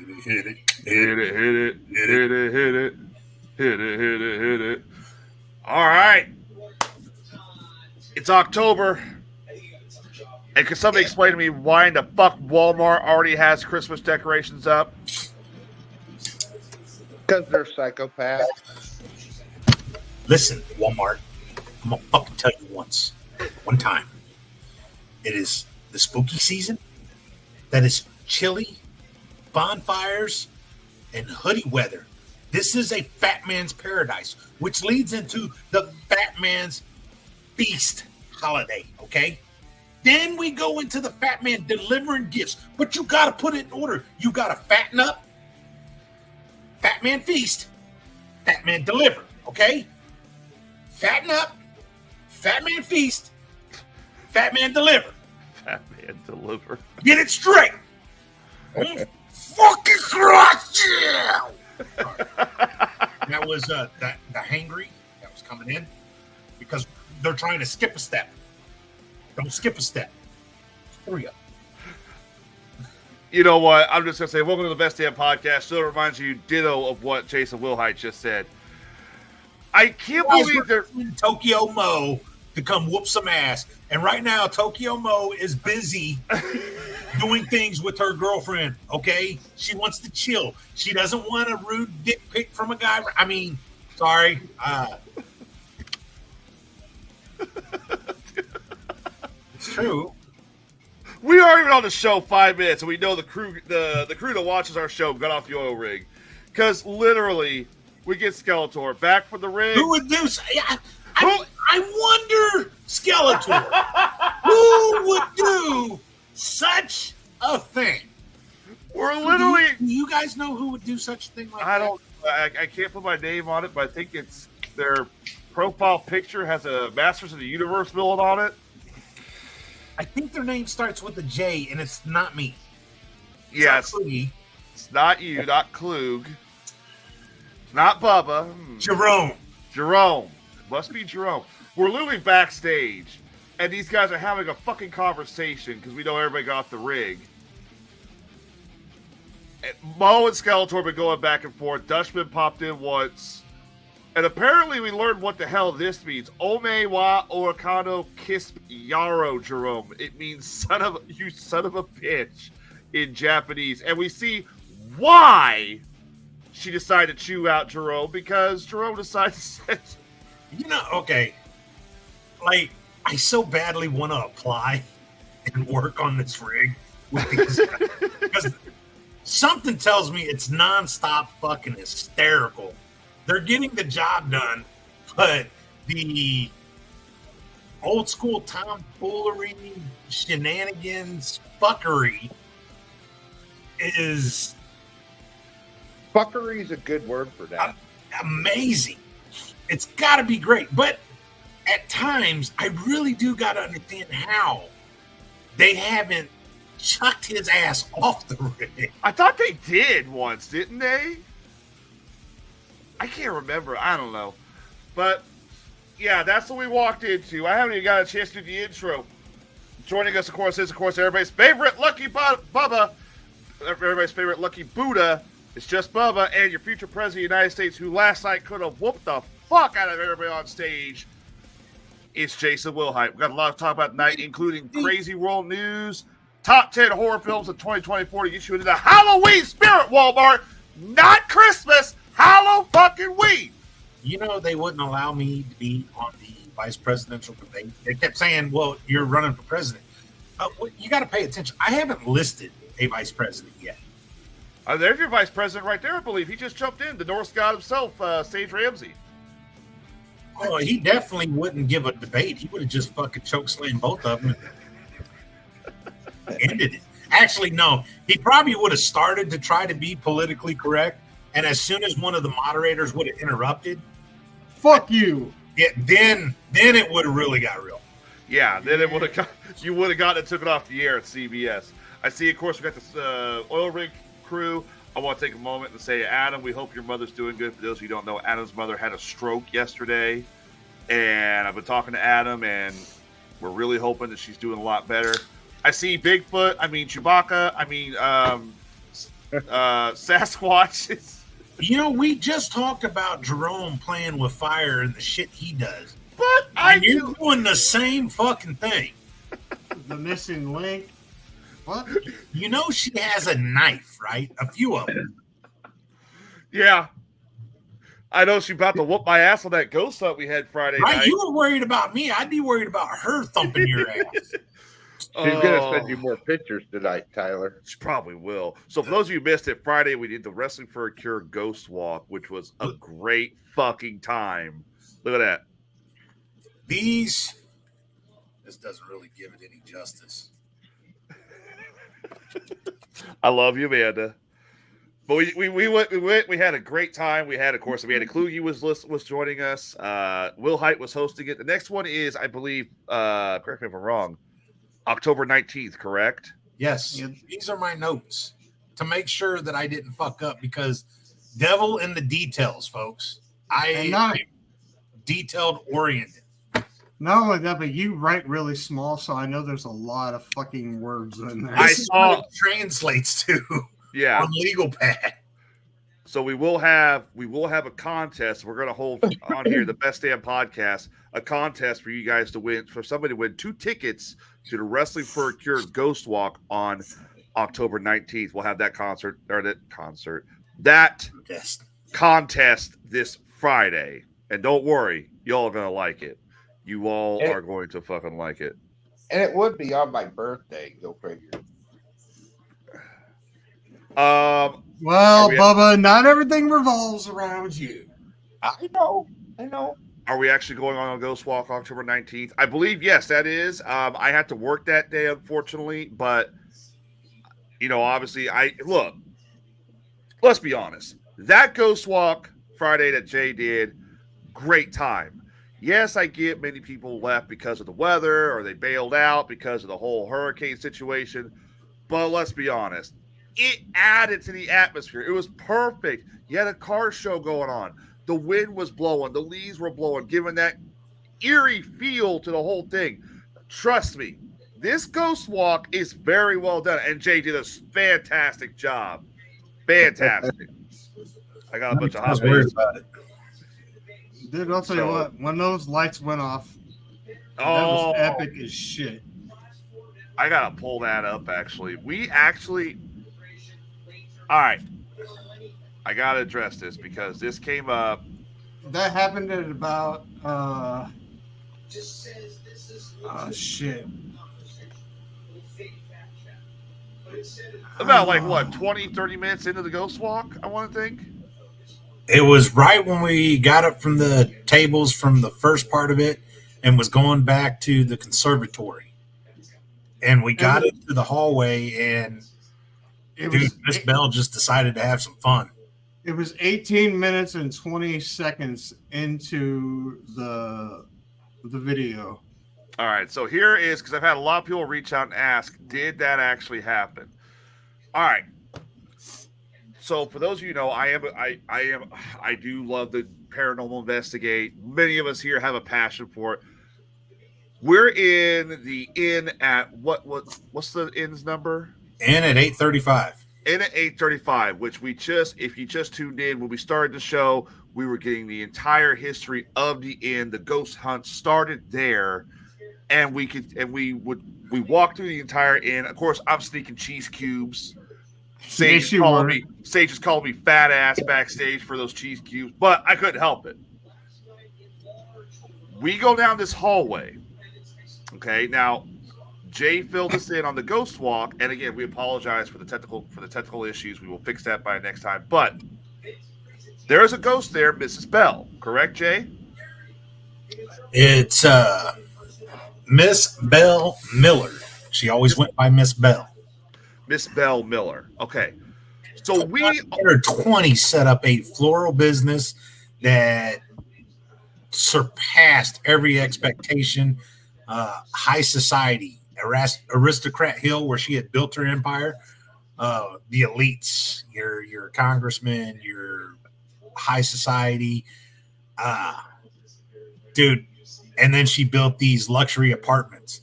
Hit it. Hit it. Hit it. Hit it. Hit it. Hit it. Hit it. Hit it. All right. It's October. And can somebody explain to me why in the fuck Walmart already has Christmas decorations up? Because they're psychopaths. Listen, Walmart, I'm going to fucking tell you one time. It is the spooky season. That is chilly, bonfires, and hoodie weather. This is a fat man's paradise, which leads into the fat man's feast holiday, okay? Then we go into the fat man delivering gifts. But you got to put it in order. You got to fatten up, fat man feast, fat man deliver, okay? Fatten up, fat man feast, fat man deliver. Fat man deliver. Get it straight. Fucking Christ, yeah! That was the hangry that was coming in because they're trying to skip a step. Don't skip a step. Hurry up. You know what? I'm just going to say, welcome to the Best Damn Podcast. Still reminds you ditto of what Jason Wilhite just said. I can't believe they're Tokyo Mo to come whoop some ass. And right now, Tokyo Mo is busy doing things with her girlfriend, okay? She wants to chill. She doesn't want a rude dick pic from a guy. I mean, sorry. It's true. We aren't even on the show 5 minutes, and we know the crew that watches our show got off the oil rig. Because literally, we get Skeletor back from the rig. Who would do? I wonder, Skeletor, who would do such a thing? We're literally. Do you guys know who would do such a thing like that? I can't put my name on it, but I think it's their profile picture has a Masters of the Universe villain on it. I think their name starts with a J, and it's not me. Yes, it's not you, not Klug, not Bubba. Jerome. Must be Jerome. We're literally backstage, and these guys are having a fucking conversation because we know everybody got off the rig. And Mo and Skeletor have been going back and forth. Dutchman popped in once. And apparently we learned what the hell this means. Ome wa Orakano Kisp Yaro, Jerome. It means son of a bitch in Japanese. And we see why she decided to chew out Jerome, because Jerome decided to say, okay. Like, I so badly want to apply and work on this rig with these guys. Because something tells me it's nonstop fucking hysterical. They're getting the job done, but the old school tomfoolery, shenanigans, fuckery is... Fuckery is a good word for that. Amazing. It's got to be great. But at times, I really do got to understand how they haven't chucked his ass off the rig. I thought they did once, didn't they? I can't remember. I don't know. But, yeah, that's what we walked into. I haven't even got a chance to do the intro. Joining us, of course, is, everybody's favorite Lucky Bubba. Everybody's favorite Lucky Buddha. It's just Bubba and your future president of the United States, who last night could have whooped the fuck out of everybody on stage. It's Jason Wilhite. We've got a lot to talk about tonight, including crazy world news, top 10 horror films of 2024 to get you into the Halloween spirit, Walmart. Not Christmas. Halloween. You know, they wouldn't allow me to be on the vice presidential debate. They kept saying, well, you're running for president. You got to pay attention. I haven't listed a vice president yet. There's your vice president right there, I believe. He just jumped in. The Norse god himself, Sage Ramsey. Oh, he definitely wouldn't give a debate. He would have just fucking chokeslammed both of them and ended it. Actually, no. He probably would have started to try to be politically correct. And as soon as one of the moderators would have interrupted, fuck you. Yeah, then it would have really got real. Yeah, then it would have you would have gotten it, took it off the air at CBS. I see, of course, we got this oil rig crew. I want to take a moment and say, Adam, we hope your mother's doing good. For those of you who don't know, Adam's mother had a stroke yesterday, and I've been talking to Adam, and we're really hoping that she's doing a lot better. I see Bigfoot. I mean Chewbacca. I mean Sasquatches. You know, we just talked about Jerome playing with fire and the shit he does. But And you're doing the same fucking thing. The missing link. What? You know she has a knife, right? A few of them. Yeah. I know she's about to whoop my ass on that ghost hunt we had Friday Right? night. You were worried about me. I'd be worried about her thumping your ass. She's gonna send you more pictures tonight, Tyler. She probably will. So for those of you who missed it, Friday we did the Wrestling for a Cure Ghost Walk, which was a great fucking time. Look at that. This doesn't really give it any justice. I love you, Amanda. But we went. We had a great time. We had, of course, Amanda Kluge was joining us. Will Height was hosting it. The next one is, I believe, correct me if I'm wrong, October 19th, correct? Yes. These are my notes to make sure that I didn't fuck up, because devil in the details, folks. I'm detailed oriented. Not only that, but you write really small, so I know there's a lot of fucking words in there. I saw it translates to on legal pad. So we will have a contest. We're going to hold on here, the Best Damn Podcast, a contest for you guys to win, for somebody to win 2 tickets to the Wrestling for a Cure Ghost Walk on October 19th. We'll have that contest this Friday. And don't worry, y'all are going to like it. You all are going to fucking like it. And it would be on my birthday, go figure. Well, Bubba, not everything revolves around you. I know. Are we actually going on a Ghost Walk October 19th? I believe, yes, that is. I had to work that day, unfortunately, but, obviously, let's be honest. That Ghost Walk Friday that Jay did, great time. Yes, I get many people left because of the weather, or they bailed out because of the whole hurricane situation, but let's be honest. It added to the atmosphere. It was perfect. You had a car show going on. The wind was blowing. The leaves were blowing, giving that eerie feel to the whole thing. Trust me, this Ghost Walk is very well done. And Jay did a fantastic job. Fantastic. I got a bunch of hot words about it. Dude, I'll tell you what. When those lights went off, that was epic as shit. I got to pull that up, actually. All right. I got to address this because this came up. That happened at about, shit. About 20, 30 minutes into the Ghost Walk, I want to think. It was right when we got up from the tables from the first part of it and was going back to the conservatory. And we got into the hallway, and Miss Bell just decided to have some fun. It was 18 minutes and 20 seconds into the video. All right, so here is, because I've had a lot of people reach out and ask, did that actually happen? All right. So for those of you who know, I do love the paranormal investigate. Many of us here have a passion for it. We're in the inn at what's the inn's number? Inn at 835. Inn at 835, which if you just tuned in when we started the show, we were getting the entire history of the inn. The ghost hunt started there, and we walked through the entire inn. Of course, I'm sneaking cheese cubes. Sage is calling me fat ass backstage for those cheese cubes, but I couldn't help it. We go down this hallway. Okay, now Jay filled us in on the Ghost Walk, and again, we apologize for the technical issues. We will fix that by next time. But there's a ghost there, Mrs. Bell. Correct, Jay? It's Miss Bell Miller. She always went by Miss Bell. Miss Bell Miller. Okay. So we 20 set up a floral business that surpassed every expectation. High society, aristocrat hill, where she had built her empire. The elites, your congressmen, your high society, dude. And then she built these luxury apartments.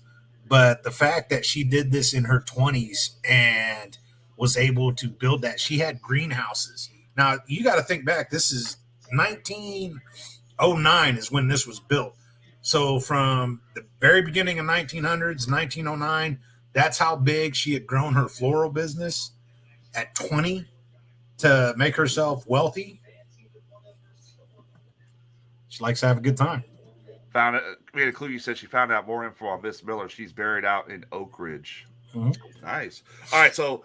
But the fact that she did this in her 20s and was able to build that. She had greenhouses. Now, you got to think back. This is 1909 is when this was built. So from the very beginning of 1900s, 1909, that's how big she had grown her floral business at 20 to make herself wealthy. She likes to have a good time. Found it. We had a clue. You said she found out more info on Miss Miller. She's buried out in Oak Ridge. Mhm. Nice. All right. So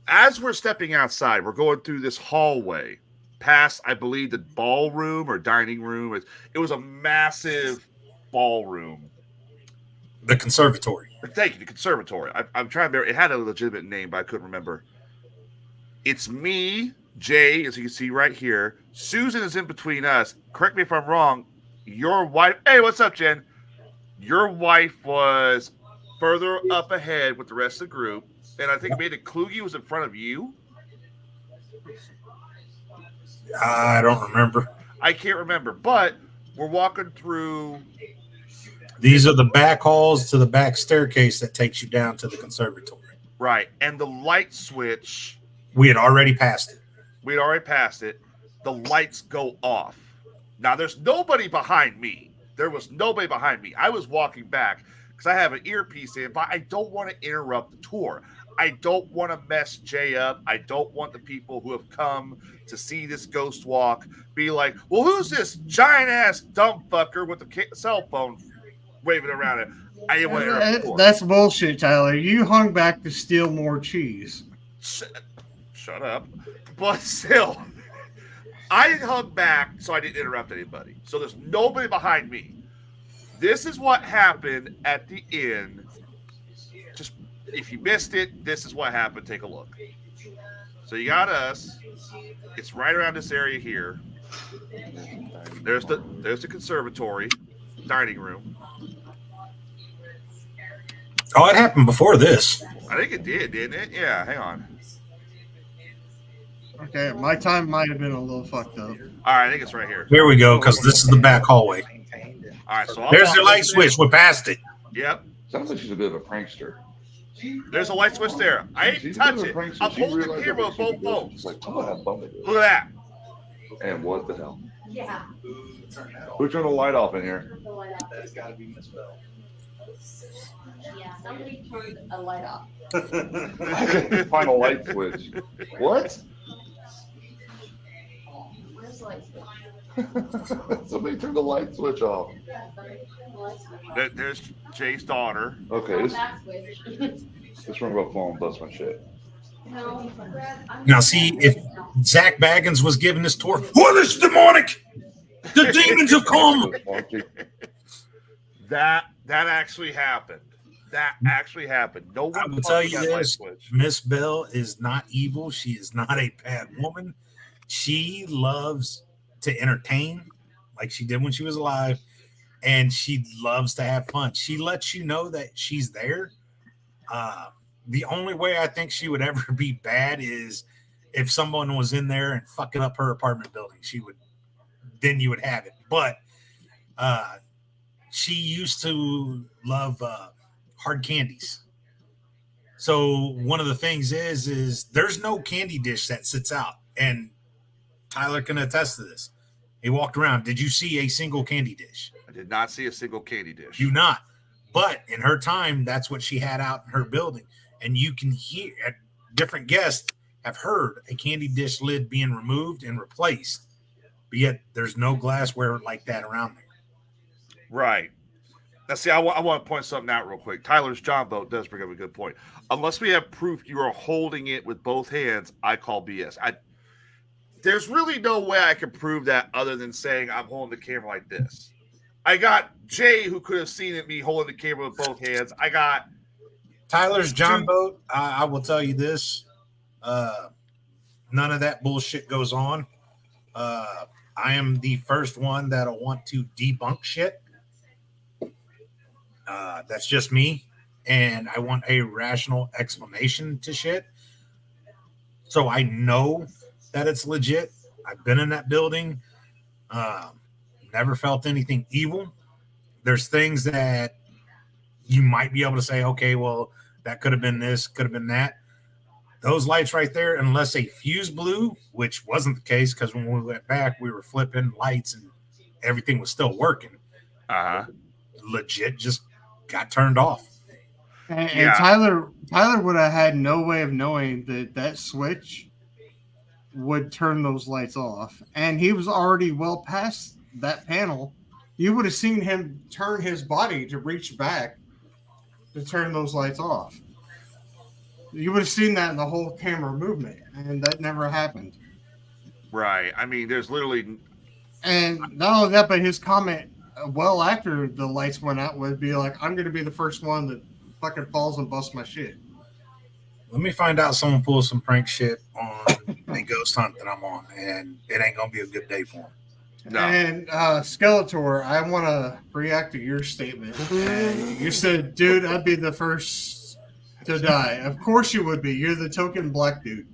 as we're stepping outside, we're going through this hallway past, I believe, the ballroom or dining room. It was a massive ballroom. The conservatory. Thank you, the conservatory. I'm trying to remember. It had a legitimate name, but I couldn't remember. It's me, Jay, as you can see right here. Susan is in between us. Correct me if I'm wrong. Your wife. Hey, what's up, Jen? Your wife was further up ahead with the rest of the group, and I think maybe Kluge was in front of you. I don't remember. I can't remember, but we're walking through. These are the back halls to the back staircase that takes you down to the conservatory. Right, and the light switch. We had already passed it. We'd already passed it. The lights go off. Now, there's nobody behind me. There was nobody behind me. I was walking back because I have an earpiece in, but I don't want to interrupt the tour. I don't want to mess Jay up. I don't want the people who have come to see this ghost walk be like, well, who's this giant-ass dumb fucker with the cell phone waving around it? I didn't want to interrupt the tour. That's bullshit, Tyler. You hung back to steal more cheese. Shut up. But still, I hung back so I didn't interrupt anybody. So there's nobody behind me. This is what happened at the end. Just if you missed it, this is what happened. Take a look. So you got us. It's right around this area here. There's the conservatory, dining room. Oh, it happened before this. I think it did, didn't it? Yeah, hang on. Okay, my time might have been a little fucked up. All right, I think it's right here. Here we go, because this is the back hallway. All right, so There's the light switch. We're past it. Yep. Sounds like she's a bit of a prankster. There's a light switch there. I ain't She's a touch bit it. of a prankster. I'm She holding the realized camera that with she both could do it. phones. She's like, I'm gonna have fun with Look at that. And what the hell? Yeah. Who turned the light off in here? That's gotta be Miss Bell. Yeah, somebody turned a light off. I couldn't find a light switch. What? Where's the light switch? Somebody turned the light switch off. Yeah, somebody turned the light switch. There's Jay's daughter. Okay, That switch. this room got phone bust my shit. No. Now, see, if Zach Baggins was giving this tour, what is demonic? The demons have come. That actually happened. That actually happened. No one I will tell you that light this: switch. Miss Bell is not evil. She is not a bad woman. She loves to entertain, like she did when she was alive, and she loves to have fun. She lets you know that she's there. The only way I think she would ever be bad is if someone was in there and fucking up her apartment building. Then you would have it. But she used to love hard candies. So one of the things is there's no candy dish that sits out, and Tyler can attest to this. He walked around. Did you see a single candy dish? I did not see a single candy dish. Do not. But in her time, that's what she had out in her building. And you can hear different guests have heard a candy dish lid being removed and replaced. But yet there's no glassware like that around there. Right. Now, see, I want to point something out real quick. Tyler's John vote does bring up a good point. Unless we have proof you are holding it with both hands, I call BS. There's really no way I can prove that other than saying I'm holding the camera like this. I got Jay, who could have seen it, me holding the camera with both hands. I got Tyler's John boat. I will tell you this. None of that bullshit goes on. I am the first one that'll want to debunk shit. That's just me. And I want a rational explanation to shit. So I know that it's legit. I've been in that building. Never felt anything evil. There's things that you might be able to say, okay, well, that could have been this, could have been that. those lights right there, unless a fuse blew, which wasn't the case because when we went back, we were flipping lights and everything was still working. Legit just got turned off. And Tyler would have had no way of knowing that switch would turn those lights off. And he was already well past that panel. You would have seen him turn his body to reach back to turn those lights off. You would have seen that in the whole camera movement, and that never happened. Right. I mean, there's literally... And not only that, but his comment well after the lights went out would be like, I'm going to be the first one that fucking falls and busts my shit. Let me find out someone pulls some prank shit on the ghost hunt that I'm on, and it ain't going to be a good day for him. No. And Skeletor, I want to react to your statement. And you said, dude, I'd be the first to die. Of course you would be. You're the token black dude.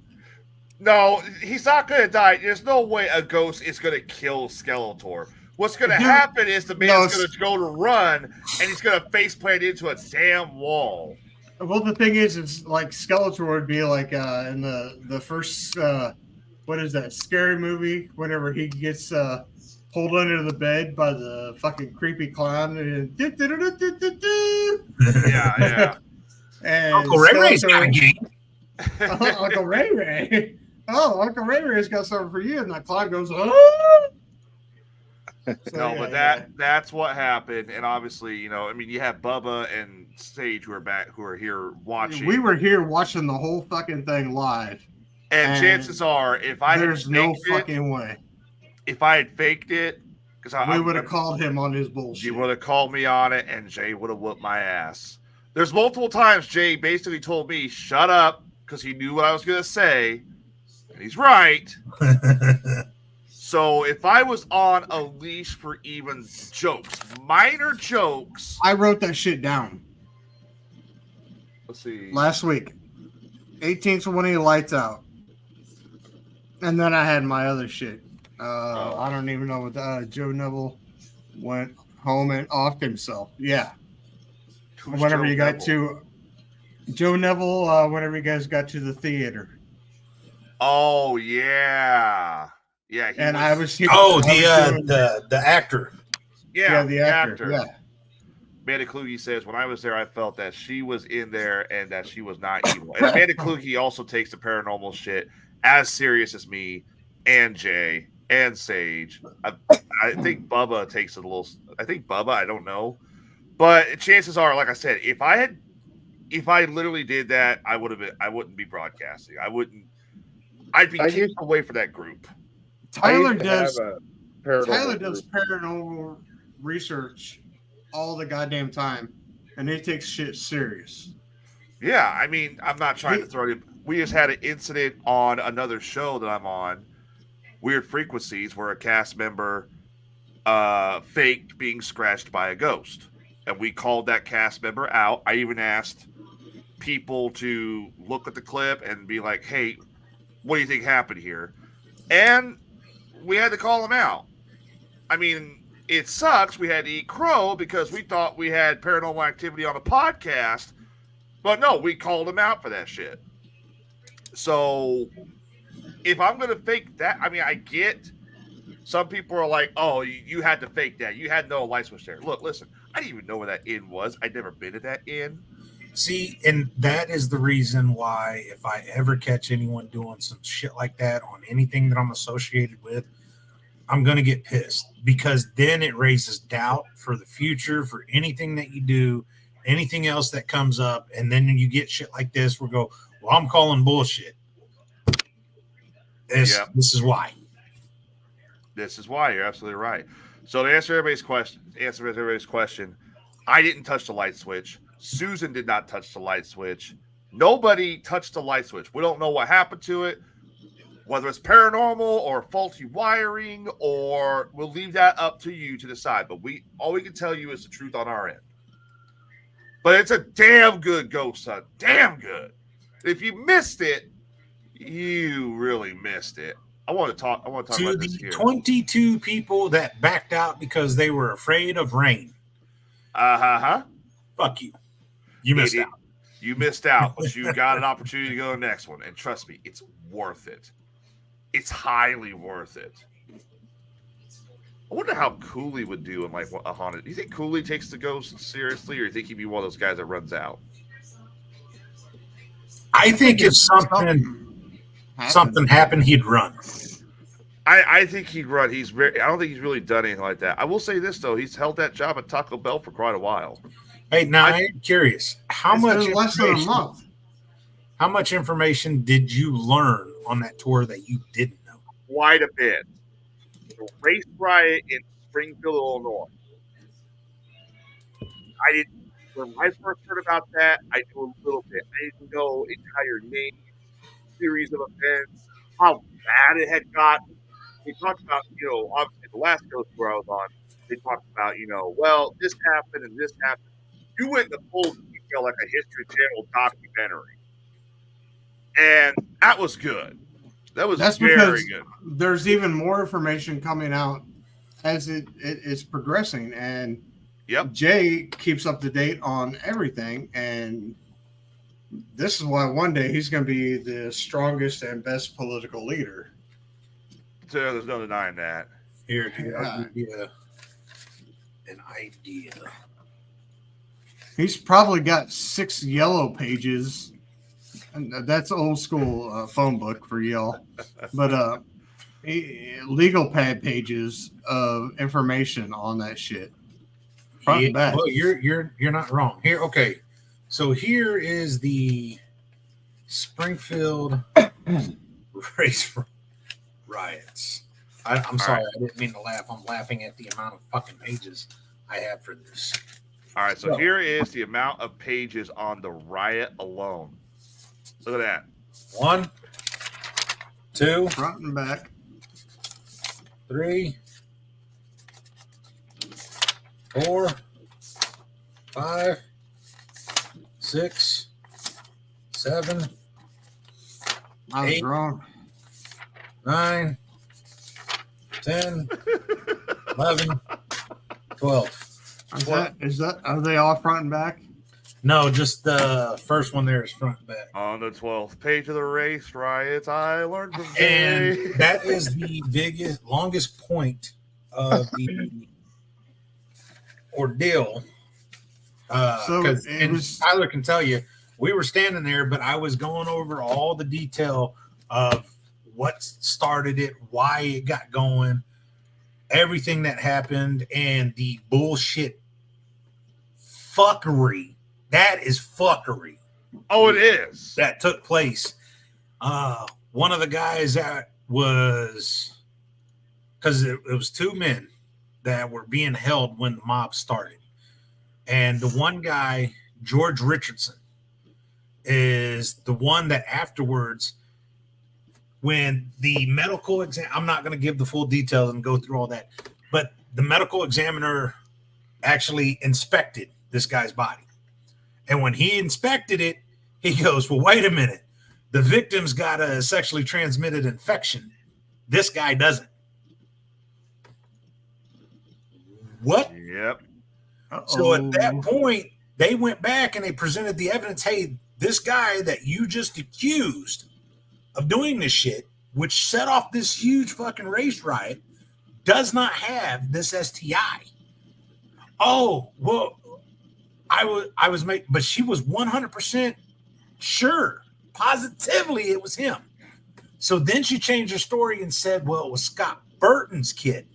No, he's not going to die. There's no way a ghost is going to kill Skeletor. What's going to happen is the man's going to go to run, and he's going to faceplant into a damn wall. Well, the thing is like Skeletor would be like in the first, what is that, scary movie, whenever he gets pulled under the bed by the fucking creepy clown. And yeah. And Uncle Ray Ray's got a game. Uncle Ray Ray. Oh, Uncle Ray Ray's got something for you. And that clown goes, oh. That's what happened. And obviously, you know, I mean, you have Bubba and Sage who are here watching. We were here watching the whole fucking thing live. And chances are, if I had fucking way. If I had faked it, because we would have called him on his bullshit. You would have called me on it, and Jay would have whooped my ass. There's multiple times Jay basically told me, shut up, because he knew what I was going to say. And he's right. So if I was on a leash for even jokes, minor jokes. I wrote that shit down. Let's see. Last week. 1820 lights out. And then I had my other shit. I don't even know what Joe Neville went home and offed himself. Yeah. Whenever you got to Joe Neville, whenever you guys got to the theater. Oh yeah. Yeah. The actor. Yeah, the actor. Yeah. Amanda Kluge says, when I was there, I felt that she was in there and that she was not evil. And Amanda Kluge also takes the paranormal shit as serious as me and Jay and Sage. I think Bubba takes it a little. I think Bubba. I don't know, but chances are, like I said, if I literally did that, I wouldn't be broadcasting. I'd be kicked away from that group. Tyler does paranormal research all the goddamn time, and he takes shit serious. Yeah, I mean, I'm not trying to throw it. We just had an incident on another show that I'm on, Weird Frequencies, where a cast member faked being scratched by a ghost. And we called that cast member out. I even asked people to look at the clip and be like, hey, what do you think happened here? And we had to call him out. I mean, it sucks. We had to eat crow because we thought we had paranormal activity on a podcast. But no, we called him out for that shit. So if I'm going to fake that, I mean, I get some people are like, oh, you had to fake that. You had no light switch there. Look, listen, I didn't even know where that inn was. I'd never been to that inn. See, and that is the reason why if I ever catch anyone doing some shit like that on anything that I'm associated with, I'm going to get pissed because then it raises doubt for the future, for anything that you do, anything else that comes up. And then you get shit like this, we'll go, well, I'm calling bullshit. This is why. This is why. You're absolutely right. So to answer everybody's question, I didn't touch the light switch. Susan did not touch the light switch. Nobody touched the light switch. We don't know what happened to it, whether it's paranormal or faulty wiring, or we'll leave that up to you to decide. But all we can tell you is the truth on our end. But it's a damn good ghost hunt. Damn good. If you missed it, you really missed it. I want to talk about this here. 22 people that backed out because they were afraid of rain. Fuck you. You missed out. You missed out, but you got an opportunity to go to the next one. And trust me, it's worth it. It's highly worth it. I wonder how Cooley would do in like a haunted. Do you think Cooley takes the ghost seriously, or do you think he'd be one of those guys that runs out? I think if something happened, he'd run. I think he'd run. I don't think he's really done anything like that. I will say this though, he's held that job at Taco Bell for quite a while. Hey, now I'm curious. How much less than a month? How much information did you learn on that tour that you didn't know? Quite a bit. The race riot in Springfield, Illinois. When I first heard about that, I knew a little bit. I didn't know entire name, series of events, how bad it had gotten. They talked about, obviously the last ghost tour I was on, they talked about, well, this happened and this happened. You went into full detail like a History Channel documentary. And that was good. That's very good. There's even more information coming out as it is progressing. And Jay keeps up to date on everything. And this is why one day he's going to be the strongest and best political leader. So there's no denying that. Here, I'll give you an idea. He's probably got 6 yellow pages. And that's old school phone book for y'all. But legal pad pages of information on that shit. Front and back. Well, you're not wrong. Here, okay. So here is the Springfield race riots. I'm sorry, I didn't mean to laugh. I'm laughing at the amount of fucking pages I have for this. All right, so here is the amount of pages on the riot alone. Look at that. 1, 2, front and back. 3, 4, 5, 6, 7, I was 8, wrong. 9, 10, 11, 12. Are they all front and back? No, just the first one there is front and back. On the 12th page of the race riots, I learned from And Jay. that is the longest point of the ordeal. Tyler can tell you, we were standing there, but I was going over all the detail of what started it, why it got going, everything that happened, and the bullshit fuckery. That is fuckery. Oh, it is. That took place. One of the guys that was, because it was 2 men that were being held when the mob started. And the one guy, George Richardson, is the one that afterwards, when the medical exam, I'm not going to give the full details and go through all that, but the medical examiner actually inspected this guy's body. And when he inspected it, he goes, well, wait a minute. The victim's got a sexually transmitted infection. This guy doesn't. What? Yep. So at that point, they went back and they presented the evidence. Hey, this guy that you just accused of doing this shit, which set off this huge fucking race riot, does not have this STI. Oh, well, I was making, but she was 100% sure, positively it was him. So then she changed her story and said, well, it was Scott Burton's kid,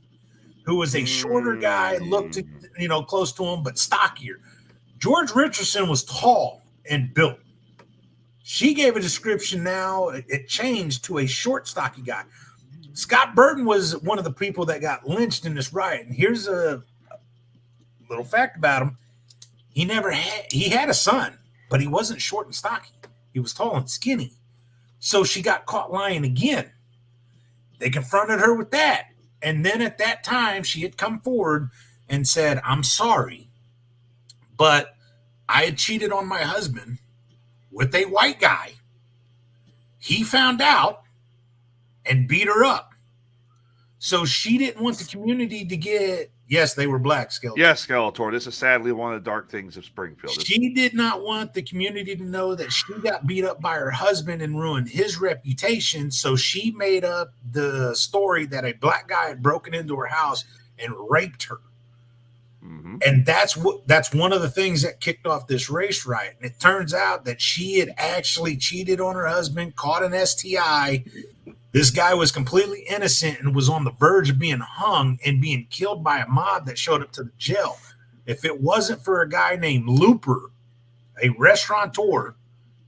who was a shorter guy, looked, close to him, but stockier. George Richardson was tall and built. She gave a description now. It changed to a short, stocky guy. Scott Burton was one of the people that got lynched in this riot. And here's a little fact about him. He had a son, but he wasn't short and stocky. He was tall and skinny. So she got caught lying again. They confronted her with that. And then at that time, she had come forward and said, I'm sorry, but I had cheated on my husband with a white guy. He found out and beat her up. So she didn't want the community to get, Yes, they were black, Skeletor. Yes, Skeletor. This is sadly one of the dark things of Springfield. She did not want the community to know that she got beat up by her husband and ruined his reputation. So she made up the story that a black guy had broken into her house and raped her. Mm-hmm. And that's one of the things that kicked off this race riot. And it turns out that she had actually cheated on her husband, caught an STI. This guy was completely innocent and was on the verge of being hung and being killed by a mob that showed up to the jail. If it wasn't for a guy named Looper, a restaurateur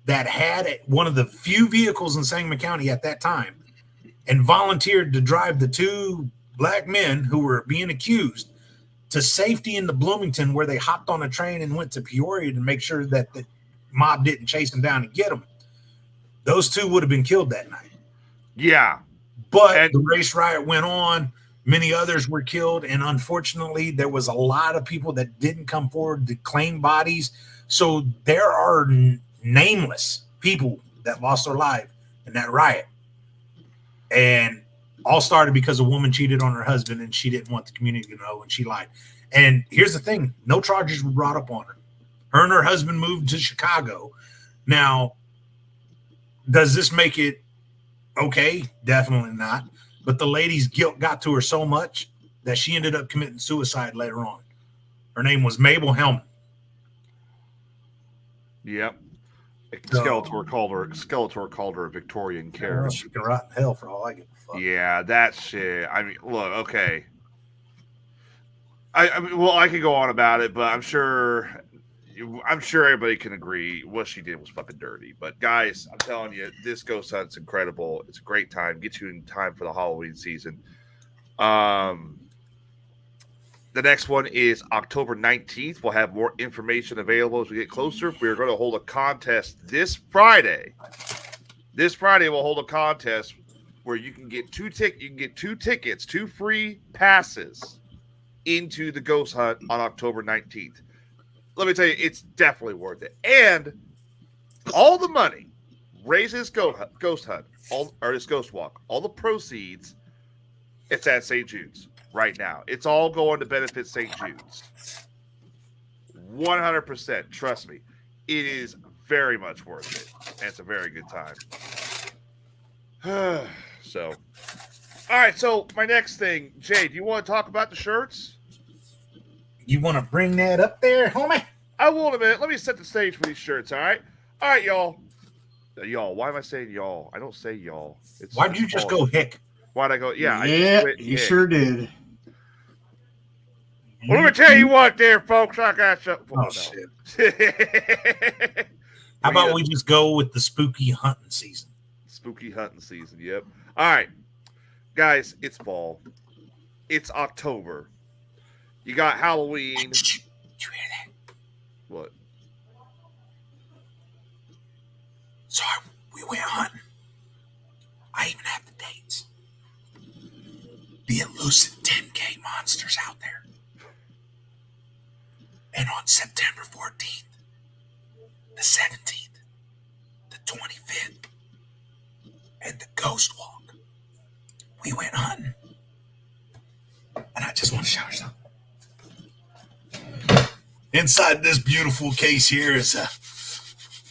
that had one of the few vehicles in Sangamon County at that time and volunteered to drive the two black men who were being accused to safety into Bloomington, where they hopped on a train and went to Peoria to make sure that the mob didn't chase them down and get them, those two would have been killed that night. Yeah. But the race riot went on. Many others were killed. And unfortunately, there was a lot of people that didn't come forward to claim bodies. So there are nameless people that lost their life in that riot. And all started because a woman cheated on her husband and she didn't want the community to know, and she lied. And here's the thing. No charges were brought up on her. Her and her husband moved to Chicago. Now, does this make it okay? Definitely not. But the lady's guilt got to her so much that she ended up committing suicide later on. Her name was Mabel Hellman. Yep. Skeletor called her a Victorian Karen. She can rot in hell for all I give a fuck. Yeah, that shit. I mean, look, okay. I mean, well, I could go on about it, but I'm sure everybody can agree what she did was fucking dirty. But guys, I'm telling you, this ghost hunt's incredible. It's a great time. Get you in time for the Halloween season. The next one is October 19th. We'll have more information available as we get closer. We're going to hold a contest this Friday. This Friday, we'll hold a contest where you can get two tickets, 2 free passes into the ghost hunt on October 19th. Let me tell you, it's definitely worth it. And all the money raised this ghost hunt, this ghost walk, all the proceeds, it's at St. Jude's right now. It's all going to benefit St. Jude's. 100%. Trust me. It is very much worth it. And it's a very good time. So, all right. So my next thing, Jay, do you want to talk about the shirts? You want to bring that up there, homie? I will in a minute. Let me set the stage for these shirts, all right? All right, y'all. Y'all. Why am I saying y'all? I don't say y'all. Why'd you just go hick? Why'd I go? Yeah, you sure did. Well, let me tell you what there, folks. I got something for shit. How about we just go with the spooky hunting season? Spooky hunting season, yep. All right. Guys, it's fall. It's October. You got Halloween. Did you hear that? What? So we went hunting. I even have the dates. The elusive 10K monsters out there. And on September 14th, the 17th, the 25th, and the Ghost Walk, we went hunting. And I just want to show you something. Inside this beautiful case here is a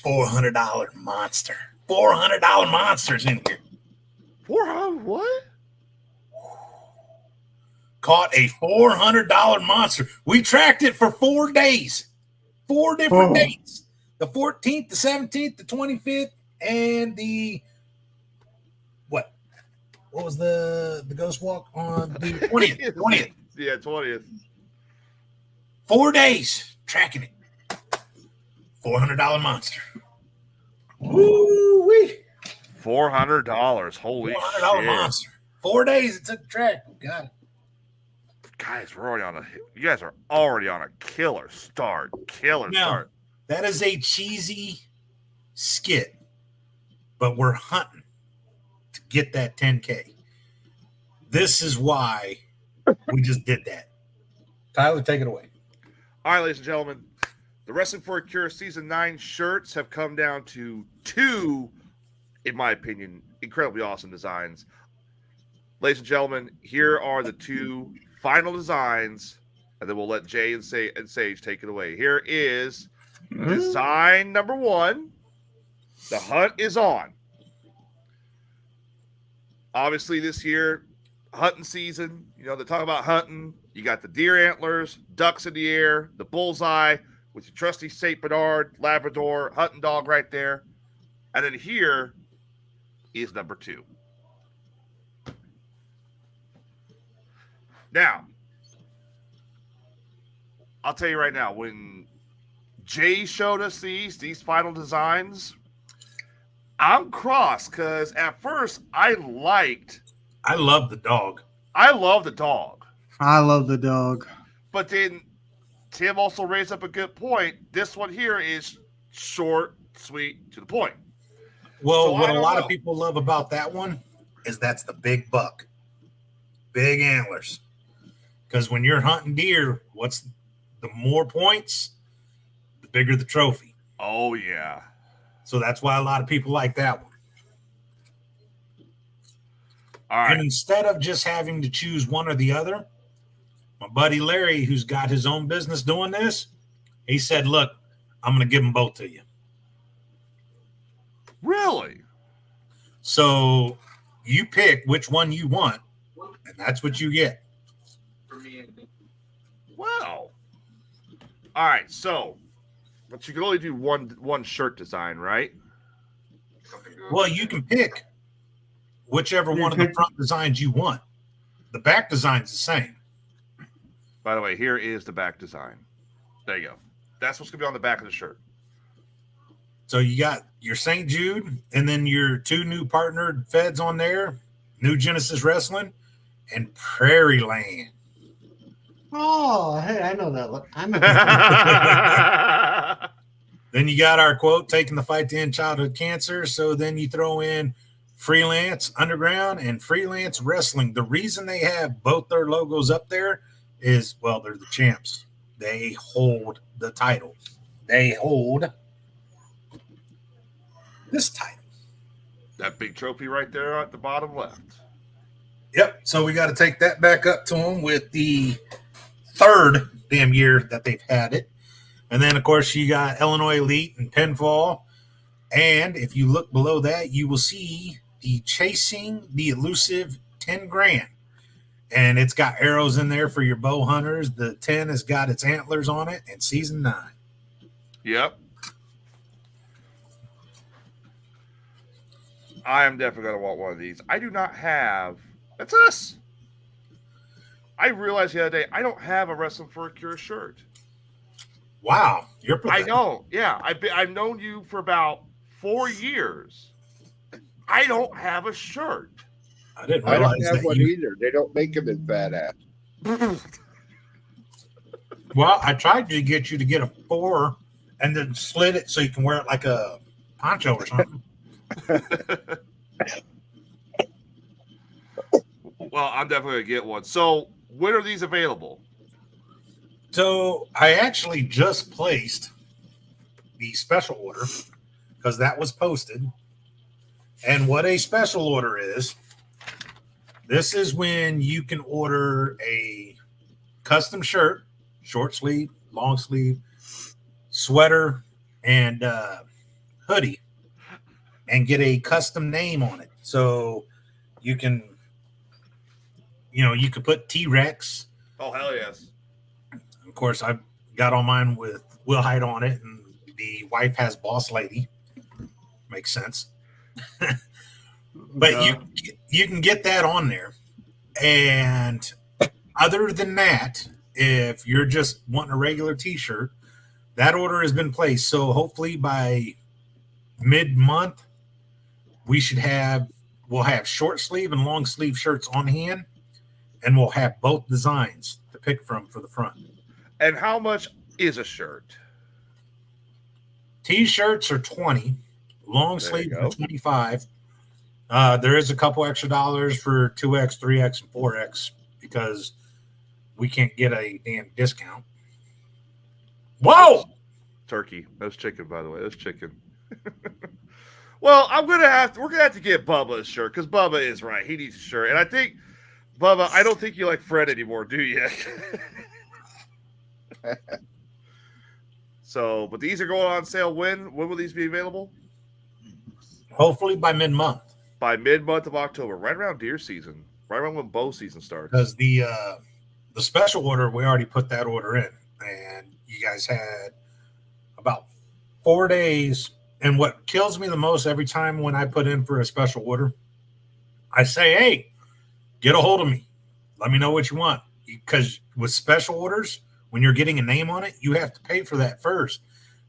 $400 monster. $400 monsters in here. $400 what? Caught a $400 monster. We tracked it for 4 days. 4 different dates. The 14th, the 17th, the 25th, and the what? What was the ghost walk on the 20th? 20th. Yeah, 20th. 4 days tracking it. $400 monster. Woo-wee. $400. Holy $400 shit. monster. 4 days it took to track. Got it. Guys, you guys are already on a killer start. Start. That is a cheesy skit, but we're hunting to get that 10K. This is why we just did that. Tyler, take it away. All right, ladies and gentlemen, the Wrestling for a Cure Season 9 shirts have come down to 2, in my opinion, incredibly awesome designs. Ladies and gentlemen, here are the 2 final designs and then we'll let Jay and Sage take it away. Here is design number 1. The hunt is on. Obviously, this year, hunting season, they're talking about hunting. You got the deer antlers, ducks in the air, the bullseye with your trusty St. Bernard, Labrador, hunting dog right there. And then here is number 2. Now, I'll tell you right now, when Jay showed us these final designs, I'm crossed because at first I love the dog. I love the dog. I love the dog. But then Tim also raised up a good point. This one here is short, sweet, to the point. Well, So what a lot of people love about that one is that's the big buck. Big antlers. Because when you're hunting deer, what's the more points, the bigger the trophy. Oh, yeah. So that's why a lot of people like that one. All right. And instead of just having to choose one or the other, my buddy Larry, who's got his own business doing this, he said, look, I'm going to give them both to you. Really? So you pick which one you want, and that's what you get. Wow. All right, so, but you can only do one shirt design, right? Well, you can pick whichever one of the front designs you want. The back design's the same. By the way, here is the back design. There you go. That's what's going to be on the back of the shirt. So you got your St. Jude and then your 2 new partnered feds on there, New Genesis Wrestling and Prairie Land. Oh, hey, I know that look. I know that. Then you got our quote, taking the fight to end childhood cancer. So then you throw in Freelance Underground and Freelance Wrestling. The reason they have both their logos up there is, well, they're the champs. They hold the title. They hold this title. That big trophy right there at the bottom left. Yep. So we got to take that back up to them with the 3rd damn year that they've had it. And then, of course, you got Illinois Elite and Pinfall. And if you look below that, you will see the Chasing the Elusive 10 grand. And it's got arrows in there for your bow hunters. The 10 has got its antlers on it, and season 9. Yep. I am definitely going to want one of these. I do not have. That's us. I realized the other day I don't have a Wrestling for a Cure shirt. Wow. You're I know. Yeah. I've known you for about 4 years. I don't have a shirt. I didn't I realize don't have that one you... either. They don't make them in fat ass. Well, I tried to get you to get a 4 and then slit it so you can wear it like a poncho or something. Well, I'm definitely going to get one. So, when are these available? So I actually just placed the special order because that was posted. And what a special order is, this is when you can order a custom shirt, short sleeve, long sleeve, sweater, and hoodie, and get a custom name on it. So you can, you could put T-Rex. Oh, hell yes. Of course, I've got all mine with Will Hyde on it, and the wife has Boss Lady. Makes sense. But you can get that on there. And other than that, if you're just wanting a regular T-shirt, that order has been placed. So hopefully by mid-month, we'll have short sleeve and long sleeve shirts on hand, and we'll have both designs to pick from for the front. And how much is a shirt? T-shirts are $20, long sleeve are $25. There is a couple extra dollars for 2X, 3X, and 4X because we can't get a damn discount. Whoa! Turkey. That's chicken, by the way. That's chicken. Well, we're gonna have to get Bubba a shirt because Bubba is right. He needs a shirt, and I think Bubba. I don't think you like Fred anymore, do you? So, but these are going on sale when? When will these be available? Hopefully by mid-month. By mid-month of October, right around deer season, right around when bow season starts. Because the special order, we already put that order in, and you guys had about 4 days. And what kills me the most every time when I put in for a special order, I say, "Hey, get a hold of me. Let me know what you want." Because with special orders, when you're getting a name on it, you have to pay for that first.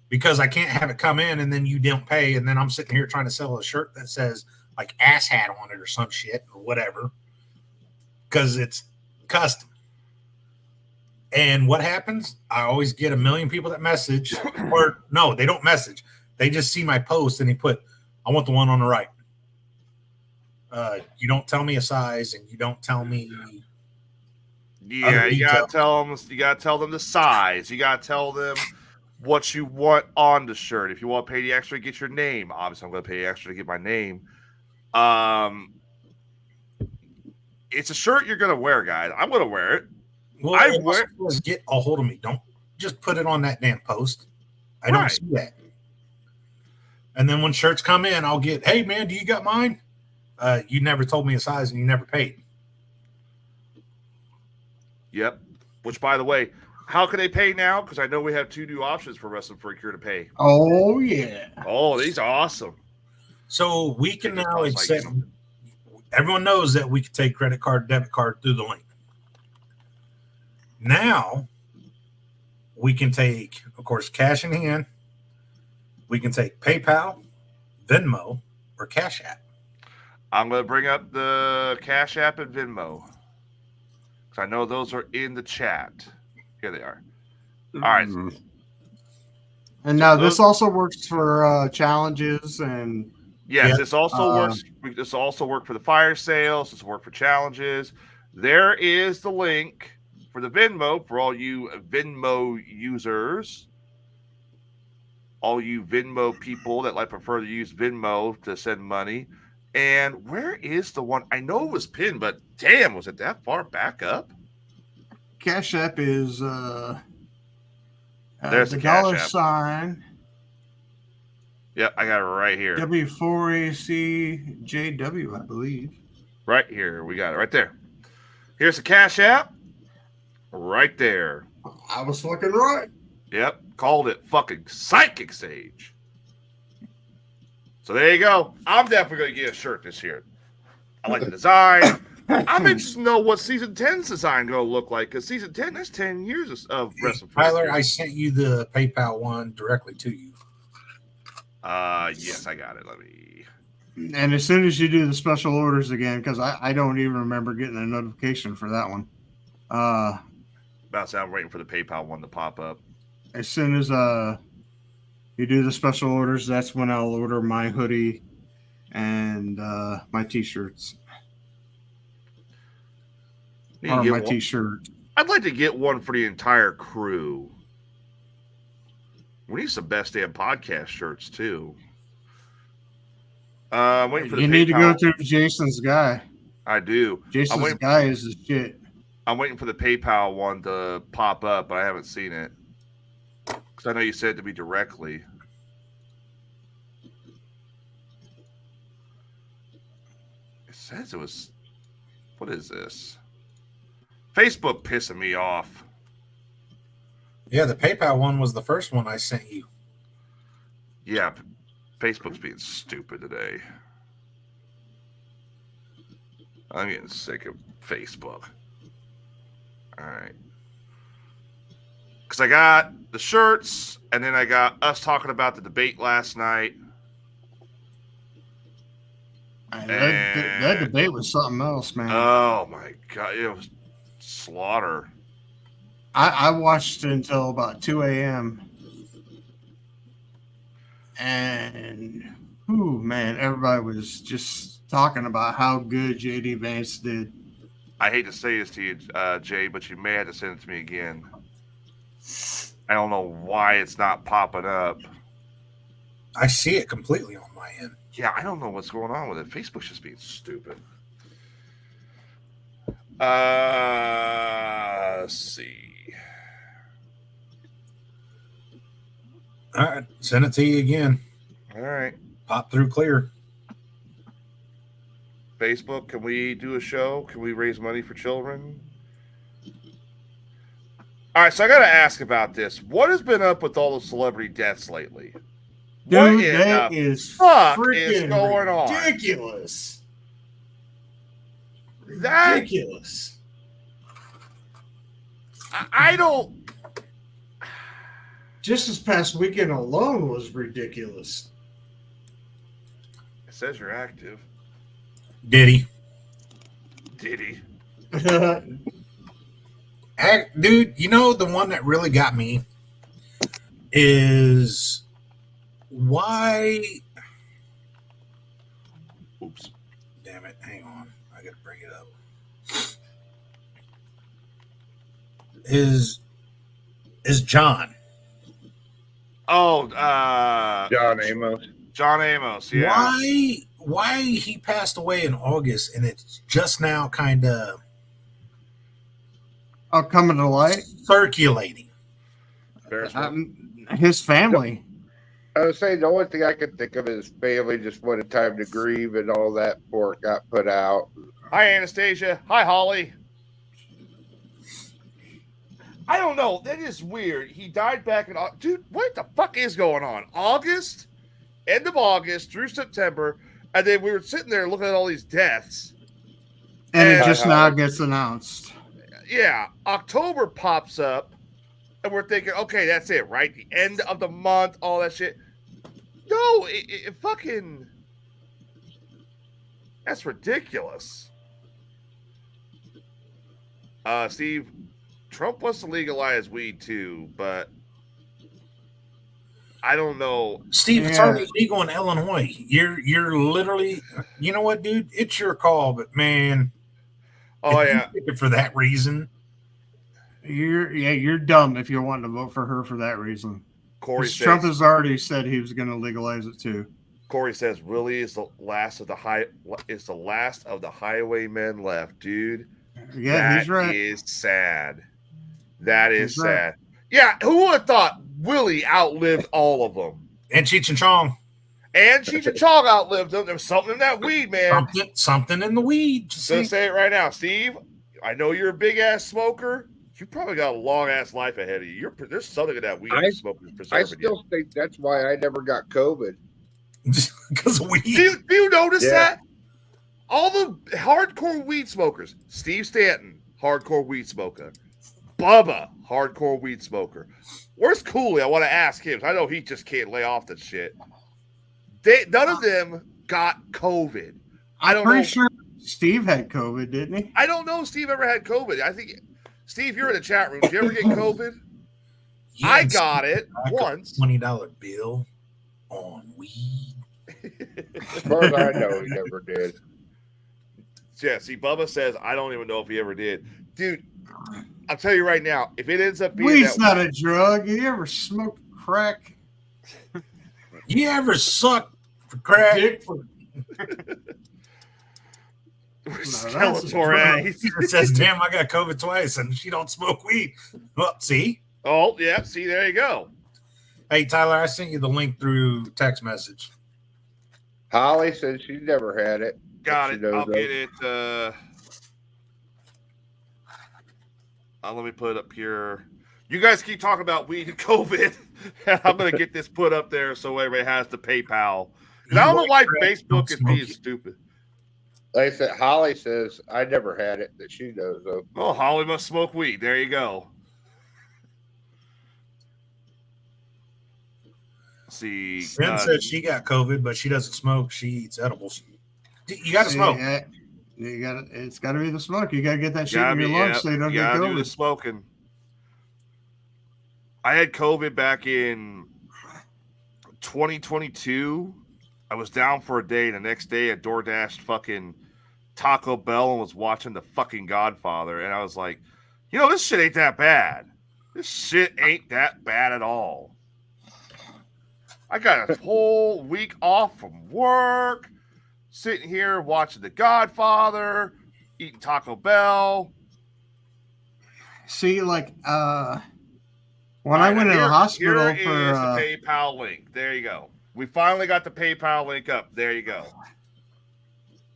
Because I can't have it come in and then you don't pay, and then I'm sitting here trying to sell a shirt that says like ass hat on it or some shit or whatever, because it's custom. And what happens? I always get a million people that message, or no, they don't message. They just see my post and they put, "I want the one on the right." You don't tell me a size, and you don't tell me. Yeah, you gotta tell them. You gotta tell them the size. You gotta tell them what you want on the shirt. If you want to pay the extra, get your name. Obviously, I'm gonna pay extra to get my name. It's a shirt you're gonna wear, guys. I'm gonna wear it. Well, I wear. Get a hold of me. Don't just put it on that damn post. I don't see that. And then when shirts come in, I'll get, "Hey man, do you got mine? You never told me a size and you never paid." Yep. Which, by the way, how can they pay now? Because I know we have 2 new options for Wrestling Freak here to pay. Oh yeah. Oh, these are awesome. So we can now accept. Everyone knows that we can take credit card, debit card through the link. Now we can take, of course, cash in hand. We can take PayPal, Venmo, or Cash App. I'm going to bring up the Cash App and Venmo, because I know those are in the chat. Here they are. All right. And now this also works for challenges and. Yes, this also works. This also work for the fire sales. This work for challenges. There is the link for the Venmo for all you Venmo users, all you Venmo people that prefer to use Venmo to send money. And where is the one? I know it was pinned, but damn, was it that far back up? Cash App is there's the the Cash dollar App. sign. Yep, I got it right here. W4ACJW, I believe. Right here. We got it right there. Here's the Cash App. Right there. I was fucking right. Yep. Called it fucking Psychic Sage. So there you go. I'm definitely going to get a shirt this year. I like the design. I'm interested to know what Season 10's design going to look like, because Season 10, that's 10 years of Wrestling. Tyler, I sent you the PayPal one directly to you. Yes, I got it. Let me. And as soon as you do the special orders again, because I don't even remember getting a notification for that one. About to say I'm waiting for the PayPal one to pop up. As soon as you do the special orders, that's when I'll order my hoodie and my t-shirts. Or my t-shirt. I'd like to get one for the entire crew. We need some best damn podcast shirts too. Waiting for the you need to go through Jason's guy. I do. Jason's guy is the shit. I'm waiting for the PayPal one to pop up, but I haven't seen it. Because I know you said it to me directly. It says it was... What is this? Facebook pissing me off. Yeah, the PayPal one was the first one I sent you. Yeah, Facebook's being stupid today. I'm getting sick of Facebook. All right. Because I got the shirts, and then I got us talking about the debate last night. That debate was something else, man. Oh, my God. It was slaughter. I watched until about 2 a.m. And, man, everybody was just talking about how good J.D. Vance did. I hate to say this to you, Jay, but you may have to send it to me again. I don't know why it's not popping up. I see it completely on my end. Yeah, I don't know what's going on with it. Facebook's just being stupid. Let's see. Send it to you again. All right. Pop through clear. Facebook, can we do a show? Can we raise money for children? All right, so I got to ask about this. What has been up with all the celebrity deaths lately? What Dude, in that the is fuck freaking is going on? ridiculous. That Ridiculous. I don't. Just this past weekend alone was ridiculous. It says you're active. Did he? Did he? Dude, you know the one that really got me is why. Oops. Damn it. Hang on. I got to bring it up. Is John. Oh, John Amos. John Amos, yeah. Why he passed away in August and it's just now kind of coming to light. Circulating. His family. I was saying the only thing I could think of is family just wanted time to grieve and all that before it got put out. Hi, Anastasia. Hi, Holly. I don't know. That is weird. He died back in dude. What the fuck is going on? August, end of August through September, and then we were sitting there looking at all these deaths, and it just now gets announced. Yeah, October pops up, and we're thinking, okay, that's it, right? The end of the month, all that shit. No, it fucking. That's ridiculous. Steve. Trump wants to legalize weed too, but I don't know. Steve, it's already legal in Illinois. You're literally, you know what, dude? It's your call, but man, yeah, for that reason, you're dumb if you're wanting to vote for her for that reason. Corey says, Trump has already said he was going to legalize it too. Corey says, "Really, is the last of the highwaymen left, dude." Yeah, he's right. That is sad. That is sad. Right. Yeah, who would have thought Willie outlived all of them? And Cheech and Chong. And Cheech and Chong outlived them. There was something in that weed, man. Something in the weed. Just say it right now, Steve. I know you're a big ass smoker. You probably got a long ass life ahead of you. There's something in that weed smoking preserving. I still think that's why I never got COVID. Because of weed. Do you notice that? All the hardcore weed smokers, Steve Stanton, hardcore weed smoker. Bubba, hardcore weed smoker. Where's Cooley? I want to ask him. I know he just can't lay off that shit. None of them got COVID. I'm pretty sure Steve had COVID, didn't he? I don't know if Steve ever had COVID. I think, Steve, you're in the chat room. Did you ever get COVID? Yes, I got it once. $20 bill on weed. As far as I know, he never did. Yeah, see, Bubba says, I don't even know if he ever did. Dude, I'll tell you right now, if it ends up being weed's not a drug. You ever smoked crack? You ever suck for crack? Skeletor at? He says, damn, I got COVID twice and she don't smoke weed. Well, see? Oh, yeah, see, there you go. Hey, Tyler, I sent you the link through text message. Holly says she never had it. Got it. I'll get it. Let me put it up here. You guys keep talking about weed and COVID. I'm going to get this put up there so everybody has the PayPal. Because I don't know why Facebook is being stupid. Like I said, Holly says I never had it that she knows of. Oh, Holly must smoke weed. There you go. See, Jen says she got COVID, but she doesn't smoke. She eats edibles. You got to smoke. It's got to be the smoke. You got to get that shit in your lungs so you don't get COVID. Do the smoking. I had COVID back in 2022. I was down for a day. The next day, I DoorDashed fucking Taco Bell and was watching the fucking Godfather. And I was like, this shit ain't that bad. This shit ain't that bad at all. I got a whole week off from work, sitting here watching The Godfather, eating Taco Bell. See, When I went to the hospital here for is the PayPal link. There you go. We finally got the PayPal link up. There you go.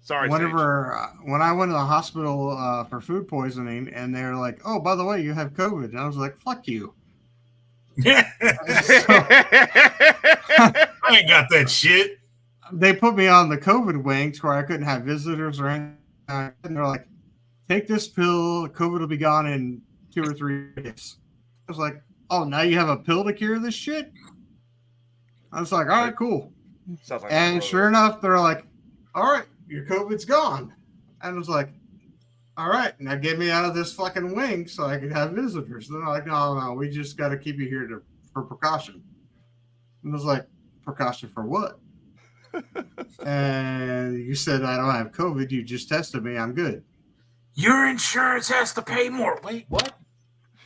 Sorry, when I went to the hospital for food poisoning, and they were like, "Oh, by the way, you have COVID," and I was like, "Fuck you." I ain't got that shit. They put me on the COVID wings where I couldn't have visitors or anything. And they're like, "Take this pill. COVID will be gone in 2 or 3 days." I was like, "Oh, now you have a pill to cure this shit?" I was like, "All right, cool." Sounds like And sure enough, they're like, "All right, your COVID's gone." And I was like, "All right, now get me out of this fucking wing so I can have visitors." They're like, no, we just got to keep you here for precaution. And I was like, "Precaution for what?" And you said I don't have COVID. You just tested me. I'm good. Your insurance has to pay more. Wait, what?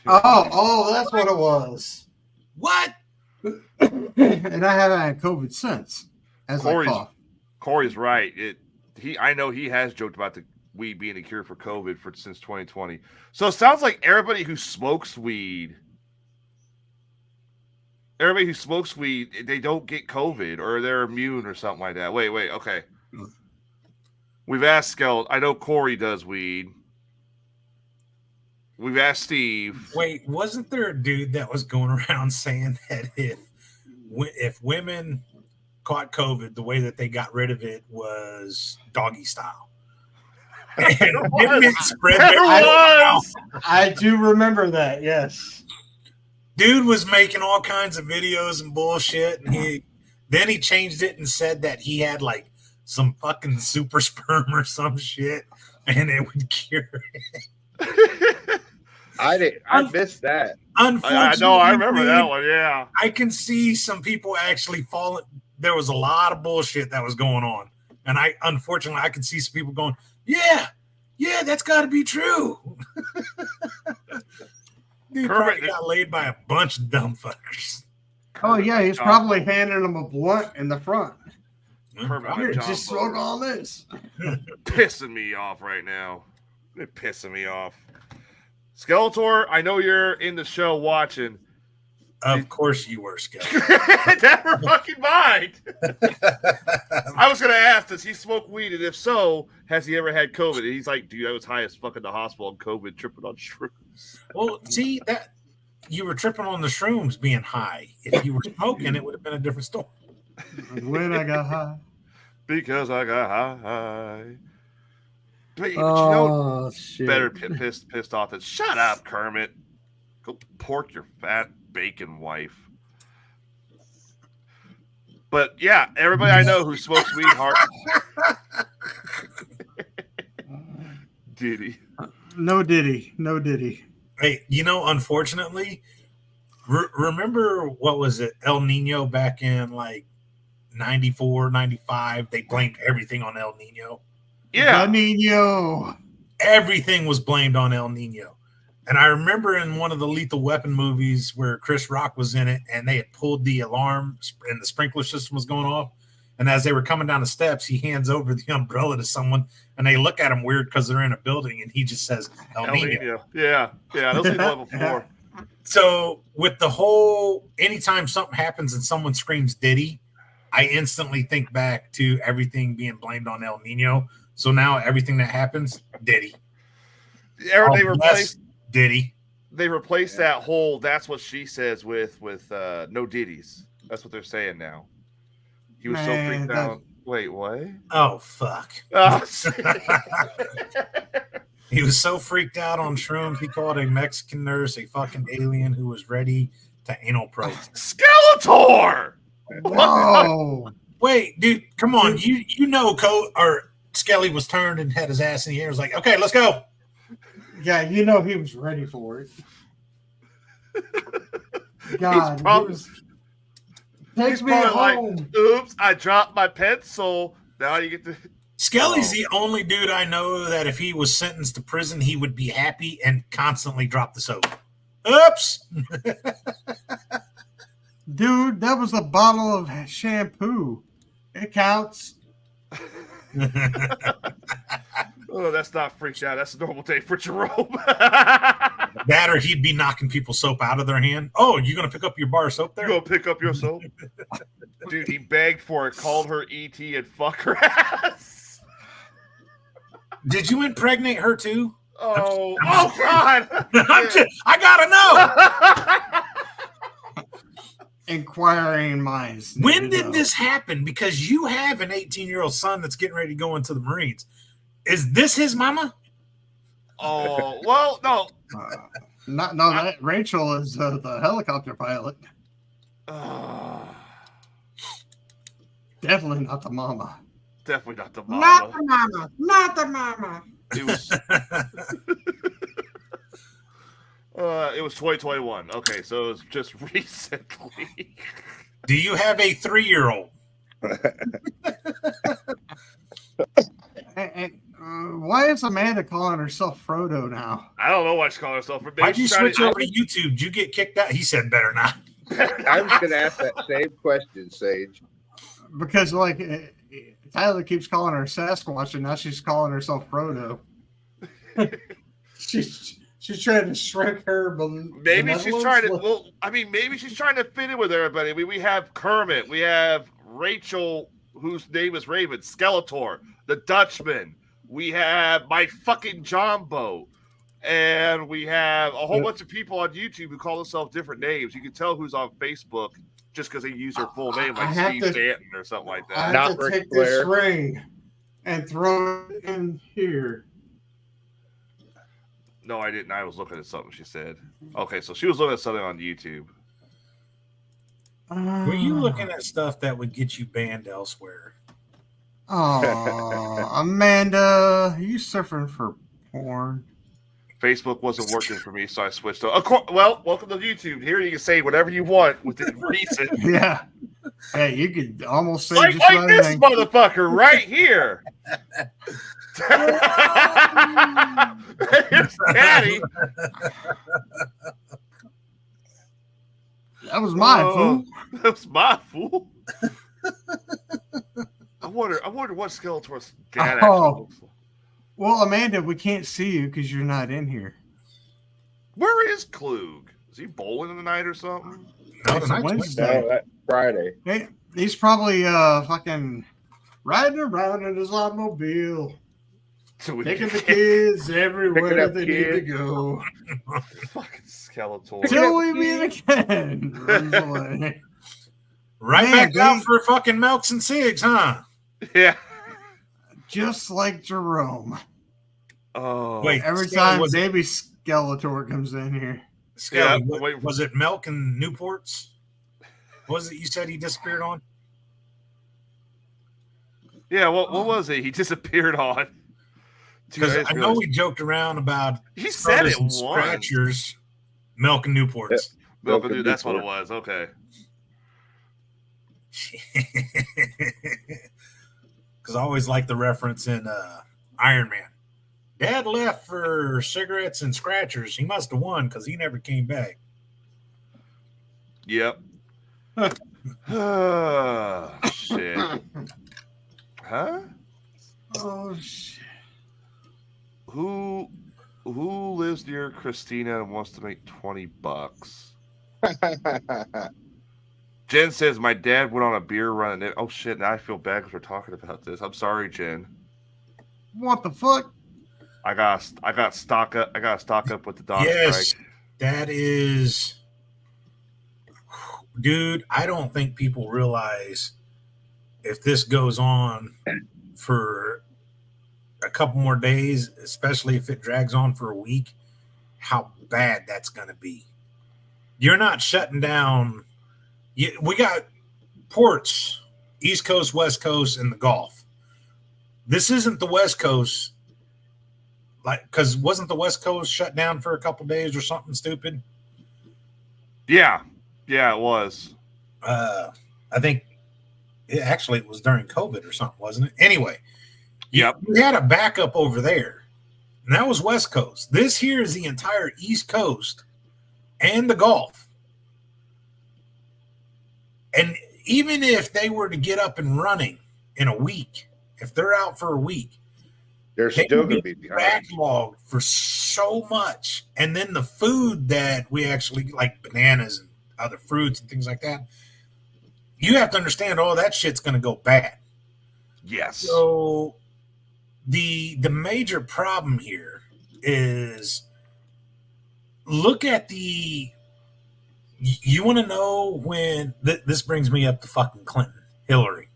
Oh, that's what it was. What? And I haven't had COVID since. As I cough. Corey's right. I know he has joked about the weed being a cure for COVID since 2020. So it sounds like everybody who smokes weed, they don't get COVID or they're immune or something like that. Wait, okay. We've asked Skelt. I know Corey does weed. We've asked Steve. Wait, wasn't there a dude that was going around saying that if women caught COVID, the way that they got rid of it was doggy style? And it spread I do remember that, yes. Dude was making all kinds of videos and bullshit, and he changed it and said that he had like some fucking super sperm or some shit, and it would cure it. I missed that. Unfortunately, I remember that one. Yeah, I can see some people actually falling. There was a lot of bullshit that was going on, and I can see some people going, "Yeah, that's got to be true." Dude probably got laid by a bunch of dumb fuckers. Oh yeah, he's probably handing him a blunt in the front. Here, just smoke all this. Pissing me off right now. They're pissing me off. Skeletor, I know you're in the show watching. Of course you were, Skeletor. Never fucking mind. I was going to ask, does he smoke weed? And if so, has he ever had COVID? And he's like, dude, I was high as fuck in the hospital on COVID, tripping on shrooms. Well, see, that you were tripping on the shrooms being high. If you were smoking, it would have been a different story. When I got high. Because I got high. But shit. Better pissed off than shut up, Kermit. Go pork your fat bacon wife. But yeah, everybody I know who smokes weed hard. Diddy. No Diddy. Hey, unfortunately, remember what was it? El Nino back in like 94, 95. They blamed everything on El Nino. Yeah. El Nino. Everything was blamed on El Nino. And I remember in one of the Lethal Weapon movies where Chris Rock was in it and they had pulled the alarm and the sprinkler system was going off. And as they were coming down the steps, he hands over the umbrella to someone and they look at him weird because they're in a building and he just says El Nino. Yeah. Those are level 4. So with the whole, anytime something happens and someone screams Diddy, I instantly think back to everything being blamed on El Nino. So now everything that happens, Diddy. They replaced Diddy. They replaced that whole "that's what she says" with no Diddy's. That's what they're saying now. He was so freaked out. Wait, what? Oh fuck! Oh, he was so freaked out on shrooms. He called a Mexican nurse a fucking alien who was ready to anal probe. Skeletor! Whoa! Wait, dude, come on! Skelly was turned and had his ass in the air. Was like, okay, let's go. Yeah, he was ready for it. God, takes me home. Like, oops, I dropped my pencil. Now you get to. Skelly's the only dude I know that if he was sentenced to prison, he would be happy and constantly drop the soap. Oops. Dude, that was a bottle of shampoo. It counts. Oh, that's not freaked out. That's a normal day for Jerome. That or he'd be knocking people's soap out of their hand. Oh, you gonna pick up your bar of soap there? You go pick up your soap? Dude, he begged for it, called her ET, and fuck her ass. Did you impregnate her too? Oh, I'm God! I gotta know. Inquiring minds. When did this happen? Because you have an 18-year-old son that's getting ready to go into the Marines. Is this his mama? Oh, well, no. That Rachel is the helicopter pilot. Definitely not the mama. Definitely not the mama. Not the mama. Not the mama. It was. It was 2021. Okay, so it was just recently. Do you have a 3-year-old? Why is Amanda calling herself Frodo now? I don't know why she's calling herself. Why'd you switch over to YouTube? Did you get kicked out? He said better not. I was going to ask that same question, Sage. Because, Tyler keeps calling her Sasquatch, and now she's calling herself Frodo. she's trying to shrink her. Maybe she's trying to. Well, I mean, maybe she's trying to fit in with everybody. I mean, we have Kermit, we have Rachel, whose name is Raven, Skeletor, the Dutchman. We have my fucking Jumbo, and we have a whole bunch of people on YouTube who call themselves different names. You can tell who's on Facebook just because they use their full name, like Steve Stanton or something like that. I have to take this ring and throw it in here. No, I didn't. I was looking at something she said. Okay, so she was looking at something on YouTube. Were you looking at stuff that would get you banned elsewhere? Oh, Amanda, are you suffering for porn? Facebook wasn't working for me, so I switched. Well, welcome to YouTube. Here you can say whatever you want within reason. Yeah. Hey, you could almost say like this anything. Motherfucker right here. Here's Daddy. That was my fool. That was my fool. I wonder what Skeletor's dad actually looks like. Well, Amanda, we can't see you because you're not in here. Where is Klug? Is he bowling tonight or something? No, it's Wednesday. No, that's Friday. Hey, he's probably fucking riding around in his automobile. Taking the kids everywhere they need to go. Fucking Skeletor. Till we meet again. Runs away. Right back out for fucking Melks and Cigs, huh? Yeah. Just like Jerome. Oh. Wait, every time baby Skeletor comes in here. Was it Milk and Newports? What was it you said he disappeared on? Yeah, what was it? He disappeared on. Because I know we joked around about he said it once. Scratchers, Milk and Newports. Yep. Milk and Newports. That's what it was. Okay. Because I always like the reference in Iron Man. Dad left for cigarettes and scratchers. He must have won because he never came back. Yep. Shit. Huh? Oh shit. Who lives near Christina and wants to make $20? Jen says my dad went on a beer run. Oh shit! Now I feel bad because we're talking about this. I'm sorry, Jen. What the fuck? I got stock up. I got to stock up with the dog strike. That is, dude. I don't think people realize if this goes on for a couple more days, especially if it drags on for a week, how bad that's going to be. You're not shutting down. We got ports, East Coast, West Coast, and the Gulf. This isn't the West Coast, because wasn't the West Coast shut down for a couple days or something stupid? Yeah, it was. I think it was during COVID or something, wasn't it? Anyway, yep. You had a backup over there, and that was West Coast. This here is the entire East Coast and the Gulf. And even if they were to get up and running in a week, if they're out for a week, They're They still will going to be be behind. backlogged for so much. And then the food that we actually like, bananas and other fruits and things like that, you have to understand all that shit's going to go bad. Yes. So the major problem here is, look at the, you want to know when this brings me up to fucking Clinton, Hillary.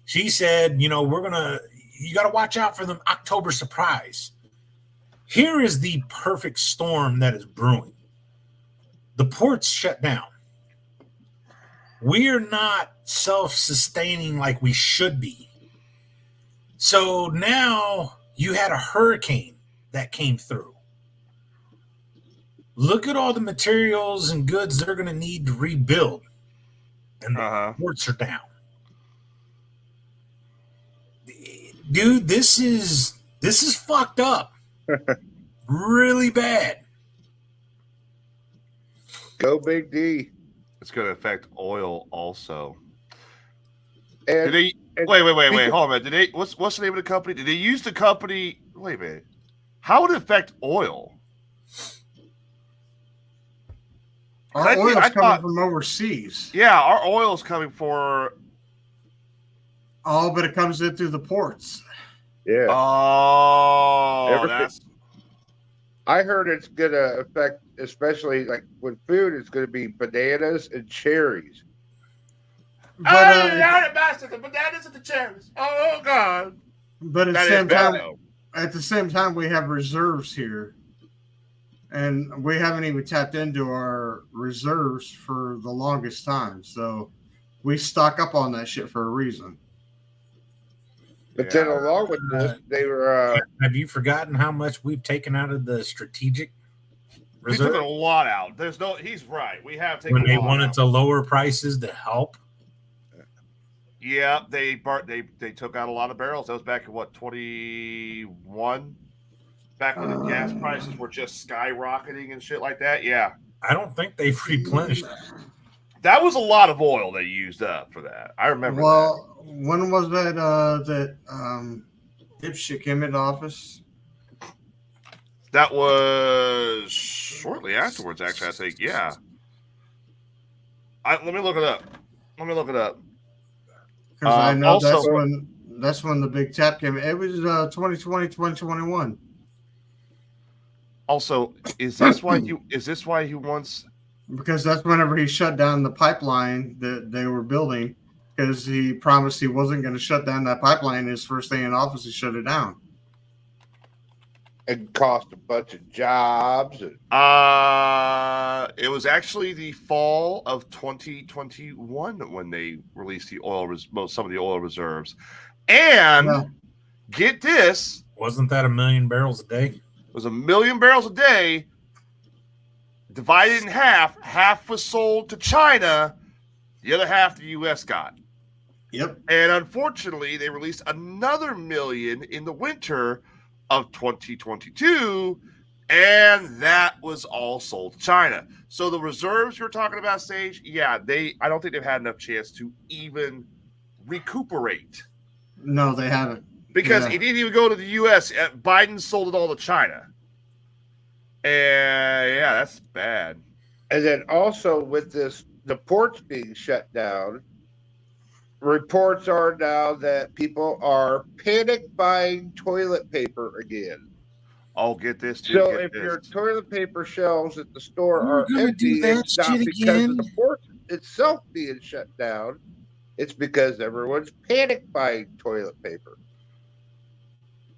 She said, you got to watch out for the October surprise. Here is the perfect storm that is brewing. The ports shut down. We're not self-sustaining like we should be. So now you had a hurricane that came through. Look at all the materials and goods they're going to need to rebuild. And the ports are down. Dude, this is fucked up. Really bad. Go Big D. It's going to affect oil also. And, wait, hold on a minute. What's the name of the company? Did they use the company? Wait a minute. How would it affect oil? Our oil's coming from overseas. Yeah, our oil's coming for. Oh, but it comes in through the ports. Yeah. Oh, I heard it's going to affect, especially like with food, it's going to be bananas and cherries. But, the bananas and the cherries. Oh, God. But at the same time, we have reserves here. And we haven't even tapped into our reserves for the longest time. So we stock up on that shit for a reason. But then along with this, they were... have you forgotten how much we've taken out of the strategic reserve? We took a lot out. He's right. We have taken when they a lot wanted out. To lower prices to help. Yeah, they took out a lot of barrels. That was back in 21? Back when the gas prices were just skyrocketing and shit like that. Yeah. I don't think they've replenished. That was a lot of oil they used up for that. I remember that. When was that dipshit came into office? That was shortly afterwards, actually, I think. Yeah. Let me look it up. Because I know that's when the big tap came. It was 2020, 2021. Also, is this why he wants? Because that's whenever he shut down the pipeline that they were building, because he promised he wasn't going to shut down that pipeline. His first day in office, he shut it down. It cost a bunch of jobs. It was actually the fall of 2021 when they released some of the oil reserves. And get this, wasn't that 1 million barrels a day? It was 1 million barrels a day, divided in half. Half was sold to China, the other half the U.S. got. Yep. And unfortunately, they released another million in the winter of 2022, and that was all sold to China. So the reserves you're talking about, Sage, I don't think they've had enough chance to even recuperate. No, they haven't. Because it didn't even go to the U.S. Biden sold it all to China. And, that's bad. And then also with the ports being shut down, reports are now that people are panic buying toilet paper again. Oh, get this, too. So if your toilet paper shelves at the store are empty, it's not because of the port itself being shut down. It's because everyone's panic buying toilet paper.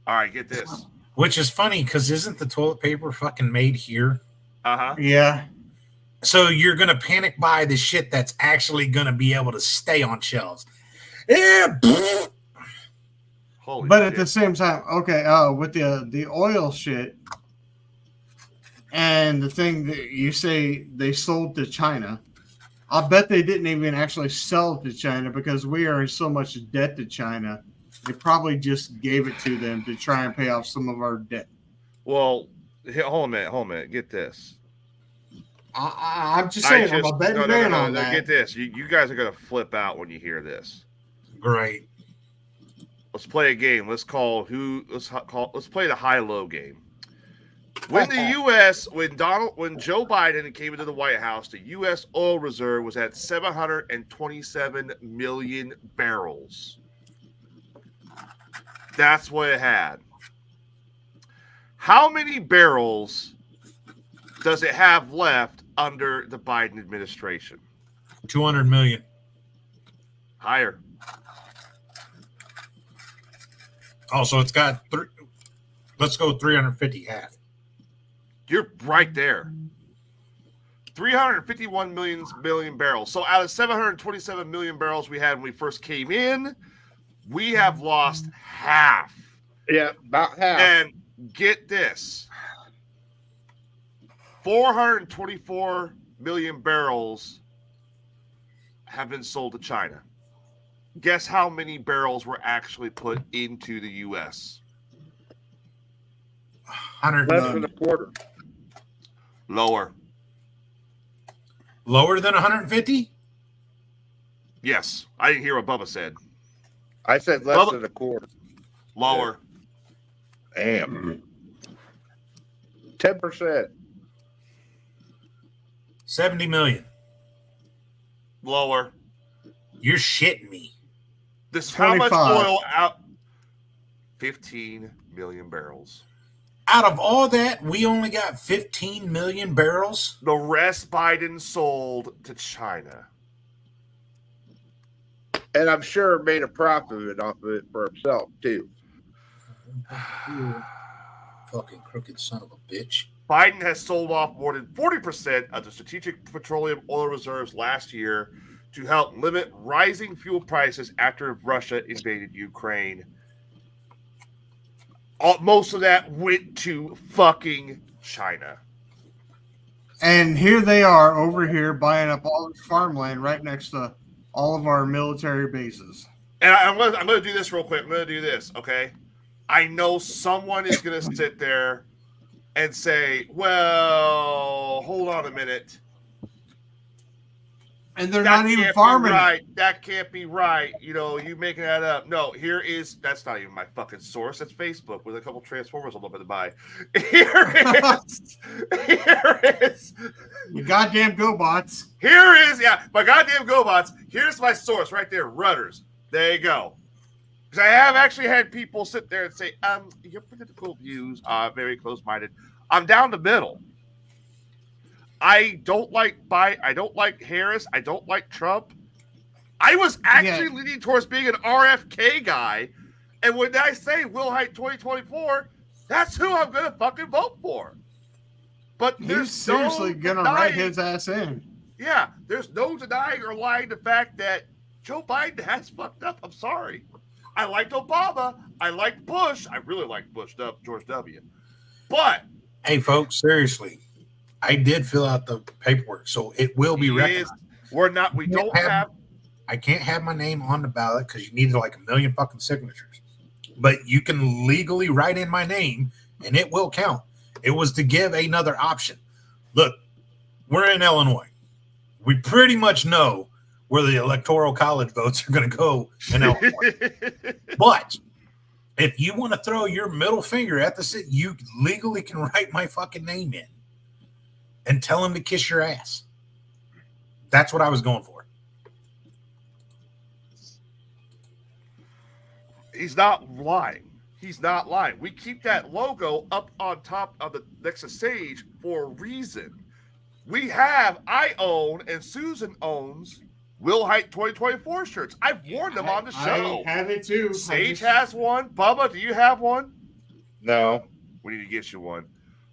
All right, get this. Which is funny, because isn't the toilet paper fucking made here? Uh-huh. Yeah. So you're going to panic buy the shit that's actually going to be able to stay on shelves. Yeah. But at the same time, with the oil shit and the thing that you say they sold to China, I bet they didn't even actually sell it to China because we are in so much debt to China. They probably just gave it to them to try and pay off some of our debt. Well, hold a minute. Get this. I'm just saying, I'm a betting man on that. Get this. You guys are going to flip out when you hear this. Great. Let's play a game. Let's play the high-low game. When the U.S. when Joe Biden came into the White House, the U.S. oil reserve was at 727 million barrels. That's what it had. How many barrels does it have left under the Biden administration? 200 million. Higher. Also, it's got let's go 350 half. You're right there. 351 million barrels. So out of 727 million barrels we had when we first came in, we have lost half. Yeah, about half. And get this. 424 million barrels have been sold to China. Guess how many barrels were actually put into the U.S.? 100 Less than a quarter. Lower. Lower than 150? Yes. I didn't hear what Bubba said. I said less than a quarter. Lower. Damn. 10%. 70 million. Lower. You're shitting me. This is how much 25. oil out? 15 million barrels. Out of all that, we only got 15 million barrels? The rest Biden sold to China. And I'm sure made a profit off of it for himself, too. Fucking crooked son of a bitch. Biden has sold off more than 40% of the strategic petroleum oil reserves last year to help limit rising fuel prices after Russia invaded Ukraine. Most of that went to fucking China. And here they are over here buying up all this farmland right next to all of our military bases. And I'm going to do this real quick. I'm going to do this, okay? I know someone is going to sit there and say, well, hold on a minute. And they're not even farming. Right. That can't be right. You know, you making that up. No, that's not even my fucking source. That's Facebook with a couple Transformers on the buy. Here is. You goddamn GoBots. Here is, my goddamn GoBots. Here's my source right there, Rudders. There you go. Because I have actually had people sit there and say, your political views are very close-minded. I'm down the middle. I don't like Harris. I don't like Trump. I was actually leaning towards being an RFK guy. And when I say Will Hite 2024, that's who I'm going to fucking vote for. But he's seriously going to write his ass in. Yeah, there's no denying or lying the fact that Joe Biden has fucked up. I'm sorry. I liked Obama. I liked Bush. I really liked George W. But hey, folks, seriously, I did fill out the paperwork, so it will be recognized. I can't have my name on the ballot because you need like 1 million fucking signatures. But you can legally write in my name, and it will count. It was to give another option. Look, we're in Illinois. We pretty much know where the electoral college votes are going to go in Illinois. But if you want to throw your middle finger at the city, you legally can write my fucking name in and tell him to kiss your ass. That's what I was going for. He's not lying. He's not lying. We keep that logo up on top of the next stage for a reason. I own, and Susan owns Will Hite 2024 shirts. I've worn them on the show. I have it too. Sage has one. Bubba, do you have one? No. We need to get you one.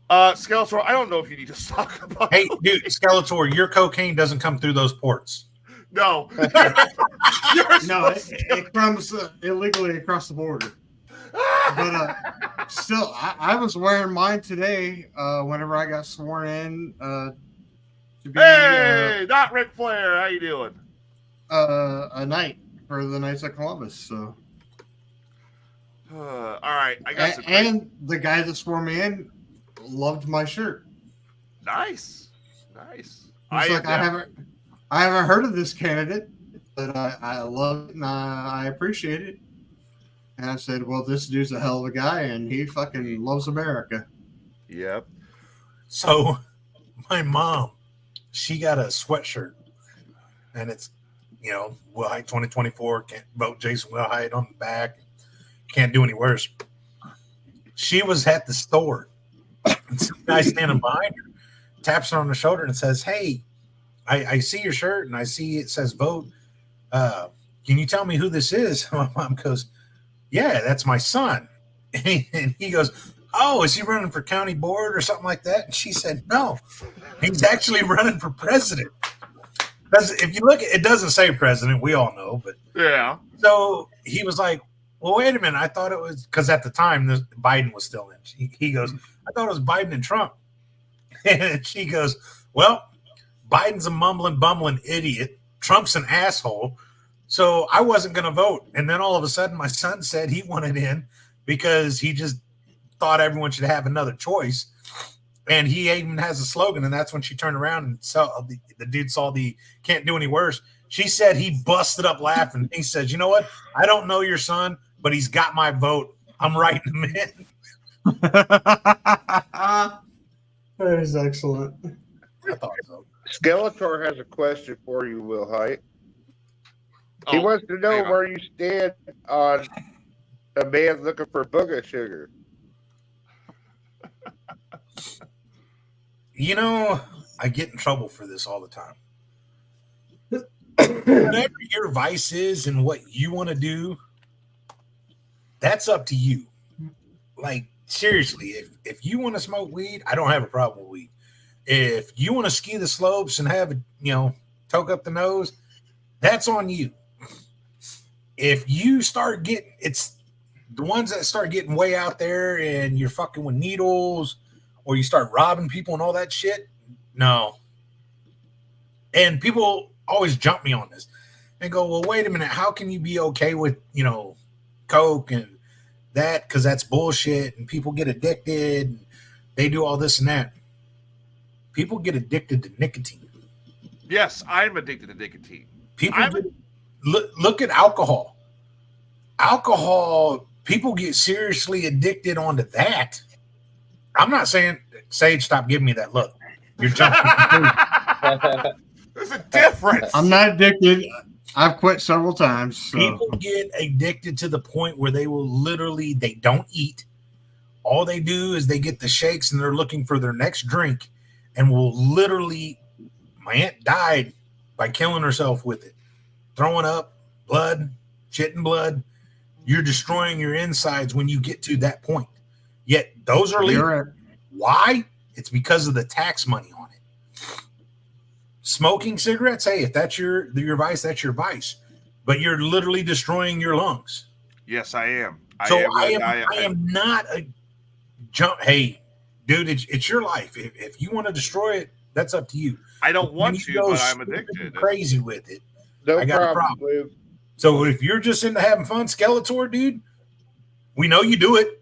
Skeletor, I don't know if you need to talk about. Hey, dude, Skeletor, your cocaine doesn't come through those ports. No. It comes illegally across the border. But still, I was wearing mine today whenever I got sworn in. To be, not Ric Flair. How you doing? A knight for the Knights of Columbus. So. All right, I got some. And the guy that swore me in loved my shirt. Nice. He's like, I haven't heard of this candidate, but I love it and I appreciate it. And I said, well, this dude's a hell of a guy, and he fucking loves America. Yep. So my mom, she got a sweatshirt, and it's, Will Hyde 2024, can't vote Jason Will Hyde on the back, can't do any worse. She was at the store, and some guy standing behind her taps her on the shoulder and says, hey, I see your shirt, and I see it says vote. Can you tell me who this is? My mom goes, yeah, that's my son. And he goes, oh, is he running for county board or something like that? And she said, no, he's actually running for president. If you look at it, doesn't say president. We all know, but yeah. So he was like, well, wait a minute. I thought it was because at the time Biden was still in. He goes, I thought it was Biden and Trump. And she goes, well, Biden's a mumbling, bumbling idiot. Trump's an asshole. So I wasn't going to vote. And then all of a sudden, my son said he wanted in because he just thought everyone should have another choice. And he even has a slogan. And that's when she turned around and saw the dude saw the can't do any worse. She said he busted up laughing. He says, you know what? I don't know your son, but he's got my vote. I'm writing him in. That is excellent. I thought so. Skeletor has a question for you, Will Hyde. He wants to know where you stand on a man looking for booger sugar. I get in trouble for this all the time. Whatever your vice is and what you want to do, that's up to you. Like, seriously, if you want to smoke weed, I don't have a problem with weed. If you want to ski the slopes and have, toke up the nose, that's on you. If you start getting, it's the ones that start getting way out there and you're fucking with needles or you start robbing people and all that shit, no. And people always jump me on this and go, well, wait a minute, how can you be okay with, coke and that? Because that's bullshit and people get addicted and they do all this and that. People get addicted to nicotine. Yes, I'm addicted to nicotine. Look at alcohol. Alcohol, people get seriously addicted onto that. I'm not saying, Sage, stop giving me that look. You're jumping. There's a difference. I'm not addicted. I've quit several times. So. People get addicted to the point where they will literally, they don't eat. All they do is they get the shakes and they're looking for their next drink and will literally, my aunt died by killing herself with it. Throwing up blood, shit and blood. You're destroying your insides when you get to that point. Yet those are legal. Right. Why? It's because of the tax money on it. Smoking cigarettes, hey, if that's your vice, that's your vice. But you're literally destroying your lungs. Yes, I am. I am not a jump. Hey, dude, it's your life. If you want to destroy it, that's up to you. I don't want to, but I'm addicted. Crazy with it. No I got problem. a problem. So if you're just into having fun, Skeletor, dude, we know you do it,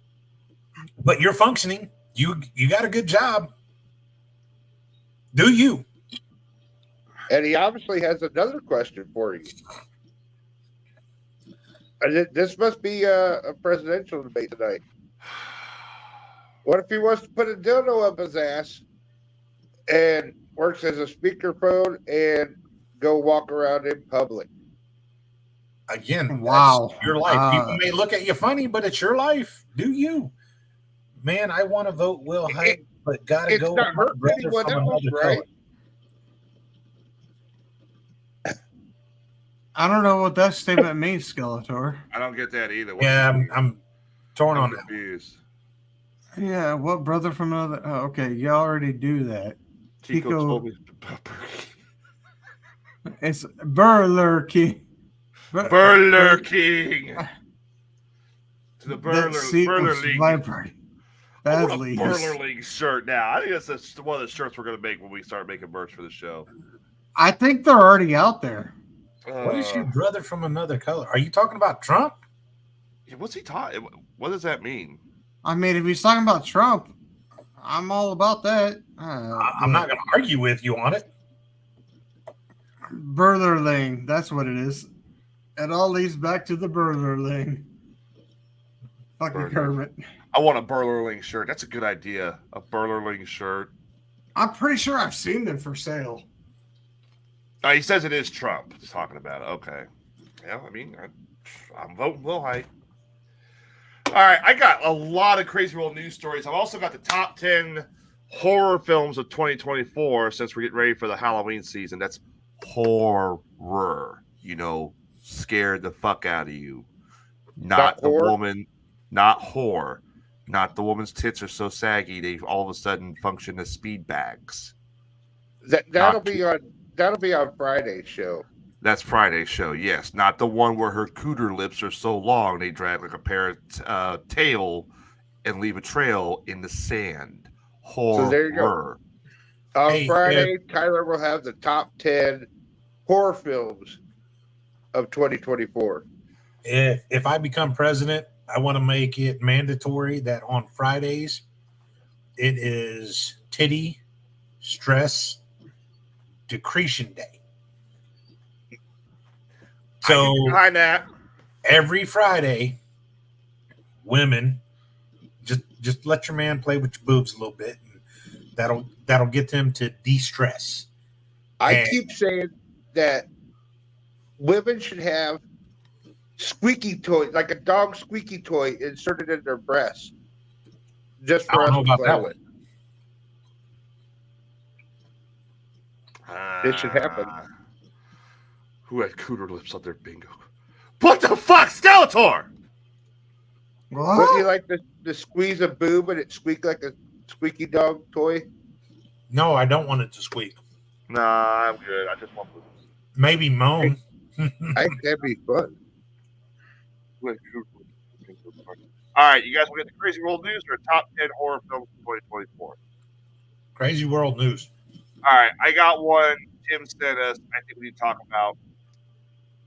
but you're functioning. You got a good job. Do you? And he obviously has another question for you. This must be a presidential debate tonight. What if he wants to put a dildo up his ass and works as a speakerphone and go walk around in public? Again, wow, your life. People may look at you funny, but it's your life. Do you? Man, I want to vote Will Hyde, but gotta go. It's not hurting anyone else, right? I don't know what that statement means, Skeletor. I don't get that either. Yeah, I'm torn on that. Confused. Yeah, what brother from another? Oh, okay, you already do that. Chico told me. It's Burler King. Burler King. To the Burler League. My party. I want a Burler League shirt now. I think that's one of the shirts we're going to make when we start making merch for the show. I think they're already out there. What is your brother from another color? Are you talking about Trump? What's he talking? What does that mean? I mean, if he's talking about Trump, I'm all about that. I'm not going to argue with you on it. Burlerling, that's what it is. It all leads back to the Burlerling. Fucking Kermit. I want a Burlerling shirt. That's a good idea. A Burlerling shirt. I'm pretty sure I've seen them for sale. He says it is Trump he's talking about it. Okay. Yeah, I mean, I'm voting Wilhite. All right, I got a lot of crazy world news stories. I've also got the top 10 horror films of 2024 since we're getting ready for the Halloween season. That's horror. You know, scared the fuck out of you. Not the woman, not whore. Not the woman's tits are so saggy they all of a sudden function as speed bags. That'll be on Friday's show. That's Friday's show, yes. Not the one where her cooter lips are so long they drag like a parrot tail and leave a trail in the sand. Horror. So there you go. On Friday, Tyler will have the top 10 horror films of 2024. If I become president, I want to make it mandatory that on Fridays, it is titty stress decretion day. So behind that, every Friday, women just let your man play with your boobs a little bit. And that'll get them to de-stress. I keep saying that women should have squeaky toy, like a dog squeaky toy, inserted in their breast, just for us to play with. It should happen. Who had cooter lips on their bingo? What the fuck, Skeletor? What? Wouldn't you like to squeeze a boob and it squeak like a squeaky dog toy? No, I don't want it to squeak. Nah, I'm good. I just want boobs. Maybe moan. I think that'd be fun. All right, you guys will get the crazy world news or top 10 horror films of 2024. Crazy world news. All right, I got one Tim sent us. I think we need to talk about.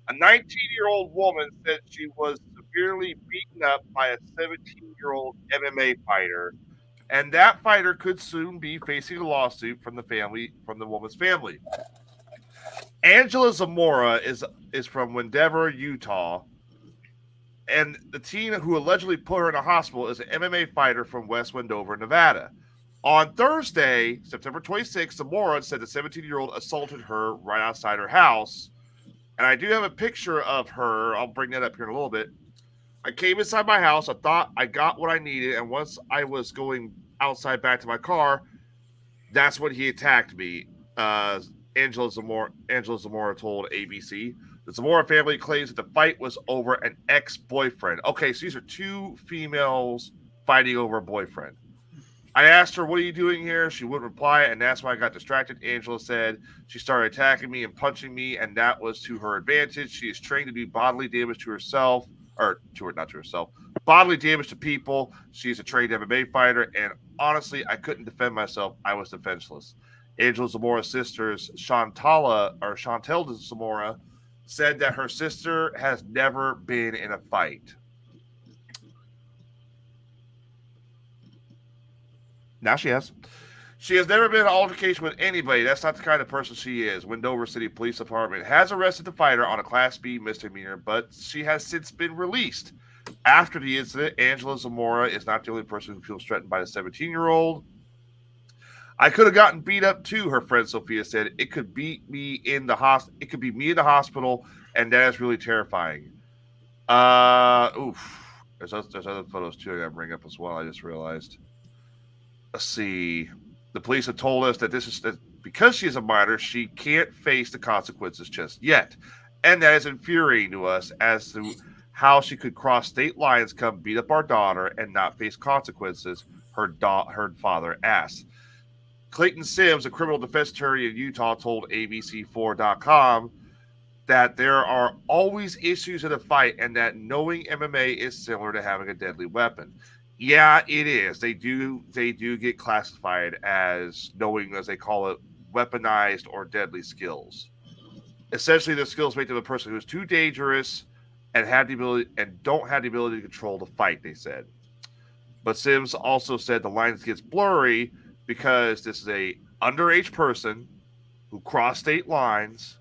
A 19-year-old woman said she was severely beaten up by a 17-year-old MMA fighter, and that fighter could soon be facing a lawsuit from the woman's family. Angela Zamora is from Wendover, Utah, and the teen who allegedly put her in a hospital is an MMA fighter from West Wendover, Nevada. On Thursday, September 26th, Zamora said the 17-year-old assaulted her right outside her house. And I do have a picture of her. I'll bring that up here in a little bit. I came inside my house. I thought I got what I needed. And once I was going outside back to my car, that's when he attacked me. Angela Zamora told ABC. The Zamora family claims that the fight was over an ex-boyfriend. Okay, so these are two females fighting over a boyfriend. I asked her, what are you doing here? She wouldn't reply, and that's why I got distracted. Angela said she started attacking me and punching me, and that was to her advantage. She is trained to do bodily damage to herself, or to her, not to herself, bodily damage to people. She's a trained MMA fighter, and honestly, I couldn't defend myself. I was defenseless. Angela Zamora's sisters, Chantel Zamora, said that her sister has never been in a fight. Now she has. She has never been in an altercation with anybody. That's not the kind of person she is. Wendover City Police Department has arrested the fighter on a Class B misdemeanor, but she has since been released. After the incident, Angela Zamora is not the only person who feels threatened by the 17-year-old. I could have gotten beat up too, her friend Sophia said. It could be me in the hospital, and that is really terrifying. There's other photos too I gotta bring up as well. I just realized. Let's see. The police have told us that because she is a minor, she can't face the consequences just yet. And that is infuriating to us as to how she could cross state lines, come beat up our daughter, and not face consequences, her father asked. Clayton Sims, a criminal defense attorney in Utah, told ABC4.com that there are always issues in a fight and that knowing MMA is similar to having a deadly weapon. Yeah, it is. They do get classified as knowing, as they call it, weaponized or deadly skills. Essentially, the skills make them a person who is too dangerous and don't have the ability to control the fight, they said. But Sims also said the lines gets blurry because this is a underage person who crossed state lines.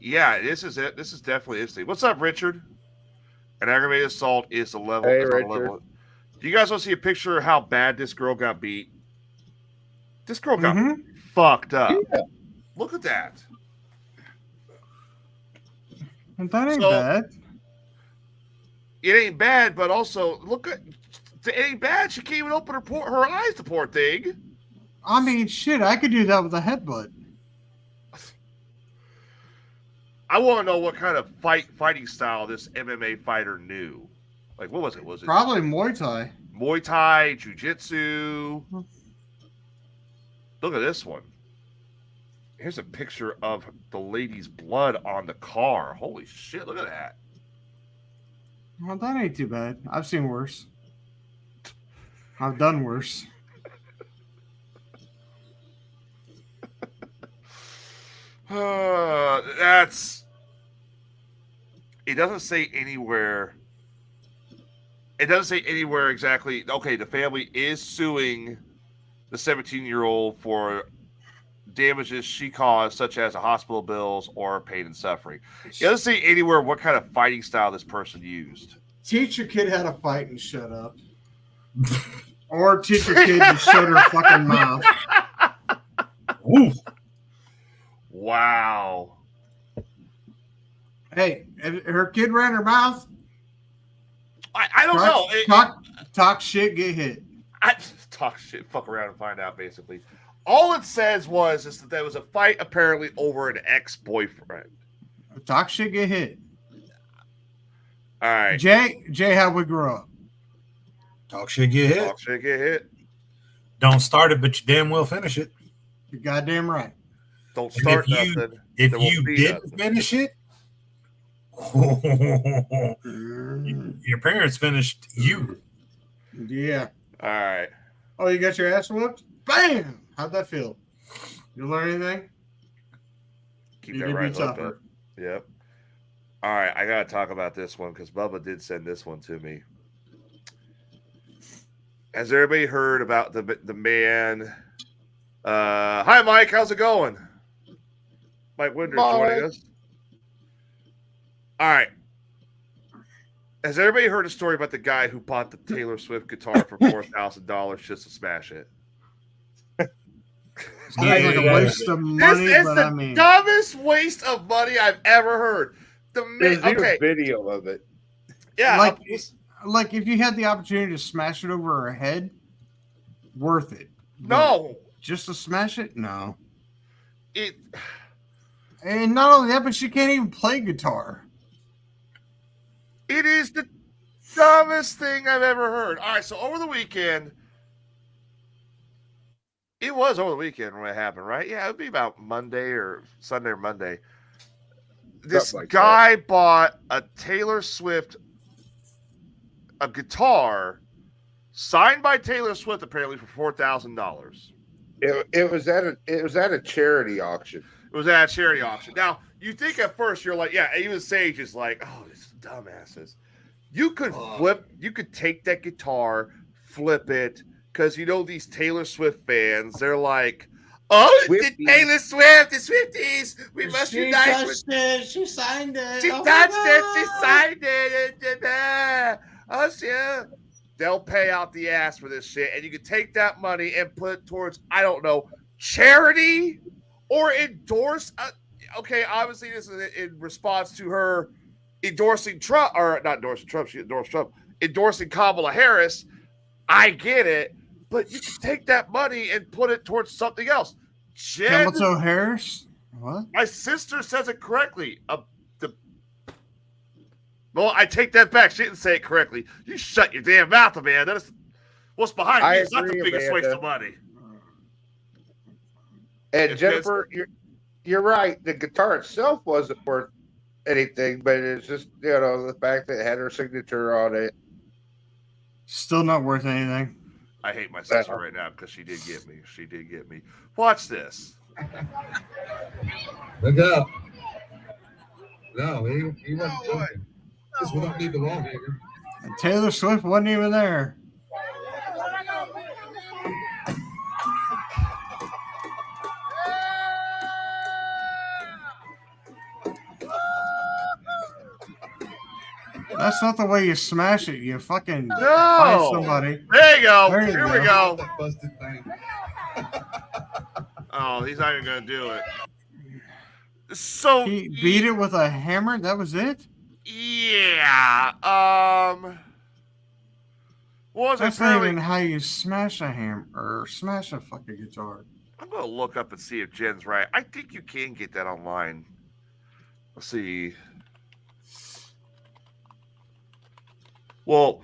Yeah, this is it. This is definitely interesting. What's up, Richard? An aggravated assault is the level. Hey, is on the Richard. level. Do you guys want to see a picture of how bad this girl got beat? This girl got fucked up. Yeah. Look at that. That ain't bad. It ain't bad, but also look at it ain't bad. She can't even open her eyes. The poor thing. I mean, shit. I could do that with a headbutt. I want to know what kind of fighting style this MMA fighter knew. Like, what was it? Was it probably Muay Thai? Muay Thai, Jiu-Jitsu. Look at this one. Here's a picture of the lady's blood on the car. Holy shit, look at that. Well, that ain't too bad. I've seen worse. I've done worse. That's... It doesn't say anywhere... It doesn't say anywhere exactly... Okay, the family is suing the 17-year-old for damages she caused, such as hospital bills or pain and suffering. It doesn't say anywhere what kind of fighting style this person used. Teach your kid how to fight and shut up. Or teach your kid to shut her fucking mouth. Ooh. Wow. Hey, if her kid ran her mouth. I don't know. Talk shit, get hit. Talk shit, fuck around and find out, basically. All it says is that there was a fight apparently over an ex-boyfriend. Talk shit, get hit. All right. Jay, how we grow up? Talk shit, get hit. Talk shit, get hit. Don't start it, but you damn well finish it. You're goddamn right. Don't start nothing. If you didn't finish it, your parents finished you. Yeah. All right. Oh, you got your ass whooped? Bam! How'd that feel? You learn anything? Keep that right hook up. Yep. All right, I gotta talk about this one because Bubba did send this one to me. Has everybody heard about the man? Hi, Mike. How's it going? Mike Winder's joining us. All right. Has everybody heard a story about the guy who bought the Taylor Swift guitar for $4,000 just to smash it? It's like a waste of money, this is the dumbest waste of money I've ever heard. There's a video of it. Yeah. Like if you had the opportunity to smash it over her head, worth it. No. Just to smash it? No. And not only that, but she can't even play guitar. It is the dumbest thing I've ever heard. All right, so over the weekend, it was over the weekend when it happened, right? Yeah, it would be about Monday or Sunday or Monday. This guy bought a Taylor Swift a guitar signed by Taylor Swift apparently for $4,000. It was at a charity auction. It was at a charity auction. Now, you think at first you're like, yeah, even Sage is like, oh, these dumbasses. You could take that guitar, flip it, because you know these Taylor Swift fans, they're like, oh, it's Taylor Swift, the Swifties, we must unite. She signed it. She touched it. She signed it. Oh, shit. They'll pay out the ass for this shit, and you can take that money and put it towards, I don't know, charity or endorse. Okay, obviously this is in response to her endorsing Trump, or not endorsing Trump. She endorsed Trump, endorsing Kamala Harris. I get it, but you can take that money and put it towards something else. Kamala Harris? What? My sister says it correctly. Well, I take that back. She didn't say it correctly. You shut your damn mouth, man. That is what's behind me. It's not the biggest waste of money. And Jennifer, you're right. The guitar itself wasn't worth anything, but it's just the fact that it had her signature on it. Still not worth anything. I hate my sister right now because she did get me. She did get me. Watch this. Look up. No, he wasn't joking. Because we don't need the wall hanger. And Taylor Swift wasn't even there. That's not the way you smash it. You fucking find No. somebody. There you go. There you Here go. we go. That busted thing. Oh, he's not even going to do it. So He beat it with a hammer. That was it. Yeah. What was That's it? not even how you smash a hammer or smash a fucking guitar. I'm going to look up and see if Jen's right. I think you can get that online. Let's see. Well,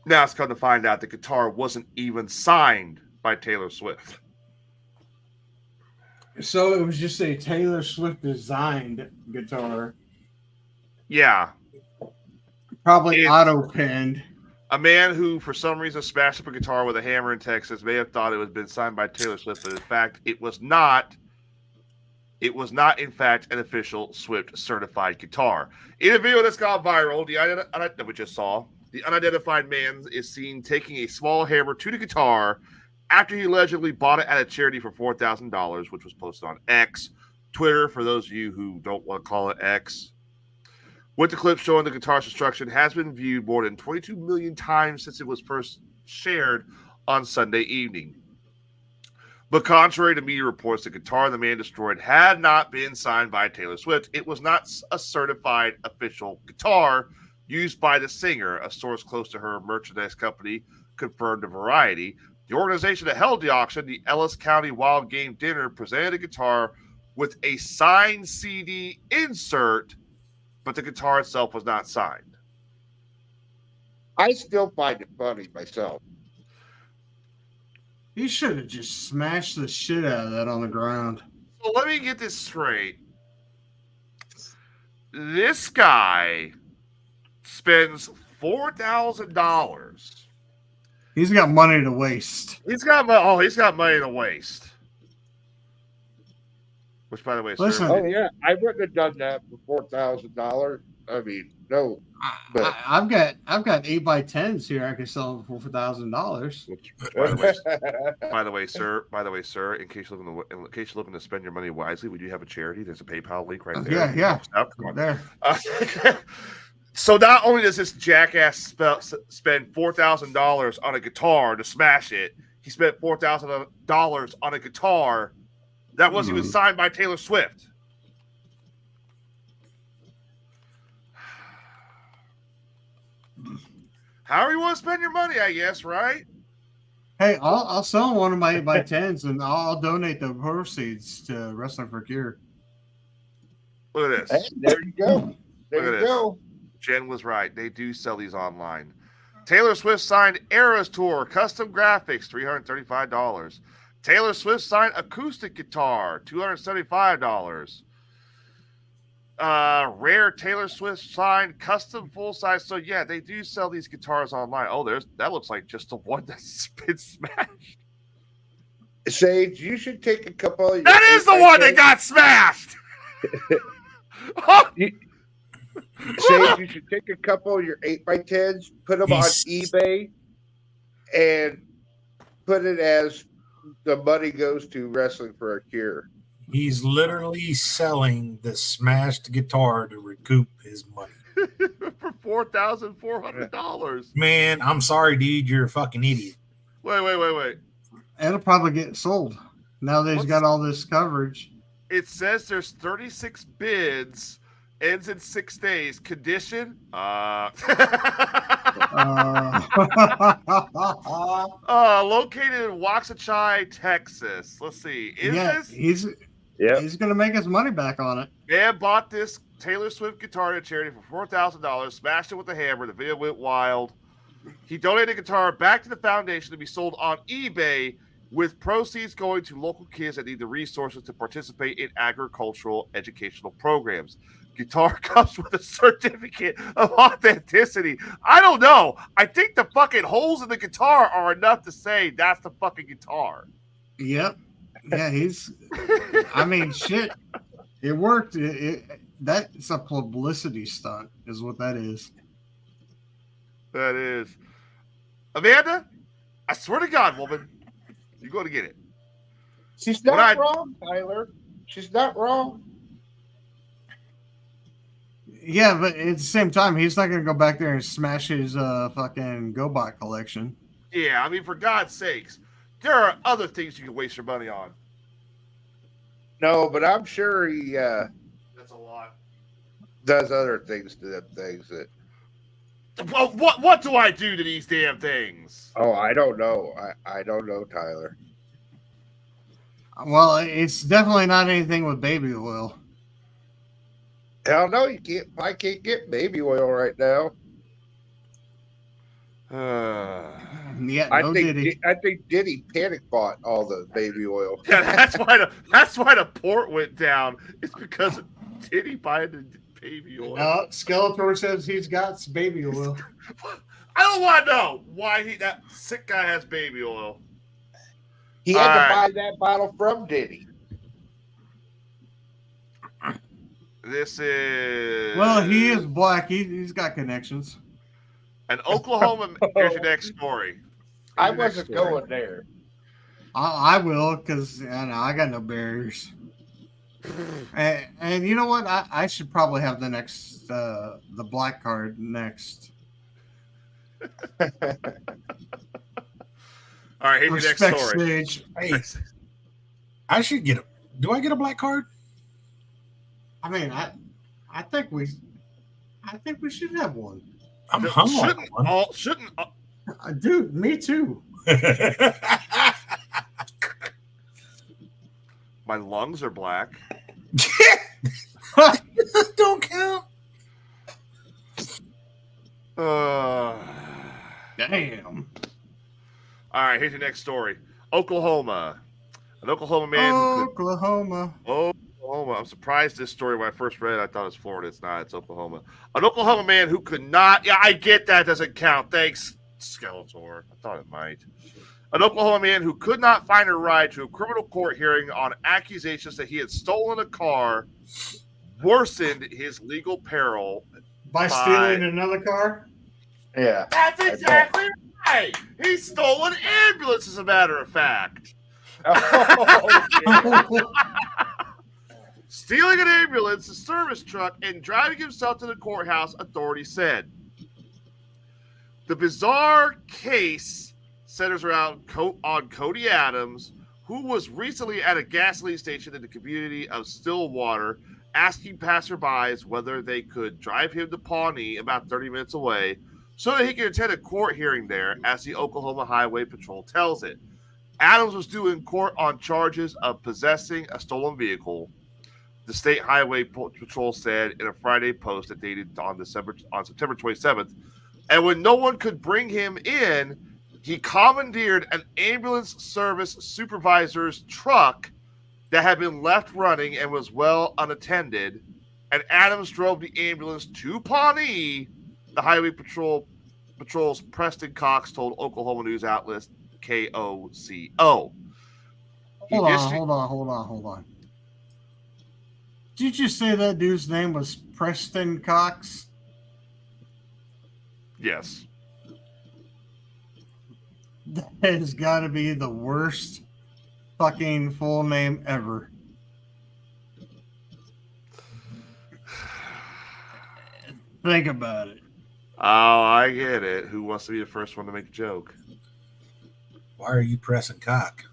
now it's come to find out the guitar wasn't even signed by Taylor Swift. So it was just a Taylor Swift designed guitar. Yeah. Probably auto pinned. A man who, for some reason, smashed up a guitar with a hammer in Texas may have thought it had been signed by Taylor Swift, but in fact, it was not. It was not, in fact, an official Swift certified guitar. In a video that's gone viral, that we just saw, the unidentified man is seen taking a small hammer to the guitar after he allegedly bought it at a charity for $4,000, which was posted on X, Twitter, for those of you who don't want to call it X. With the clip showing the guitar's destruction has been viewed more than 22 million times since it was first shared on Sunday evening. But contrary to media reports, the guitar the man destroyed had not been signed by Taylor Swift. It was not a certified official guitar used by the singer. A source close to her merchandise company confirmed to Variety. The organization that held the auction, the Ellis County Wild Game Dinner, presented a guitar with a signed CD insert, but the guitar itself was not signed. I still find it funny myself. You should have just smashed the shit out of that on the ground. So let me get this straight. This guy spends $4,000. He's got money to waste. He's got money to waste. Which, by the way, Listen, sir, Oh yeah, I wouldn't have done that for $4,000. I mean, no. But I've got 8x10s here. I can sell them for $4,000. by the way, sir, in case you're looking to spend your money wisely, we do have a charity. There's a PayPal link right there. Yeah. Come on. There. So not only does this jackass spend $4,000 on a guitar to smash it, he spent $4,000 on a guitar that wasn't even signed by Taylor Swift. However you want to spend your money, I guess, right? Hey, I'll sell one of my 8x10s and I'll donate the proceeds to Wrestling for Cure. Look at hey, this. there you go. There Look at you go. Jen was right. They do sell these online. Taylor Swift signed Eras Tour custom graphics, $335. Taylor Swift signed acoustic guitar, $275. Rare Taylor Swift signed custom full size. So yeah, they do sell these guitars online. Oh, that looks like just the one that's been smashed. Sage, you should take a couple of your That is the one that got smashed. Sage, you should take a couple of your 8x10s, put them on eBay, and put it as the money goes to Wrestling for a Cure. He's literally selling the smashed guitar to recoup his money. For $4,400. Man, I'm sorry, dude. You're a fucking idiot. Wait. It'll probably get sold. Now that he's got all this coverage. It says there's 36 bids. Ends in 6 days. Condition? Located in Waxahachie, Texas. Let's see. He's gonna make his money back on it. Man bought this Taylor Swift guitar to charity for $4,000, smashed it with a hammer. The video went wild. He donated the guitar back to the foundation to be sold on eBay, with proceeds going to local kids that need the resources to participate in agricultural educational programs. Guitar comes with a certificate of authenticity. I don't know. I think the fucking holes in the guitar are enough to say that's the fucking guitar. Yep. Yeah, I mean, shit. It worked. That's a publicity stunt, is what that is. That is. Amanda, I swear to God, woman, you go to get it. She's not wrong, Tyler. She's not wrong. Yeah, but at the same time, he's not going to go back there and smash his fucking GoBot collection. Yeah, I mean, for God's sakes, there are other things you can waste your money on. No, but I'm sure he That's a lot. does other things to them things that. Well, what do I do to these damn things? Oh, I don't know. I don't know, Tyler. Well, it's definitely not anything with baby oil. Hell no, you can't. I can't get baby oil right now. Yeah, I no think Diddy. I think Diddy panic bought all the baby oil. Yeah, that's why the port went down. It's because of Diddy buying the baby oil. No, Skeletor says he's got some baby oil. I don't want to know why that sick guy has baby oil. He had to buy that bottle from Diddy. This is Well, he is black. He's got connections. an Oklahoma. Here's your next story. I wasn't going there. I will, because I got no barriers. and you know what? I should probably have the next the black card next. All right, here's your Respect next story. stage. Hey, I should get a. Do I get a black card? I mean, I think we should have one. I'm hung on one. Shouldn't Dude, me too. my lungs are black? Don't count. Damn. All right, here's your next story. Oklahoma. An Oklahoma man Oklahoma. Oklahoma. I'm surprised this story when I first read it. I thought it was Florida. It's not. It's Oklahoma. An Oklahoma man who could not. Yeah, I get that doesn't count. Thanks, Skeletor. I thought it might. An Oklahoma man who could not find a ride to a criminal court hearing on accusations that he had stolen a car worsened his legal peril By stealing another car? Yeah. That's exactly right. He stole an ambulance, as a matter of fact. Stealing an ambulance, a service truck, and driving himself to the courthouse, authorities said. The bizarre case centers around on Cody Adams, who was recently at a gasoline station in the community of Stillwater, asking passerbys whether they could drive him to Pawnee, about 30 minutes away, so that he could attend a court hearing there, as the Oklahoma Highway Patrol tells it. Adams was due in court on charges of possessing a stolen vehicle, the State Highway Patrol said in a Friday post that dated on September 27th. And when no one could bring him in, he commandeered an ambulance service supervisor's truck that had been left running and was well unattended. And Adams drove the ambulance to Pawnee. The Highway Patrol's Preston Cox told Oklahoma news outlet KOCO. Hold on. Did you just say that dude's name was Preston Cox? Yes. That has got to be the worst fucking full name ever. Think about it. Oh, I get it. Who wants to be the first one to make a joke? Why are you pressing cock?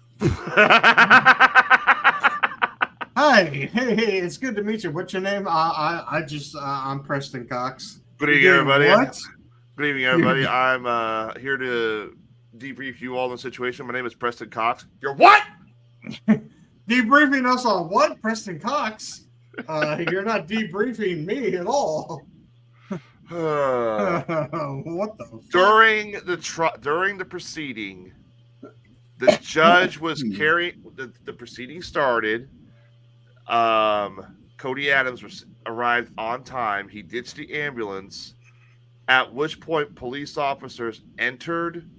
Hey, it's good to meet you. What's your name? I'm Preston Cox. Good evening, everybody. What? Good evening, everybody. I'm here to debrief you all on the situation. My name is Preston Cox. You're what? Debriefing us on what, Preston Cox? You're not debriefing me at all. What the fuck? During the proceeding, the judge was carrying the proceeding started. Cody Adams arrived on time. He ditched the ambulance, at which point police officers entered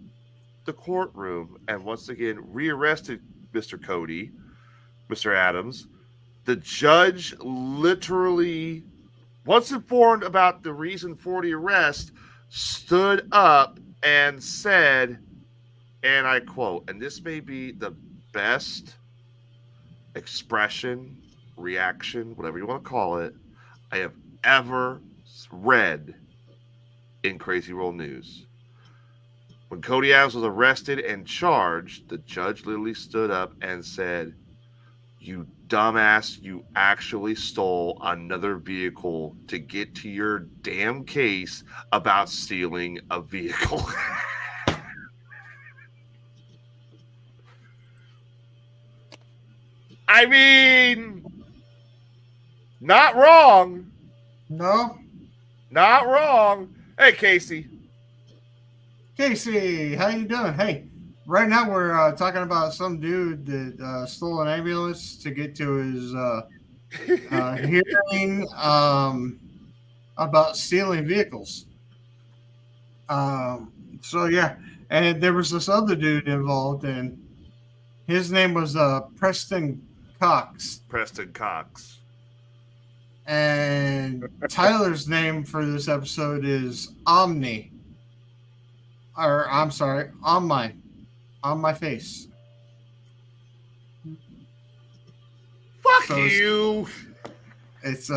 the courtroom and once again rearrested Mr. Adams. The judge literally, once informed about the reason for the arrest, stood up and said, and I quote, and this may be the best expression, reaction, whatever you want to call it, I have ever read in Crazy World News. When Cody Adams was arrested and charged, the judge literally stood up and said, "You dumbass, you actually stole another vehicle to get to your damn case about stealing a vehicle." I mean, not wrong. No, Not wrong. Hey, Casey. Casey, how you doing? Hey, right now we're talking about some dude that stole an ambulance to get to his hearing about stealing vehicles. So yeah, and there was this other dude involved, and his name was Preston Cox. Preston Cox. And Tyler's name for this episode is Omni. Or I'm sorry, on my face. Fuck So you. It's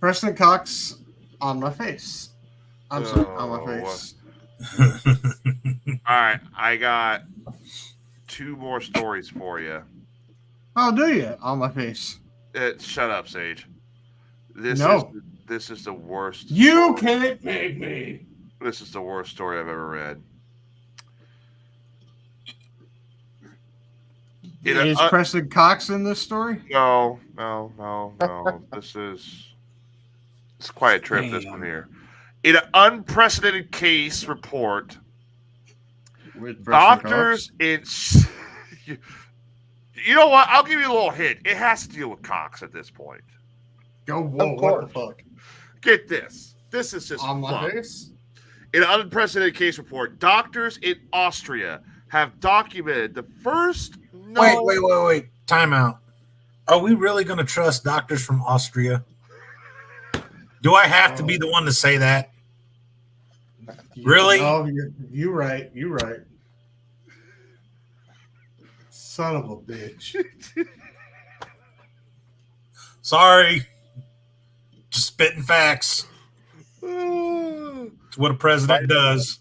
Preston Cox on my face. I'm sorry, on my face. All right, I got 2 more stories for you. Oh, do you? On my face. Shut up, Sage. This is the worst. You can't make me. This is the worst story I've ever read. Is Preston Cox in this story? No. It's quite a trip. Damn. This one here. In an unprecedented case report, With doctors in. You know what? I'll give you a little hint. It has to deal with Cox at this point. Go, whoa, what the fuck? Get this. This is just On my fun. face? In an unprecedented case report, doctors in Austria have documented the first. Wait. Time out. Are we really going to trust doctors from Austria? Do I have to be the one to say that? Really? Oh, you're right. You're right. Son of a bitch. Sorry. Just spitting facts. It's what a president does.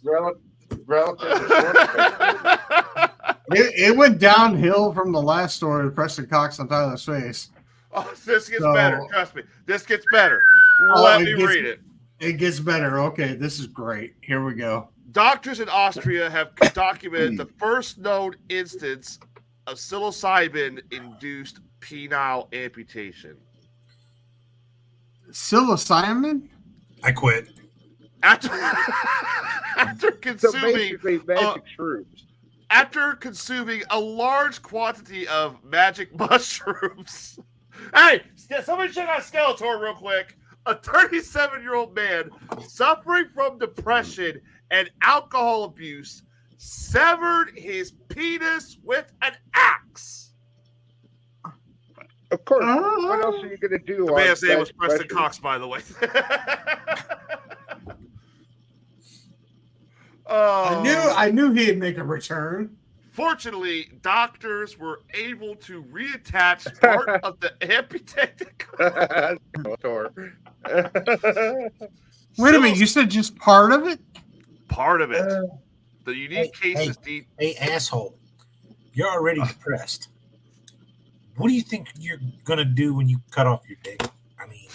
It went downhill from the last story of Preston Cox on Tyler's face. Oh, this gets better. Trust me. This gets better. Let me read it. It gets better. Okay, this is great. Here we go. Doctors in Austria have documented the first known instance of psilocybin-induced penile amputation. Psilocybin? I quit. After consuming magic shrooms. After consuming a large quantity of magic mushrooms. Hey, somebody check out Skeletor real quick. A 37-year-old man suffering from depression and alcohol abuse severed his penis with an axe. Of course. What else are you going to do? The man's name was Preston Cox, by the way. I knew he'd make a return. Fortunately, doctors were able to reattach part of the amputated. Wait a minute, you said just part of it? Part of it. The unique case is deep. Hey, asshole. You're already depressed. What do you think you're going to do when you cut off your dick? I mean.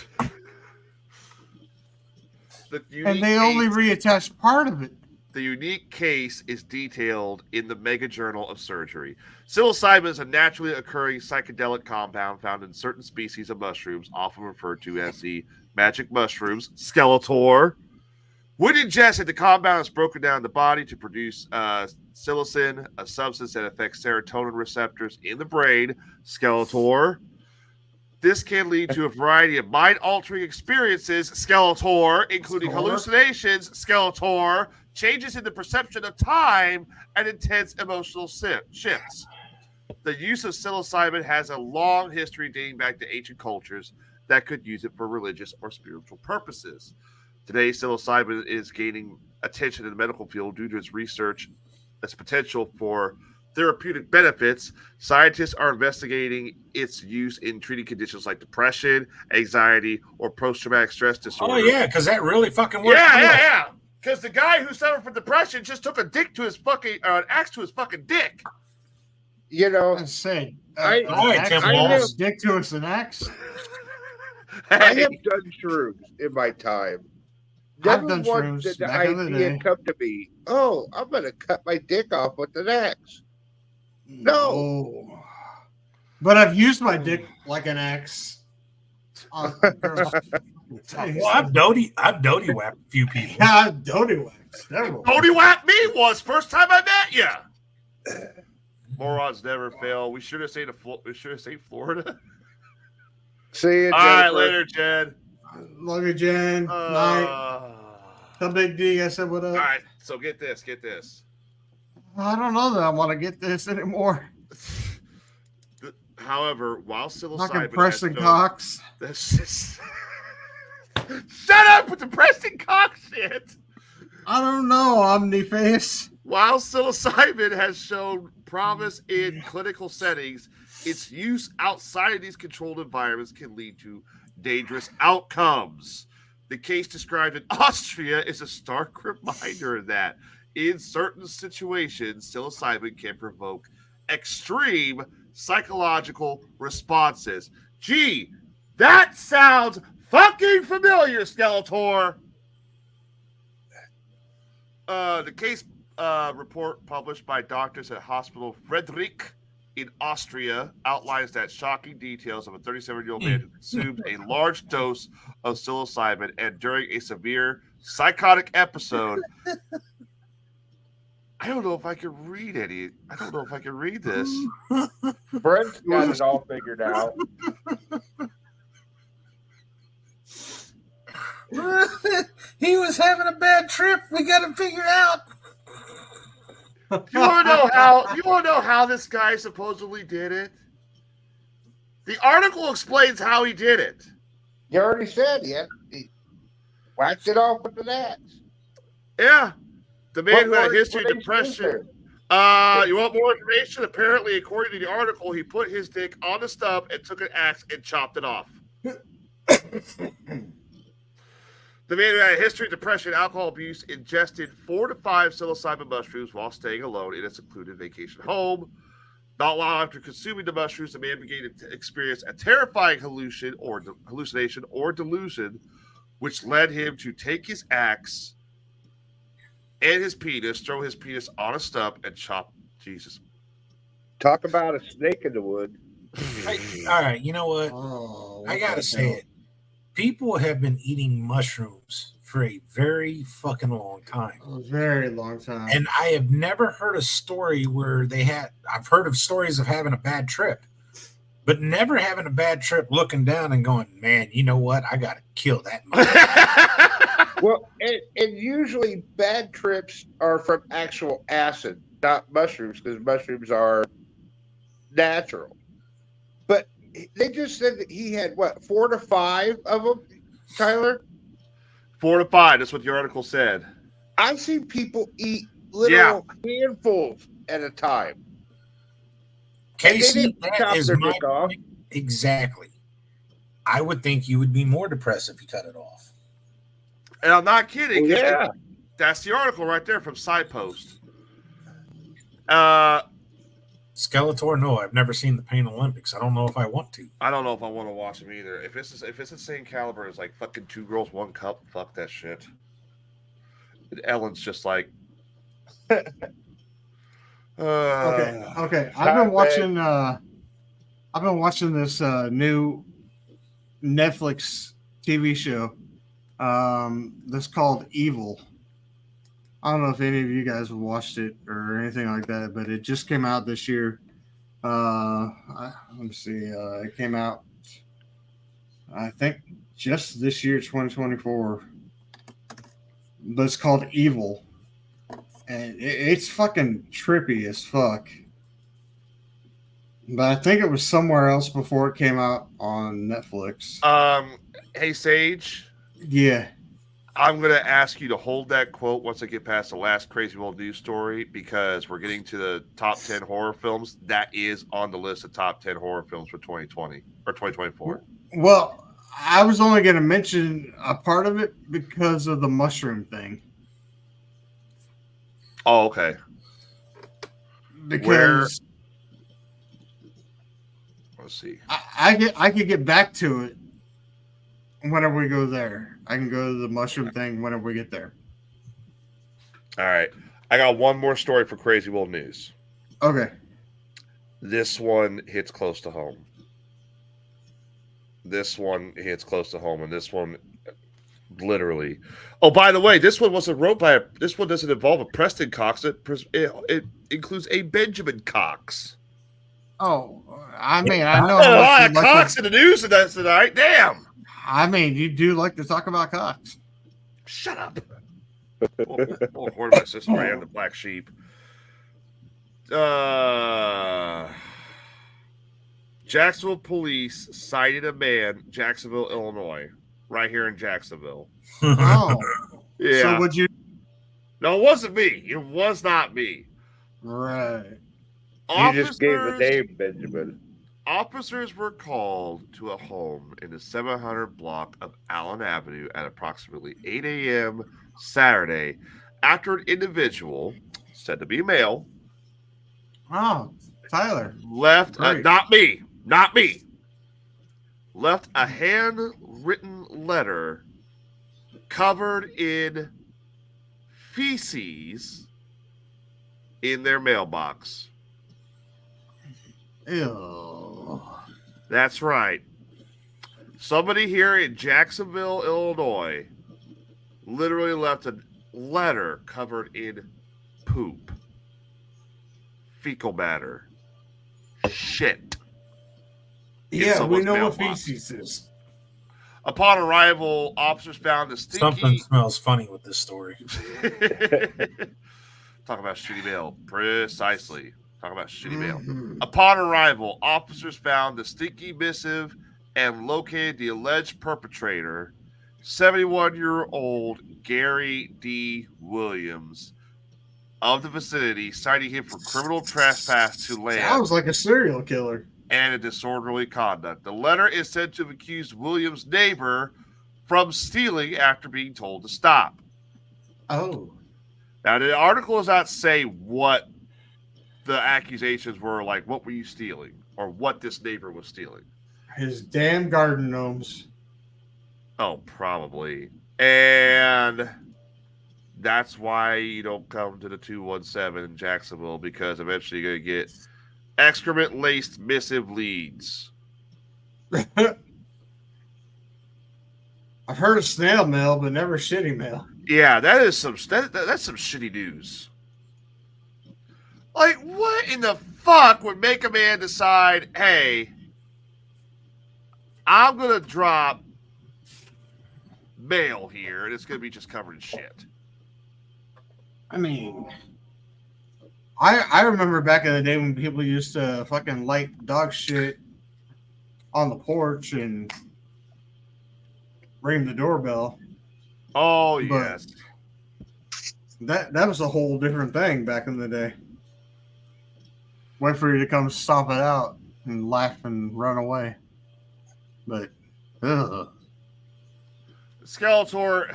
And they only reattached part of it. The unique case is detailed in the Mega Journal of Surgery. Psilocybin is a naturally occurring psychedelic compound found in certain species of mushrooms, often referred to as the magic mushrooms, Skeletor. When ingested, the compound is broken down in the body to produce psilocin, a substance that affects serotonin receptors in the brain, Skeletor. This can lead to a variety of mind-altering experiences, Skeletor, including hallucinations, Skeletor, changes in the perception of time, and intense emotional shifts. The use of psilocybin has a long history dating back to ancient cultures that could use it for religious or spiritual purposes. Today, psilocybin is gaining attention in the medical field due to its research, its potential for therapeutic benefits, scientists are investigating its use in treating conditions like depression, anxiety, or post-traumatic stress disorder. Oh yeah, because that really fucking works. Yeah. Because the guy who suffered from depression just took an axe to his fucking dick. You know, Let's say, I axe dick to us an axe. I have done shrooms in my time. I've Never done once shrooms did the back in the idea day. come to me, oh, I'm going to cut my dick off with an axe. No. But I've used my dick like an axe. Well, I've doty whacked a few people. Yeah, I've doty whacked. Doty whacked me was first time I met you. Morons never fail. We should have stayed Florida. See you, All right, later, Jed. Love you, Jen. Night. Tell Big D I said what up. All right, so get this. I don't know that I want to get this anymore. However, while psilocybin Fucking Preston Cox. Shut up with the Preston Cox shit. I don't know, Omniface. While psilocybin has shown promise in clinical settings, its use outside of these controlled environments can lead to dangerous outcomes. The case described in Austria is a stark reminder that in certain situations, psilocybin can provoke extreme psychological responses. Gee, that sounds fucking familiar, Skeletor. The case report published by doctors at Hospital Friedrich in Austria outlines that shocking details of a 37-year-old man who consumed a large dose of psilocybin and during a severe psychotic episode. I don't know if I can read this. Brent's got it all figured out. He was having a bad trip. We got to figure out. You want to know how this guy supposedly did it? The article explains how he did it. You already said he whacked it off with an axe. Yeah. The man who had a history of depression. You want more information? Apparently, according to the article, he put his dick on the stub and took an axe and chopped it off. The man who had a history of depression, alcohol abuse, ingested 4 to 5 psilocybin mushrooms while staying alone in a secluded vacation home. Not long after consuming the mushrooms, the man began to experience a terrifying hallucination or delusion, which led him to take his axe and his penis, throw his penis on a stump, and chop. Jesus. Talk about a snake in the wood. All right, you know what? I gotta say it. People have been eating mushrooms for a very fucking long time. A very long time. And I have never heard a story where I've heard of stories of having a bad trip, but never having a bad trip looking down and going, man, you know what? I got to kill that mushroom. Well, and usually bad trips are from actual acid, not mushrooms, because mushrooms are natural. But they just said that he had, 4 to 5 of them, Tyler? 4 to 5. That's what the article said. I've seen people eat literal handfuls at a time. Casey, that is my point. Exactly. I would think you would be more depressed if you cut it off. And I'm not kidding. Yeah. That's the article right there from SidePost. Skeletor, no, I've never seen the Pain Olympics. I don't know if I want to. I don't know if I want to watch them either. If it's the same caliber as like fucking 2 Girls, 1 Cup, fuck that shit. And Ellen's just like, okay. I've been watching this new Netflix TV show. That's called Evil. I don't know if any of you guys have watched it or anything like that, but it just came out this year. Let me see. It came out, I think, just this year, 2024. But it's called Evil. And it's fucking trippy as fuck. But I think it was somewhere else before it came out on Netflix. Hey, Sage. Yeah. I'm going to ask you to hold that quote once I get past the last Crazy World News story, because we're getting to the top 10 horror films. That is on the list of top 10 horror films for 2020 or 2024. Well, I was only going to mention a part of it because of the mushroom thing. Oh, okay. Because let's see. I could get back to it whenever we go there. I can go to the mushroom thing whenever we get there. All right. I got one more story for Crazy World News. Okay. This one hits close to home. And this one literally. Oh, by the way, this one wasn't wrote by this one doesn't involve a Preston Cox. It includes a Benjamin Cox. Oh, I mean, I know A how lot much of you like Cox in the news tonight. Damn. I mean, you do like to talk about Cox. Shut up. Where's my sister? I am the black sheep. Jacksonville police cited a man, Jacksonville, Illinois, right here in Jacksonville. Oh, Yeah. So would you? No, it wasn't me. It was not me. Right. You just gave the name, Benjamin. Officers were called to a home in the 700 block of Allen Avenue at approximately 8 a.m. Saturday after an individual, said to be male, Oh, Tyler. left, Great. not me, left a handwritten letter covered in feces in their mailbox. Ew. That's right. Somebody here in Jacksonville, Illinois, literally left a letter covered in poop, fecal matter, shit. Yeah, we someone's know what mailbox. feces is. Upon arrival, officers found the stinky. Something smells funny with this story. Talk about shitty mail. Precisely. Talk about shitty mail. Mhm. Upon arrival, officers found the stinky missive and located the alleged perpetrator, 71-year-old Gary D. Williams, of the vicinity, citing him for criminal trespass to land Sounds like a serial killer. and a disorderly conduct. The letter is said to have accused Williams' neighbor from stealing after being told to stop. Oh. Now, the article does not say what the accusations were, like what were you stealing or what this neighbor was stealing. His damn garden gnomes. Oh, probably. And that's why you don't come to the 217 in Jacksonville, because eventually you're going to get excrement-laced missive leads. I've heard of snail mail, but never shitty mail. Yeah, that's some shitty news. Like, what in the fuck would make a man decide, hey, I'm going to drop mail here, and it's going to be just covered in shit? I mean, I remember back in the day when people used to fucking light dog shit on the porch and ring the doorbell. Oh, But yes. That was a whole different thing back in the day. Wait for you to come stomp it out and laugh and run away. But, ugh. Skeletor.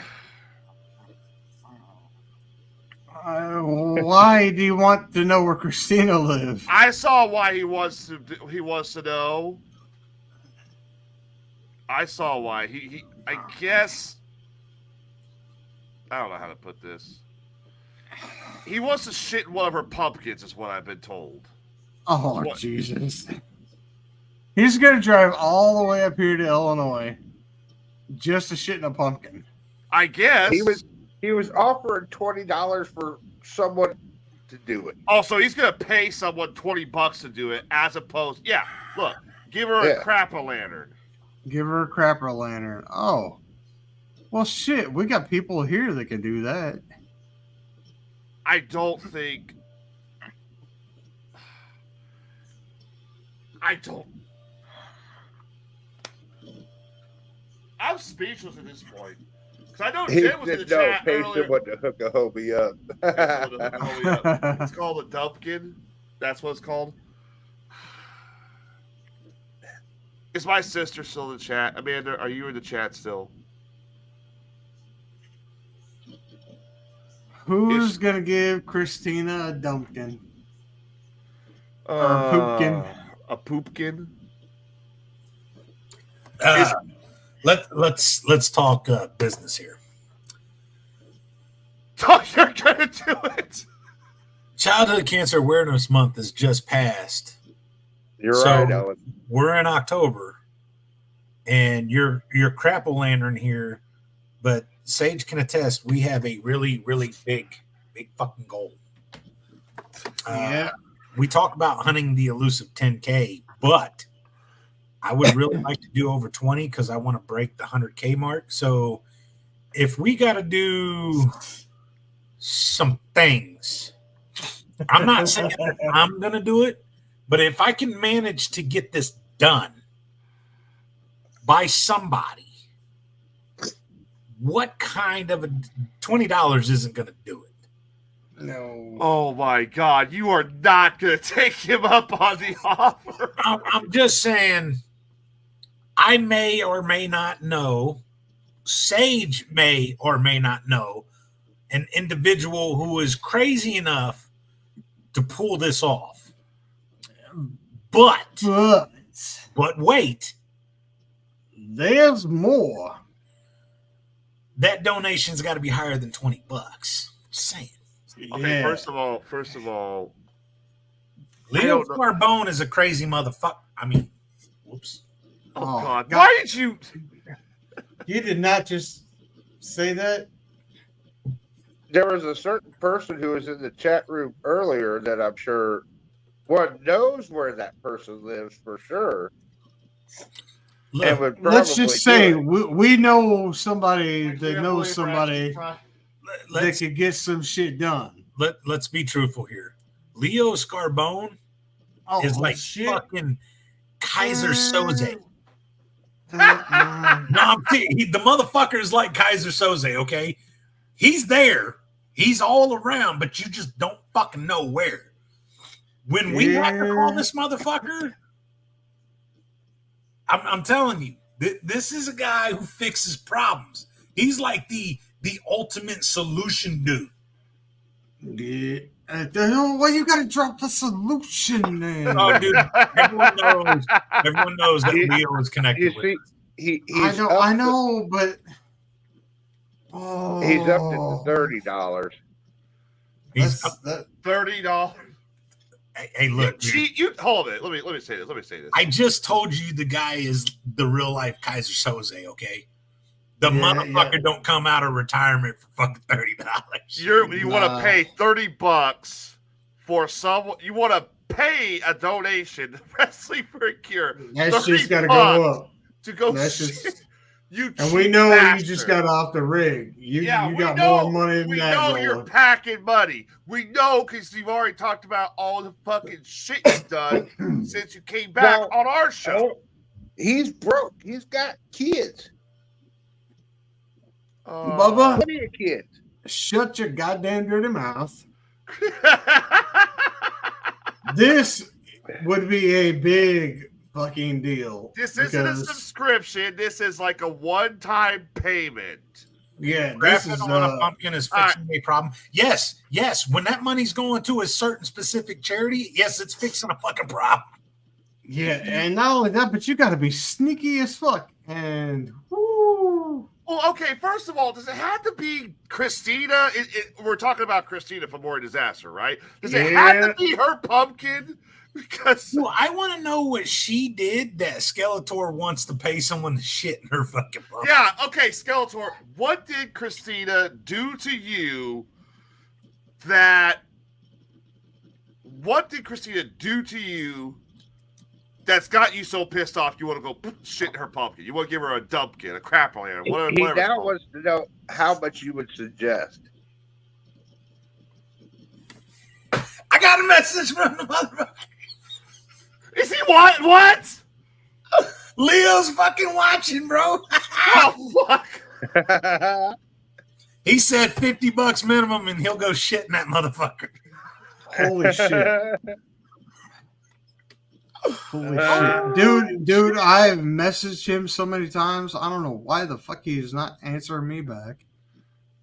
Why do you want to know where Christina lives? I saw why he wants to know. I saw why. He I guess, I don't know how to put this. He wants to shit in one of her pumpkins, is what I've been told. Oh, What? Jesus. He's going to drive all the way up here to Illinois just to shit in a pumpkin. I guess. He was offering $20 for someone to do it. Also, he's going to pay someone $20 to do it, as opposed. Yeah, look, give her a crap-a-lantern. Give her a crapper lantern. Oh. Well, shit, we got people here that can do that. I don't think. I'm speechless at this point. Because I know He Jim was in the didn't know chat pay earlier. someone to hook a homie up. It's called a dumpkin. That's what it's called. Is my sister still in the chat? Amanda, are you in the chat still? Who's going to give Christina a dumpkin? Or a Uh, poopkin? A poopkin? Let's talk business here. Oh, you're gonna do it. Childhood Cancer Awareness Month is just passed. You're right, Ellen. We're in October, and you're crap-a-lantern here, but Sage can attest we have a really, really big fucking goal. Yeah. We talk about hunting the elusive 10K, but I would really like to do over 20 because I want to break the 100K mark. So if we got to do some things, I'm not saying that I'm going to do it, but if I can manage to get this done by somebody, what kind of $20 isn't going to do it? No. Oh my God! You are not gonna take him up on the offer. I'm just saying, I may or may not know, Sage may or may not know, an individual who is crazy enough to pull this off. But wait, there's more. That donation's got to be higher than $20. Just saying. Okay, Yeah. first of all, Leo Carbone is a crazy motherfucker. I mean, whoops. Oh God! Why did you? You did not just say that. There was a certain person who was in the chat room earlier that I'm sure one knows where that person lives for sure. Look, and would Let's just say probably we know somebody that knows somebody that let's could get some shit done. let's be truthful here. Leo Scarbone is like fucking Kaiser Soze. No, the motherfucker is like Kaiser Soze, okay? He's there. He's all around, but you just don't fucking know where. When we have to call this motherfucker, I'm telling you, this is a guy who fixes problems. He's like the ultimate solution dude. Yeah. Why you gotta drop the solution then? Oh, dude, everyone knows that Leo is connected with us. I know, but he's up to $30. He's up $30. Hey, look, you hold it. Let me say this. I just told you the guy is the real life Kaiser Soze, okay? The motherfucker don't come out of retirement for fucking $30. You want to pay $30 for someone? You want to pay a donation to Wrestling for a Cure? That's just got to go up. To go. That's just. You and we know bastard. You just got off the rig. You got more money than that. We know you're packing money. We know because you've already talked about all the fucking shit you've done since you came back on our show. He's broke. He's got kids. Bubba, plenty of kids. Shut your goddamn dirty mouth. This would be a big fucking deal. This isn't a subscription. This is like a one-time payment. Yeah, this is on a pumpkin is fixing a problem. Yes. When that money's going to a certain specific charity, yes, it's fixing a fucking problem. Yeah, and not only that, but you got to be sneaky as fuck. And woo. Well, okay. First of all, does it have to be Christina? We're talking about Christina from More Disaster, right? Does it have to be her pumpkin? Because I want to know what she did that Skeletor wants to pay someone to shit in her fucking pumpkin. Yeah. Okay, Skeletor. What did Christina do to you? What did Christina do to you? That's got you so pissed off you want to go shit in her pumpkin. You want to give her a dumpkin, a crap on her, whatever. He now wants to know how much you would suggest. I got a message from the motherfucker. Is he what? Leo's fucking watching, bro. Oh, fuck. He said $50 minimum, and he'll go shit in that motherfucker. Holy shit. Holy shit. Dude, I've messaged him so many times. I don't know why the fuck he's not answering me back.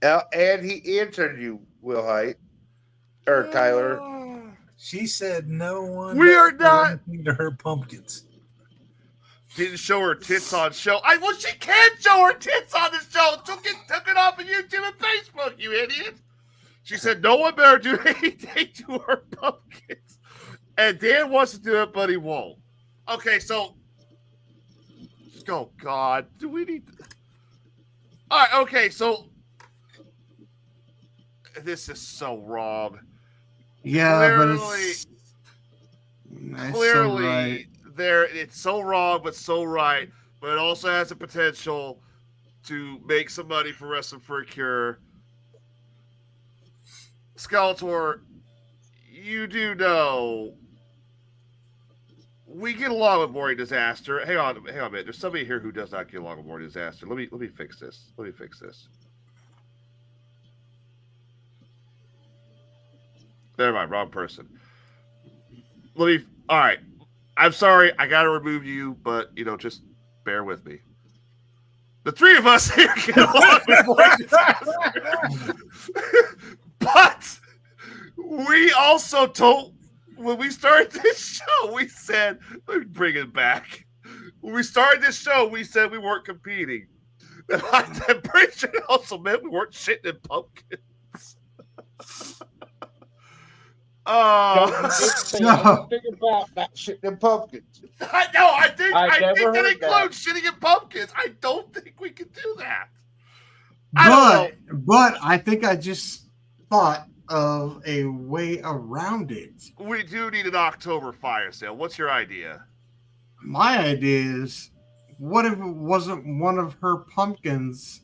And he answered you, Will Height. Or Tyler. She said no one. We are not to her pumpkins. Didn't show her tits on show. Well, she can't show her tits on the show. Took it off of YouTube and Facebook, you idiot. She said no one better do anything to her pumpkins. And Dan wants to do it, but he won't. Okay, so. Oh, God. Do we need. All right, okay, so. This is so wrong. Yeah, clearly, but it's clearly, so right. it's so wrong, but so right. But it also has the potential to make some money for Wrestling for a Cure. Skeletor, you do know we get along with Morning Disaster. Hang on a minute. There's somebody here who does not get along with Morning Disaster. Let me fix this. Never mind, wrong person. All right. I'm sorry, I gotta remove you, but just bear with me. The three of us here get along with Morning Disaster. But we also don't. When we started this show, we said, let me bring it back. When we started this show, we said we weren't competing. I'm pretty sure it also meant we weren't shitting in pumpkins. Think about that shitting in pumpkins. I think that includes that. shitting in pumpkins. I don't think we can do that. But I think I just thought of a way around it. We do need an October fire sale. What's your idea? My idea is, what if it wasn't one of her pumpkins,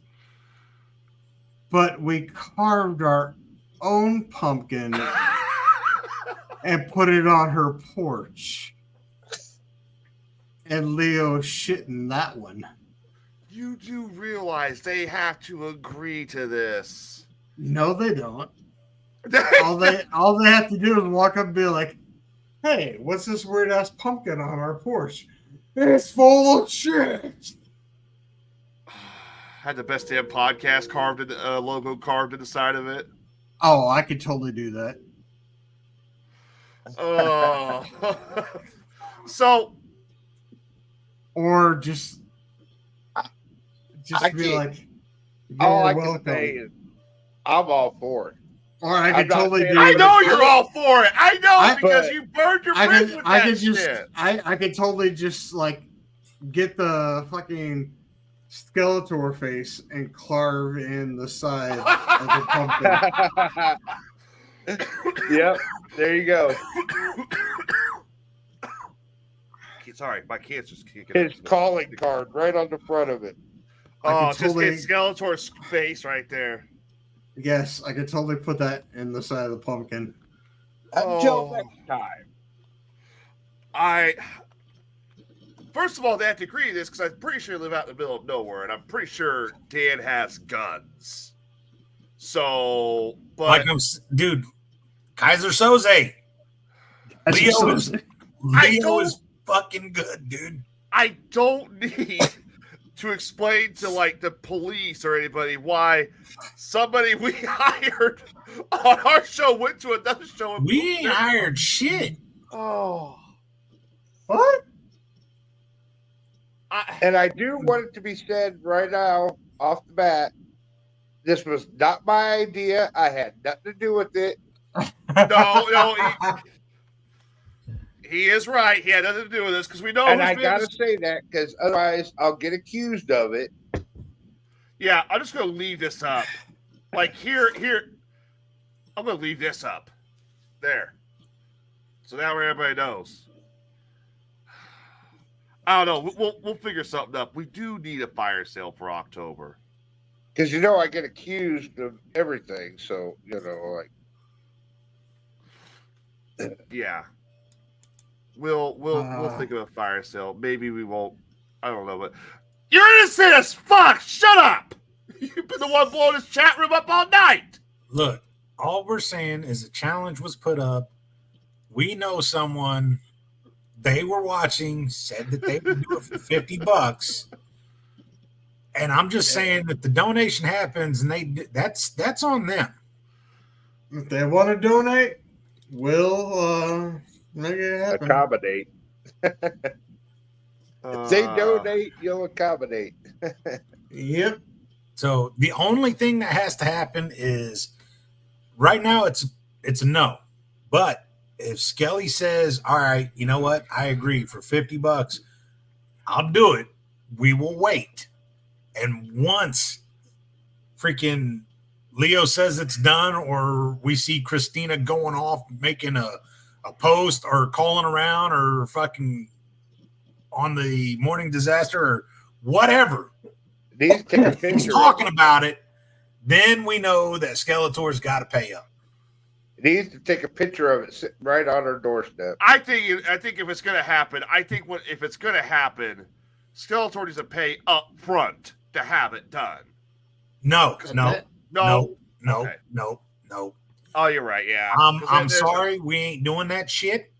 but we carved our own pumpkin and put it on her porch, and Leo shit in that one. You do realize they have to agree to this. No, they don't. all they have to do is walk up and be like, "Hey, what's this weird ass pumpkin on our porch? It's full of shit." Had the best damn podcast logo carved in the side of it. Oh, I could totally do that. Oh, so, or just be like, all I welcome. can say is, I'm all for it. Or I could totally do. I know you're all for it. I know because you burned your bridge with that shit. I could totally just get the fucking Skeletor face and carve in the side of the pumpkin. Yep, there you go. Sorry, my cancer's kicking. His calling card right on the front of it. Oh, just get Skeletor's face right there. Yes, I could totally put that in the side of the pumpkin. Until next time. First of all, they have to agree to this because I'm pretty sure they live out in the middle of nowhere, and I'm pretty sure Dan has guns. So, but dude, Kaiser Soze. Leo is fucking good, dude. I don't need to explain to the police or anybody why somebody we hired on our show went to another show. And we ain't hired shit. Oh, what? And I do want it to be said right now, off the bat, this was not my idea. I had nothing to do with it. No, he is right. He had nothing to do with this because we know. And I gotta say that because otherwise I'll get accused of it. Yeah, I'm just gonna leave this up. Here, I'm gonna leave this up. There. So now everybody knows. I don't know. We'll figure something up. We do need a fire sale for October. Because I get accused of everything. So yeah. We'll think of a fire sale. Maybe we won't. I don't know, but you're innocent as fuck. Shut up. You've been the one blowing this chat room up all night. Look, all we're saying is a challenge was put up. We know someone they were watching said that they would do it for $50. And I'm just saying that the donation happens and that's on them. If they want to donate, we'll make it happen. Accommodate. If they donate, you'll accommodate. Yep. So the only thing that has to happen is right now it's a no. But if Skelly says, all right, you know what? I agree for $50, I'll do it. We will wait. And once freaking Leo says it's done, or we see Christina going off making a post or calling around or fucking on the morning disaster or whatever, He's talking about it, then we know that Skeletor's got to pay up. He needs to take a picture of it sitting right on her doorstep. I think if it's going to happen, if it's going to happen, Skeletor needs to pay up front to have it done. No. Okay. No. Oh, you're right. Yeah. I'm sorry. We ain't doing that shit.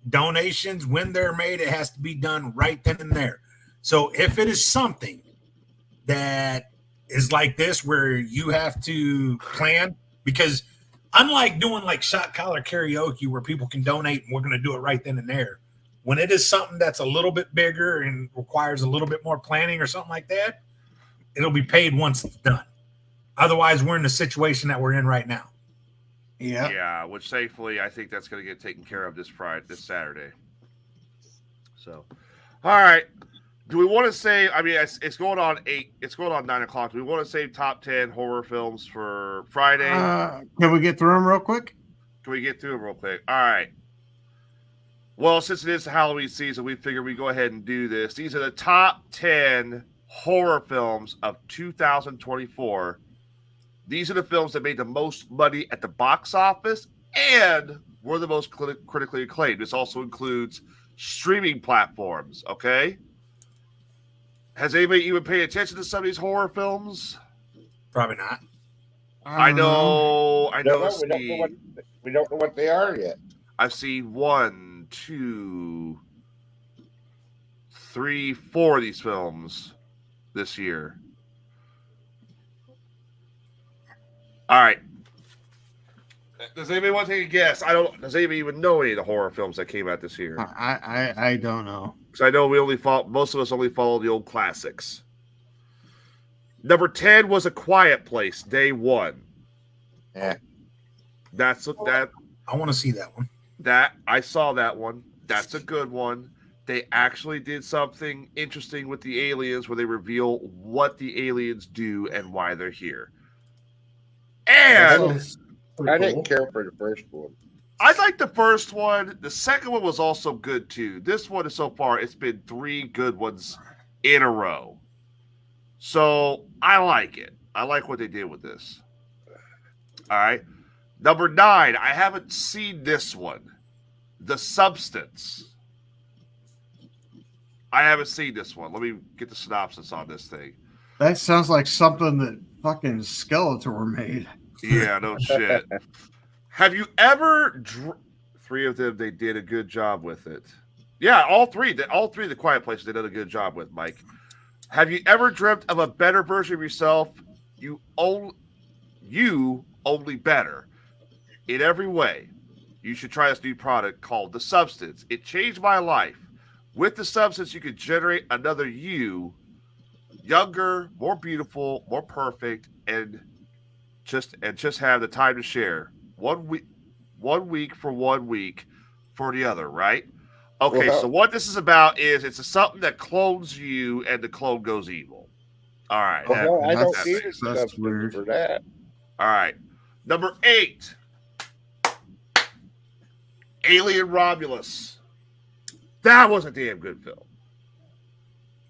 Donations, when they're made, it has to be done right then and there. So if it is something that is like this, where you have to plan, because unlike doing like shot collar karaoke where people can donate and we're going to do it right then and there, when it is something that's a little bit bigger and requires a little bit more planning or something like that, it'll be paid once it's done. Otherwise, we're in the situation that we're in right now. Yeah. Yeah, which thankfully I think that's going to get taken care of this Saturday. So, all right. Do we want to say? I mean, it's going on 8. It's going on 9 o'clock. Do we want to save top 10 horror films for Friday? Can we get through them real quick? Can we get through them real quick? All right. Well, since it is the Halloween season, we figured we'd go ahead and do this. These are the top 10 horror films of 2024. These are the films that made the most money at the box office and were the most critically acclaimed. This also includes streaming platforms, okay? Has anybody even paid attention to some of these horror films? Probably not. I know. We don't know what they are yet. I've seen 1, 2, 3, 4 of these films this year. All right. Does anybody want to take a guess? Does anybody even know any of the horror films that came out this year? I don't know. Because I know most of us only follow the old classics. Number 10 was A Quiet Place, day 1. Yeah. I want to see that one. I saw that one. That's a good one. They actually did something interesting with the aliens where they reveal what the aliens do and why they're here. And I didn't care for the first one. I like the first one. The second one was also good too. This one is so far, it's been 3 good ones in a row. So I like it. I like what they did with this. All right. Number 9, I haven't seen this one. The Substance. I haven't seen this one. Let me get the synopsis on this thing. That sounds like something that fucking Skeletor made. Yeah, no shit. Have you ever... 3 of them, they did a good job with it. Yeah, all three of the Quiet Places they did a good job with, Mike. Have you ever dreamt of a better version of yourself? You only better. In every way, you should try this new product called The Substance. It changed my life. With The Substance, you could generate another you, younger, more beautiful, more perfect, and just have the time to share. 1 week for 1 week for the other, right? Okay, so what this is about is it's something that clones you and the clone goes evil. All right. I don't need a substance weird for that. All right. Number 8. Alien Romulus. That was a damn good film.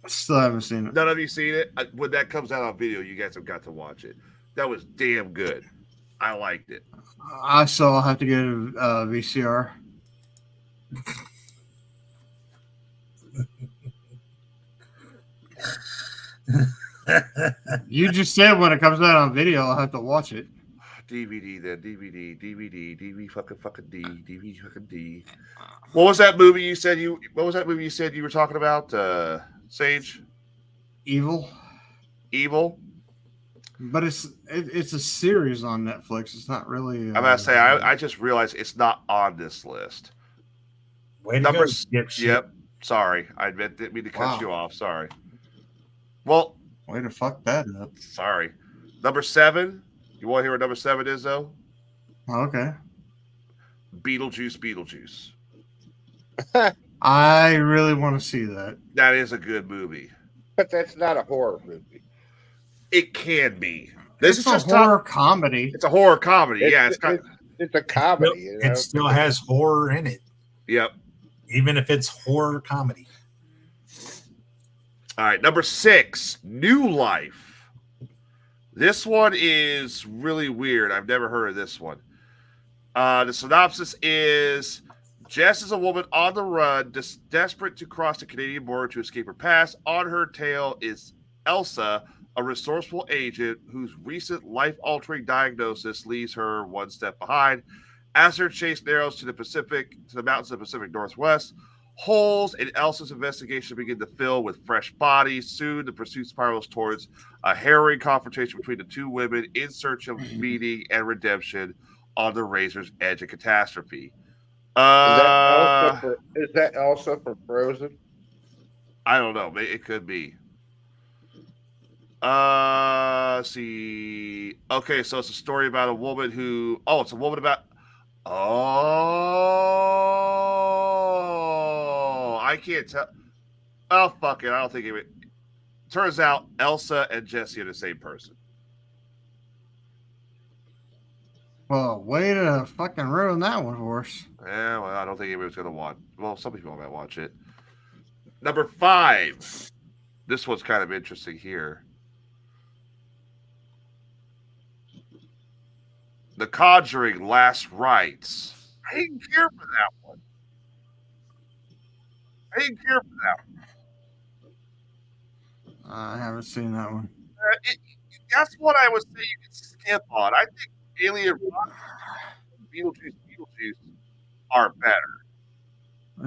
Still haven't seen it. None of you seen it? When that comes out on video, you guys have got to watch it. That was damn good. I liked it. I still have to get a VCR. You just said when it comes out on video, I'll have to watch it. DVD then. DVD fucking D. DVD fucking D. What was that movie you said you were talking about, Sage? Evil. But it's a series on Netflix. It's not really. I'm about to say I just realized it's not on this list. Number yep. Sorry, didn't mean to cut you off. Sorry. Well, way to fuck that up. Sorry. Number 7. You want to hear what number 7 is, though? Okay. Beetlejuice. I really want to see that. That is a good movie. But that's not a horror movie. It can be. This is a horror comedy. It's a horror comedy. It's a comedy. You know? It still has horror in it. Yep. Even if it's horror comedy. All right. Number 6, New Life. This one is really weird. I've never heard of this one. The synopsis is Jess is a woman on the run, desperate to cross the Canadian border to escape her past. On her tail is Elsa, a resourceful agent whose recent life-altering diagnosis leaves her one step behind. As her chase narrows to the mountains of the Pacific Northwest, holes in Elsa's investigation begin to fill with fresh bodies. Soon, the pursuit spirals towards a harrowing confrontation between the two women in search of meaning and redemption on the razor's edge of catastrophe. Is that also for Frozen? I don't know. It could be. Let's see. Okay, so it's a story about a woman who. Oh, it's a woman about. Oh, I can't tell. Oh, fuck it. I don't think it. Turns out Elsa and Jessie are the same person. Well, way to fucking ruin that one for us. Yeah, well, I don't think anybody's going to watch. Well, some people might watch it. Number 5. This one's kind of interesting here. The Conjuring Last Rites. I didn't care for that one. I haven't seen that one. That's what I was saying you can skip on. I think Alien Rock and Beetlejuice are better.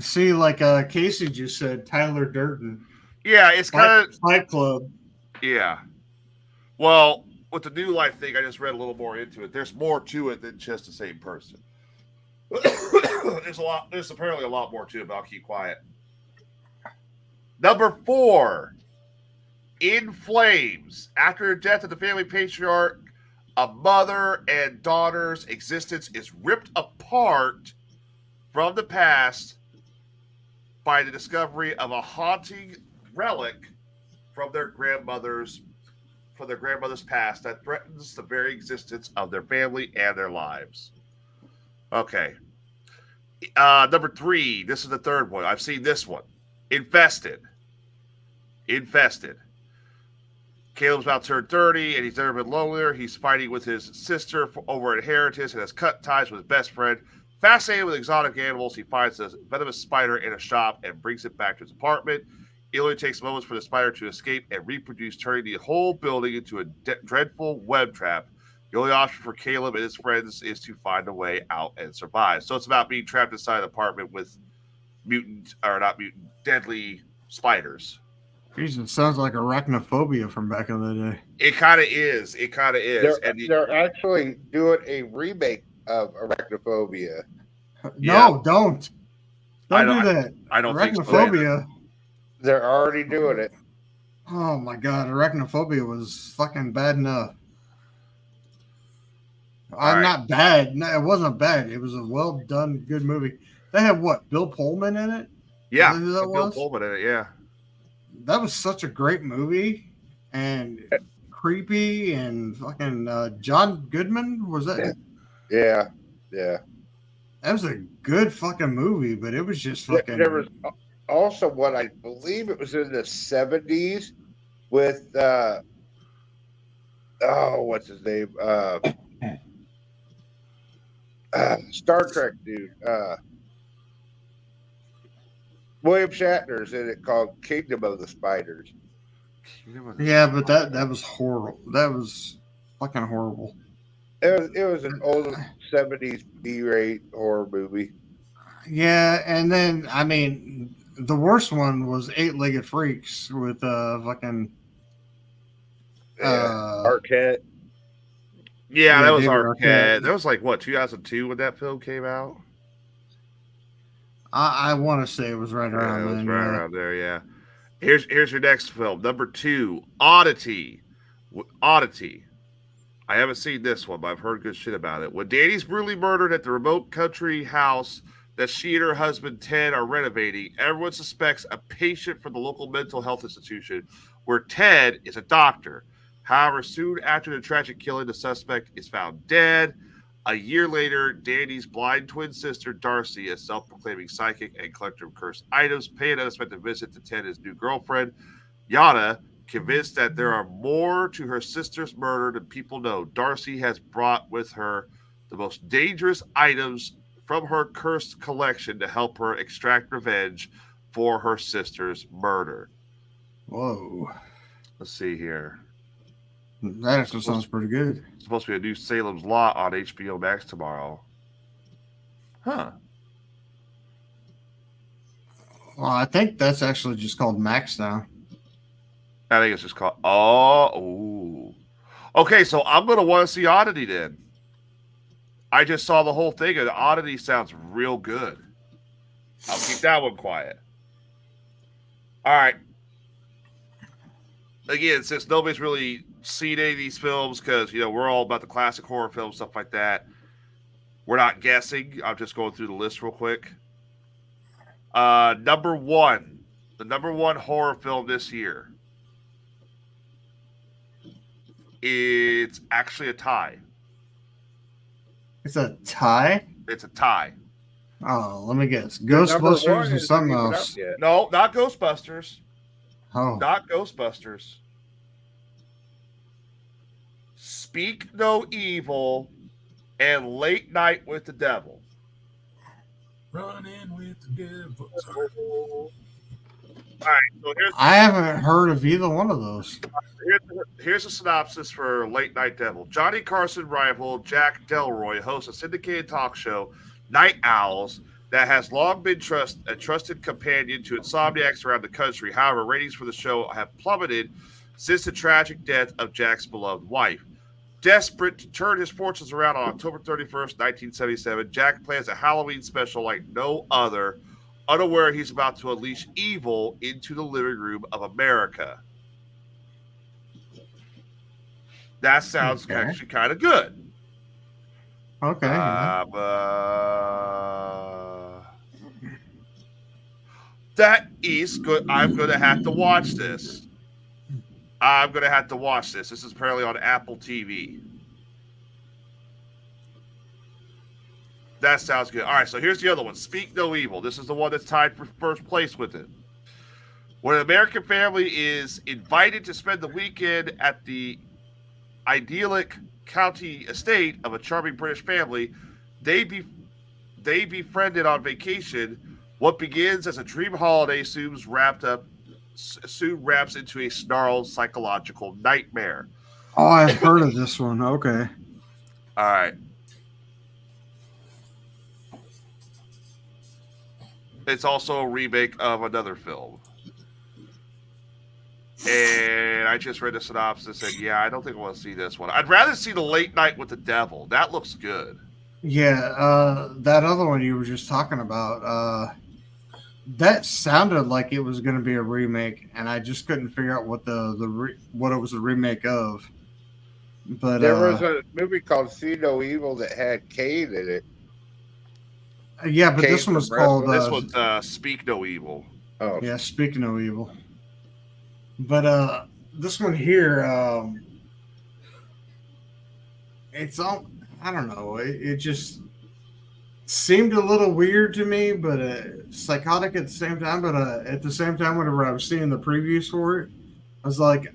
See, like Casey just said, Tyler Durden. Yeah, it's kind of Fight Club. Yeah. Well, with the New Life thing, I just read a little more into it. There's more to it than just the same person. There's apparently a lot more to it, but I'll keep quiet. Number 4, In Flames. After the death of the family patriarch, a mother and daughter's existence is ripped apart from the past by the discovery of a haunting relic from their grandmother's past that threatens the very existence of their family and their lives. Okay. Number 3. This is the third one. I've seen this one. Infested. Caleb's about to turn 30, and he's never been lonelier. He's fighting with his sister over inheritance and has cut ties with his best friend. Fascinated with exotic animals, he finds a venomous spider in a shop and brings it back to his apartment. It only takes moments for the spider to escape and reproduce, turning the whole building into a dreadful web trap. The only option for Caleb and his friends is to find a way out and survive. So it's about being trapped inside an apartment with deadly spiders. Jesus, sounds like Arachnophobia from back in the day. It kind of is. They're actually doing a remake of Arachnophobia. No, don't do that. I don't Arachnophobia. think so. They're already doing it. Oh my god, Arachnophobia was fucking bad enough. Not bad. No, it wasn't bad. It was a well done, good movie. They had what? Bill Pullman in it? Yeah, Bill Pullman in it. Yeah, that was such a great movie and creepy and fucking John Goodman was that? Yeah. That was a good fucking movie, but it was just fucking. There was also what I believe it was in the 70s with what's his name? Star Trek dude. William Shatner's in it called Kingdom of the Spiders. Yeah, but that was horrible. That was fucking horrible. It was an old 70s B-rate horror movie. Yeah, and then I mean, the worst one was Eight-Legged Freaks with fucking Yeah, Arquette. Yeah, that was David Arquette. That was like what 2002 when that film came out. I want to say it was right around it was then. right around there. Yeah. Here's your next film, number 2, Oddity. Oddity. I haven't seen this one, but I've heard good shit about it. When Danny's brutally murdered at the remote country house that she and her husband Ted are renovating, everyone suspects a patient from the local mental health institution, where Ted is a doctor. However, soon after the tragic killing, the suspect is found dead. A year later, Danny's blind twin sister, Darcy, a self-proclaiming psychic and collector of cursed items, pay an unexpected visit to Ted and his new girlfriend, Yana. Convinced that there are more to her sister's murder than people know, Darcy has brought with her the most dangerous items from her cursed collection to help her extract revenge for her sister's murder. Whoa. Let's see here. That actually sounds pretty good. It's supposed to be a new Salem's Lot on HBO Max tomorrow. Huh. Well, I think that's actually just called Max now. I think it's just called. Ooh. Okay, so I'm going to want to see Oddity then. I just saw the whole thing, and Oddity sounds real good. I'll keep that one quiet. All right. Again, since nobody's really seen any of these films, because we're all about the classic horror films, stuff like that. We're not guessing. I'm just going through the list real quick. Number 1, the number 1 horror film this year. It's actually a tie. It's a tie? It's a tie. Oh, let me guess. Ghostbusters or something else? No, not Ghostbusters. Oh. Not Ghostbusters. Speak No Evil and Late Night with the Devil. Running with the devil. All right, so I haven't heard of either one of those. Here's a synopsis for Late Night Devil. Johnny Carson rival Jack Delroy hosts a syndicated talk show, Night Owls, that has long been a trusted companion to insomniacs around the country. However, ratings for the show have plummeted since the tragic death of Jack's beloved wife. Desperate to turn his fortunes around on October 31st, 1977, Jack plans a Halloween special like no other, unaware he's about to unleash evil into the living room of America. That sounds actually kind of good. Okay. That is good. I'm going to have to watch this. This is apparently on Apple TV. That sounds good. All right, so here's the other one. Speak No Evil. This is the one that's tied for first place with it. When an American family is invited to spend the weekend at the idyllic county estate of a charming British family, they befriended on vacation. What begins as a dream holiday soon wraps into a snarled psychological nightmare. Oh, I've heard of this one. Okay. All right. It's also a remake of another film. And I just read the synopsis and I don't think I want to see this one. I'd rather see The Late Night with the Devil. That looks good. Yeah, that other one you were just talking about, that sounded like it was going to be a remake, and I just couldn't figure out what what it was a remake of. But there was a movie called See No Evil that had Kane in it. Yeah, but this one was called. This one's Speak No Evil. Oh, yeah, Speak No Evil. But this one here, it's all, I don't know. It just seemed a little weird to me, but psychotic at the same time. But at the same time, whenever I was seeing the previews for it, I was like,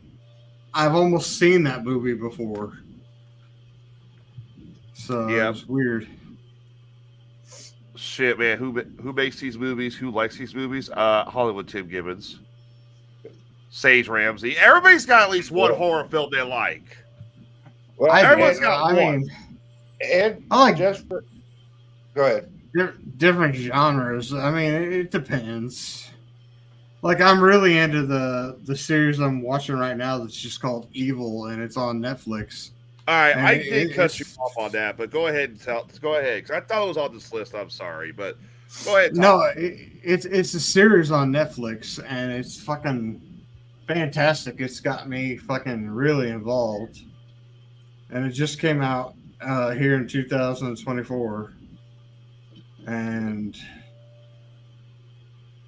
I've almost seen that movie before. So yeah, it's weird. Shit, man. Who makes these movies? Who likes these movies? Hollywood Tim Gibbons. Sage Ramsey. Everybody's got at least one horror film they like. Well, Everyone's got one. And I like just for, go ahead. different genres. I mean, it depends. Like, I'm really into the series I'm watching right now that's just called Evil, and it's on Netflix. All right, And I did cut you off on that, but go ahead and go ahead, because I thought it was on this list. I'm sorry, but go ahead. No, it's a series on Netflix, and it's fucking fantastic. It's got me fucking really involved, and it just came out here in 2024, and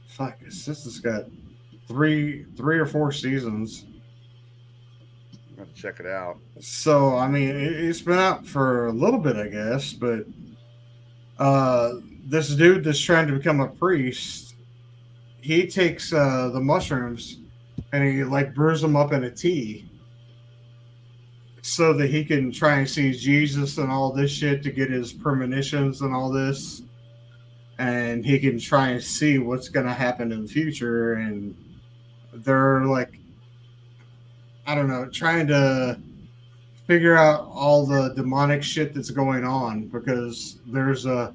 fuck, this has got three or four seasons. I'm gonna check it out. So I mean, it's been out for a little bit, I guess, but this dude that's trying to become a priest, he takes the mushrooms and he like brews them up in a tea so that he can try and see Jesus and all this shit to get his premonitions and all this, and he can try and see what's gonna happen in the future. And they're like, I don't know, trying to figure out all the demonic shit that's going on, because there's a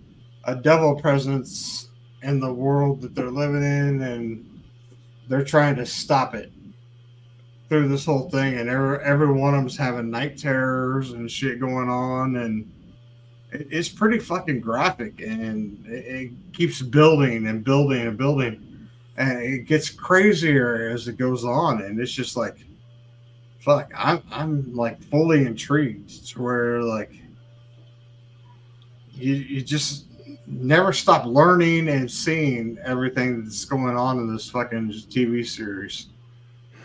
devil presence in the world that they're living in, and they're trying to stop it through this whole thing. And every one of them's having night terrors and shit going on, and it's pretty fucking graphic, and it keeps building and building and building, and it gets crazier as it goes on. And it's just like, fuck, I'm like fully intrigued to where like you just never stop learning and seeing everything that's going on in this fucking TV series.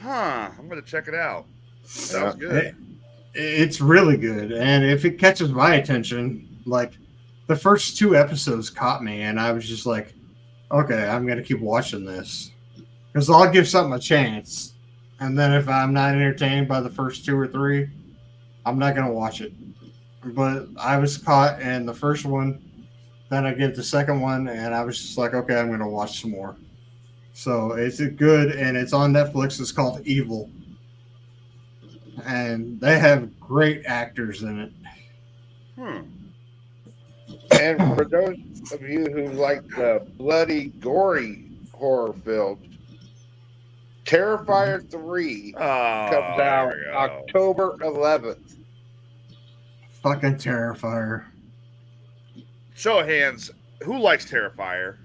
Huh? I'm gonna check it out. Sounds good. It's really good, and if it catches my attention, like the first 2 episodes caught me, and I was just like, okay, I'm gonna keep watching this because I'll give something a chance. And then if I'm not entertained by the first 2 or 3, I'm not going to watch it. But I was caught in the first one. Then I get the second one, and I was just like, okay, I'm going to watch some more. So it's good, and it's on Netflix. It's called Evil. And they have great actors in it. And for those of you who like the bloody, gory horror films, Terrifier 3 comes out October 11th. Fucking Terrifier. Show of hands, who likes Terrifier?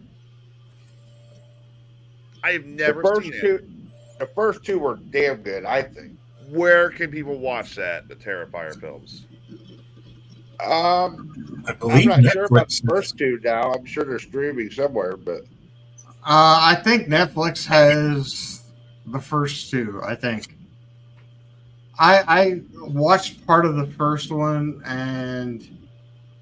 I have never seen it. The first 2 were damn good, I think. Where can people watch that, the Terrifier films? I I'm believe not sure about Netflix. the first 2 now. I'm sure they're streaming somewhere, but I think Netflix has the first 2, I think. I watched part of the first one, and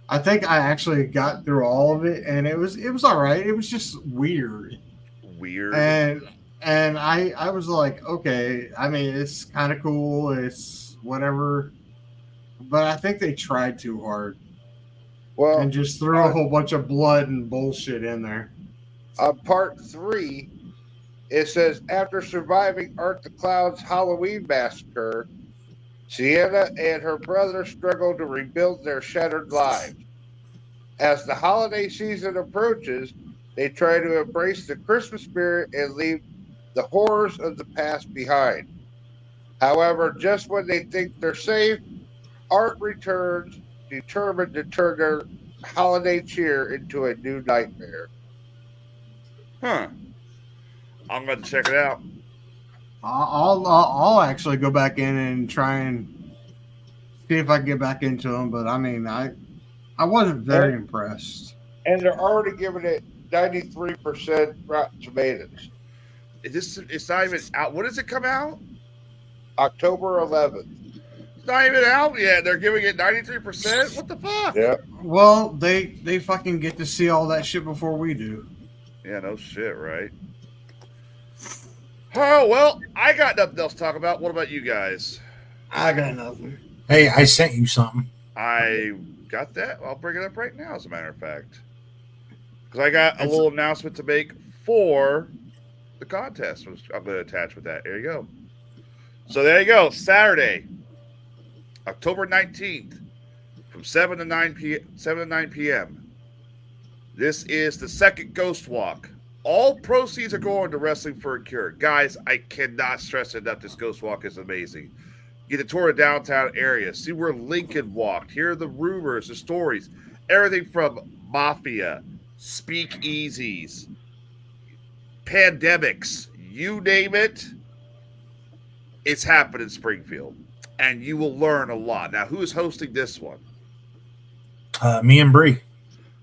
I think I actually got through all of it, and it was all right. It was just weird. And I was like, okay, I mean, it's kind of cool, it's whatever, but I think they tried too hard. Well, and just threw a whole bunch of blood and bullshit in there. On part 3, it says, after surviving Art the Clown's Halloween massacre, Sienna and her brother struggle to rebuild their shattered lives. As the holiday season approaches, they try to embrace the Christmas spirit and leave the horrors of the past behind. However, just when they think they're safe, Art returns, determined to turn their holiday cheer into a new nightmare. Huh. I'm going to check it out. I'll actually go back in and try and see if I can get back into them. But I mean, I wasn't very impressed. And they're already giving it 93% Rotten Tomatoes. It's not even out. When does it come out? October 11th. It's not even out yet. They're giving it 93%? What the fuck? Yeah. Well, they fucking get to see all that shit before we do. Yeah, no shit, right? Oh, well, I got nothing else to talk about. What about you guys? I got nothing. Hey, I sent you something. I got that. I'll bring it up right now, as a matter of fact. Because I got a little announcement to make for the contest. I'm going to attach with that. There you go. So there you go. Saturday, October 19th, from 7 to 9 p.m. This is the second Ghost Walk. All proceeds are going to Wrestling for a Cure. Guys, I cannot stress enough this Ghost Walk is amazing. Get to tour the downtown area, see where Lincoln walked, hear the rumors, the stories, everything from mafia, speakeasies, pandemics, you name it, it's happened in Springfield. And you will learn a lot. Now, who is hosting this one? Me and Bree.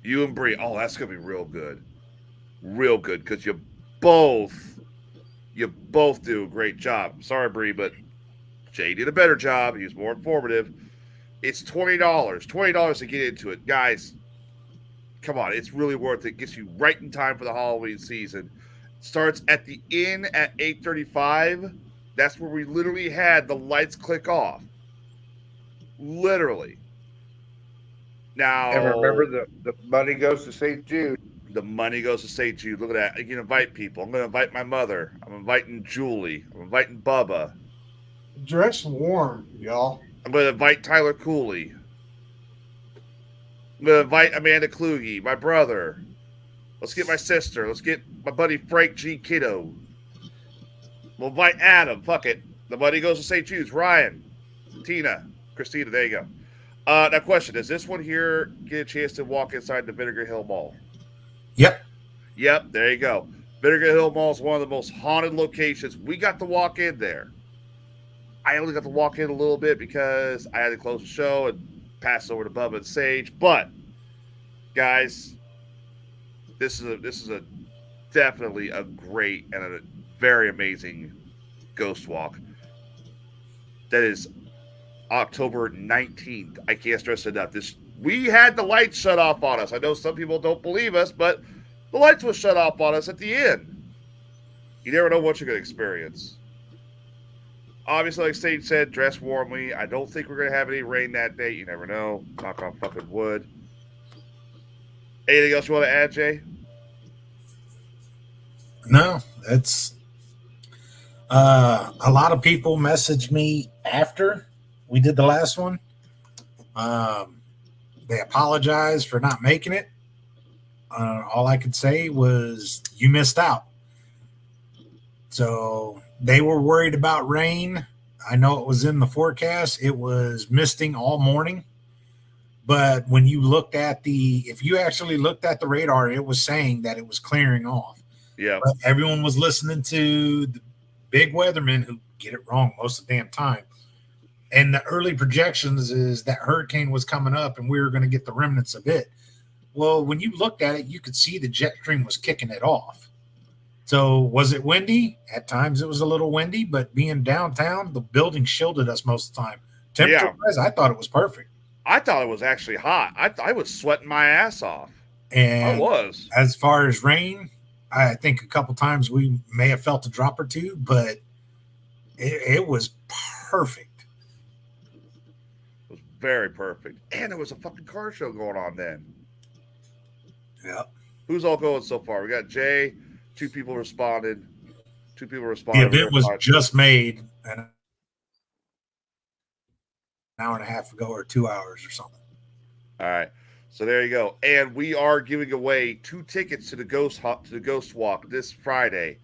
You and Bree. Oh, that's going to be real good. Real good, because you both do a great job. Sorry, Bree, but Jay did a better job. He was more informative. It's $20. $20 to get into it. Guys, come on. It's really worth it. Gets you right in time for the Halloween season. Starts at the Inn at 8:35. That's where we literally had the lights click off. Literally. Now, And remember, the money goes to St. Jude. the money goes to St. Jude. Look at that. You can invite people. I'm going to invite my mother. I'm inviting Julie. I'm inviting Bubba. Dress warm, y'all. I'm going to invite Tyler Cooley. I'm going to invite Amanda Kluge, my brother. Let's get my sister. Let's get my buddy Frank G. Kiddo. We'll invite Adam. Fuck it. The money goes to St. Jude's. Ryan, Tina, Christina. There you go. Now, question. Does this one here get a chance to walk inside the Vinegar Hill Mall? Yep. Yep, there you go. Vinegar Hill Mall is one of the most haunted locations. We got to walk in there. I only got to walk in a little bit because I had to close the show and pass over to Bubba and Sage. But, guys, this is a definitely a great and a very amazing ghost walk. That is October 19th. I can't stress it enough. We had the lights shut off on us. I know some people don't believe us, but the lights were shut off on us at the end. You never know what you're going to experience. Obviously, like Sage said, dress warmly. I don't think we're going to have any rain that day. You never know. Knock on fucking wood. Anything else you want to add, Jay? No, that's a lot of people messaged me after we did the last one. They apologized for not making it. All I could say was you missed out. So they were worried about rain. I know it was in the forecast. It was misting all morning. But when you looked at if you actually looked at the radar, it was saying that it was clearing off. Yeah. But everyone was listening to the big weathermen who get it wrong most of the damn time. And the early projections is that hurricane was coming up and we were going to get the remnants of it. Well, when you looked at it, you could see the jet stream was kicking it off. So was it windy? At times it was a little windy, but being downtown, the building shielded us most of the time. Temperature-wise, I thought it was perfect. I thought it was actually hot. I was sweating my ass off. And I was. As far as rain, I think a couple times we may have felt a drop or two, but it was perfect. It was very perfect. And there was a fucking car show going on then. Yeah. Who's all going so far? We got Jay. 2 people responded. 2 people The responded. event was just made an hour and a half ago or 2 hours or something. All right. So there you go. And we are giving away 2 tickets to the Ghost Walk this Friday.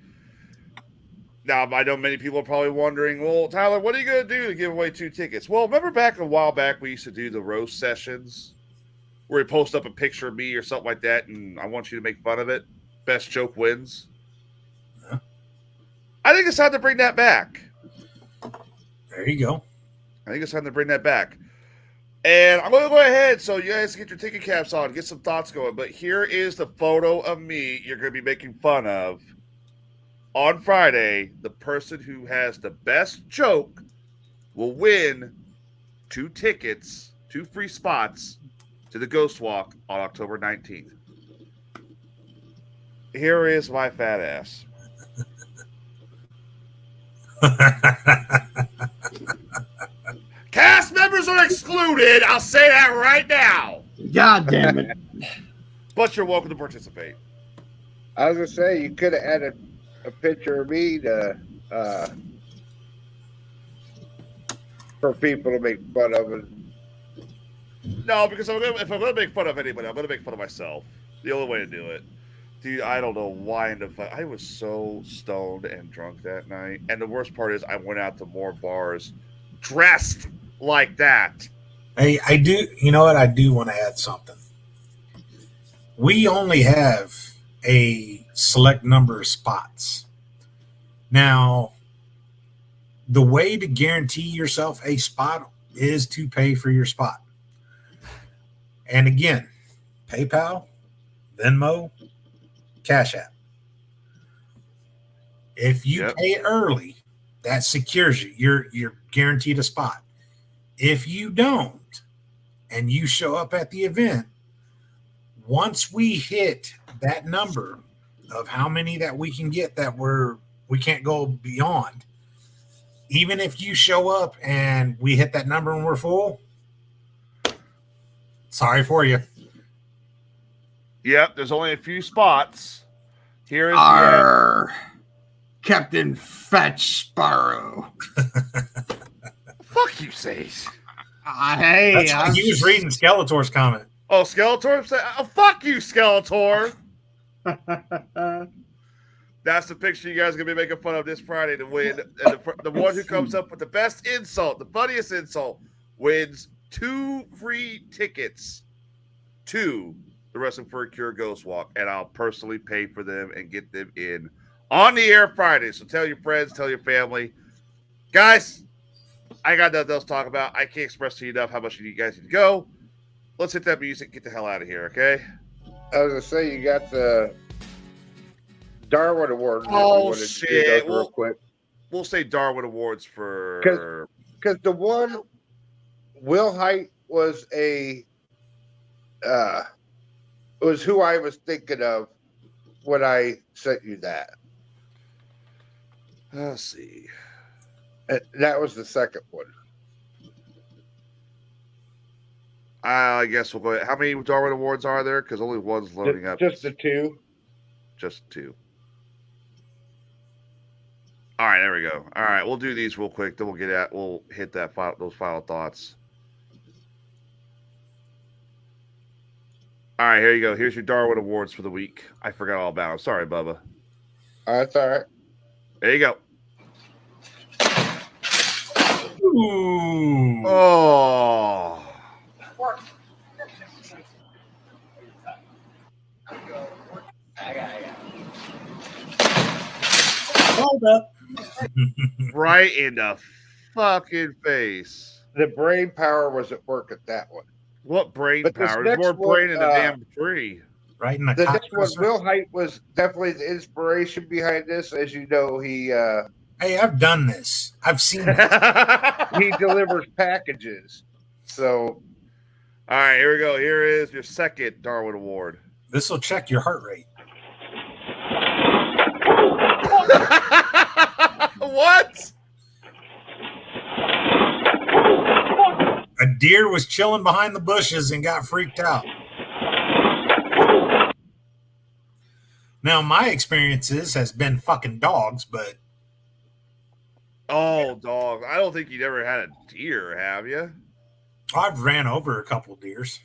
Now, I know many people are probably wondering, well, Tyler, what are you going to do to give away 2 tickets? Well, remember back a while back we used to do the roast sessions where we post up a picture of me or something like that, and I want you to make fun of it? Best joke wins. Yeah. I think it's time to bring that back. There you go. I think it's time to bring that back. And I'm going to go ahead so you guys get your ticket caps on, get some thoughts going. But here is the photo of me you're going to be making fun of. On Friday, the person who has the best joke will win 2 tickets, 2 free spots to the Ghost Walk on October 19th. Here is my fat ass. Cast members are excluded. I'll say that right now. God damn it. But you're welcome to participate. I was gonna say you could have added a picture of me to for people to make fun of. And No, because if I'm gonna make fun of anybody, I'm gonna make fun of myself. The only way to do it. Dude, I don't know why in the fuck. I was so stoned and drunk that night. And the worst part is I went out to more bars dressed like that. Hey, I do. You know what? I do want to add something. We only have a select number of spots. Now, the way to guarantee yourself a spot is to pay for your spot. And again, PayPal, Venmo, Cash App. If you pay early, that secures you. You're guaranteed a spot. If you don't, and you show up at the event, once we hit that number of how many that we can get that we can't go beyond, even if you show up and we hit that number and we're full, sorry for you. Yep, there's only a few spots. Here is Captain Fat Sparrow. Fuck you, Sage. Hey, he was reading Skeletor's comment. Oh, Skeletor? Oh, fuck you, Skeletor. That's the picture you guys are going to be making fun of this Friday to win. And the one who comes up with the best insult, the funniest insult, wins 2 free tickets to the Wrestling for a Cure Ghost Walk. And I'll personally pay for them and get them in on the air Friday. So tell your friends, tell your family. Guys, I got nothing else to talk about. I can't express to you enough how much you guys need to go. Let's hit that music. Get the hell out of here, okay? I was going to say, you got the Darwin Awards. Oh, shit. Real quick. We'll say Darwin Awards for... Because the one, Will Height was was who I was thinking of when I sent you that. Let's see. That was the second one. I guess we'll go ahead. How many Darwin Awards are there? Because only one's loading up. Just the 2. Just 2. All right, there we go. All right, we'll do these real quick. Then we'll hit those final thoughts. All right, here you go. Here's your Darwin Awards for the week. I forgot all about them. Sorry, Bubba. That's all right. There you go. Ooh. Oh. Hold up. Right in the fucking face. The brain power was at work at that one. What brain But this power? There's next more brain one, in the damn tree. Right in the next one, dresser. Will Height was definitely the inspiration behind this. As you know, Hey, I've done this. I've seen it. he delivers packages. So, all right, here we go. Here is your second Darwin Award. This will check your heart rate. What? A deer was chilling behind the bushes and got freaked out. Now, my experiences has been fucking dogs, but Oh, dog. I don't think you ever had a deer, have you? I've ran over a couple deers.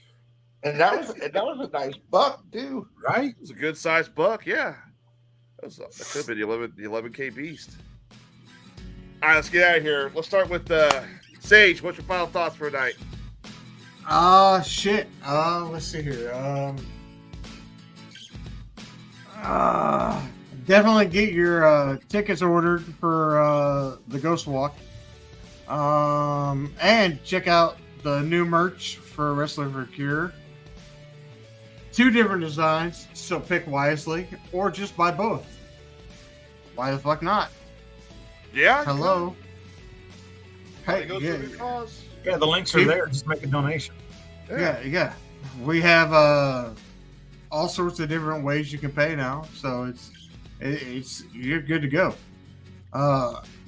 and that was a nice buck too. Right? It was a good sized buck, yeah. That could have been the 11K beast. All right, let's get out of here. Let's start with Sage. What's your final thoughts for tonight? Shit. Let's see here. Definitely get your tickets ordered for the Ghost Walk. And check out the new merch for Wrestling for Cure. 2 different designs, so pick wisely, or just buy both. Why the fuck not? Yeah. Hello. Hey, Hey, Yeah, the links are there. Just make a donation. yeah. We have all sorts of different ways you can pay now, so it's you're good to go.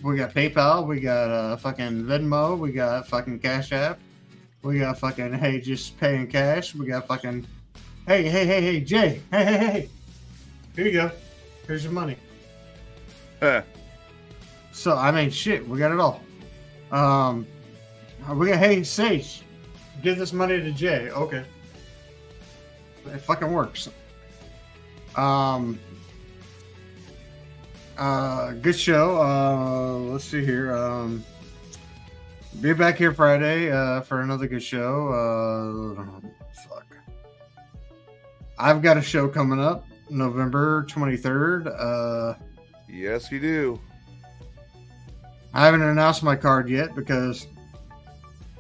We got PayPal, we got fucking Venmo, we got fucking Cash App, we got fucking hey just pay in cash, we got fucking hey Jay, hey here you go, here's your money. So I mean, shit, we got it all. We got, hey, Sage, give this money to Jay. Okay, it fucking works. Good show. Let's see here. Be back here Friday for another good show. Fuck. I've got a show coming up November 23rd. Yes, you do. I haven't announced my card yet because,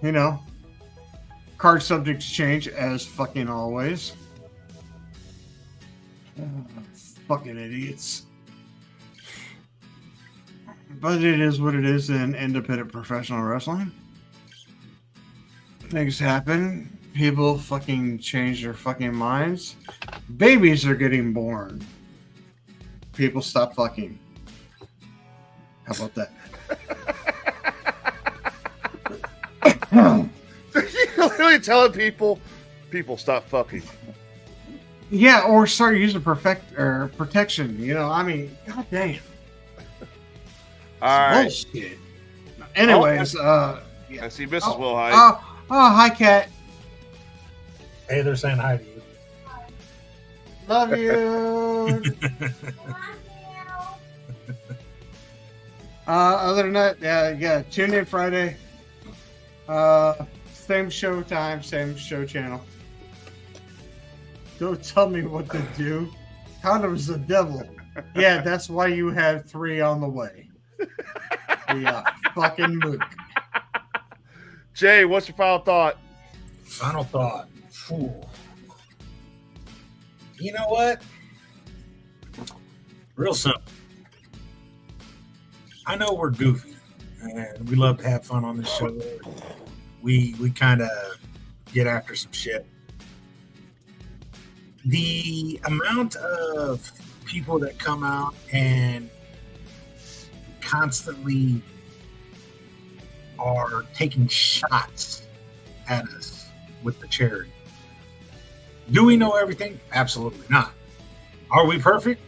you know, card subjects change as fucking always. Fucking idiots. But it is what it is in independent professional wrestling. Things happen. People fucking change their fucking minds. Babies are getting born. People stop fucking. How about that? You're literally telling people stop fucking. Yeah, or start using protection. You know, I mean, goddamn. All right. Bullshit. Anyways, I see Mrs. Will Hyde. Hi, Kat. Hey, they're saying hi to you. Love you. Other than that, yeah, tune in Friday. Same show time, same show channel. Don't tell me what to do. Condom's the devil. Yeah, that's why you have 3 on the way. Yeah, fucking mook. Jay, what's your final thought? Final thought. Phew. You know what? Real simple. I know we're goofy and we love to have fun on this show. We kind of get after some shit. The amount of people that come out and constantly are taking shots at us with the charity. Do we know everything? Absolutely not. Are we perfect?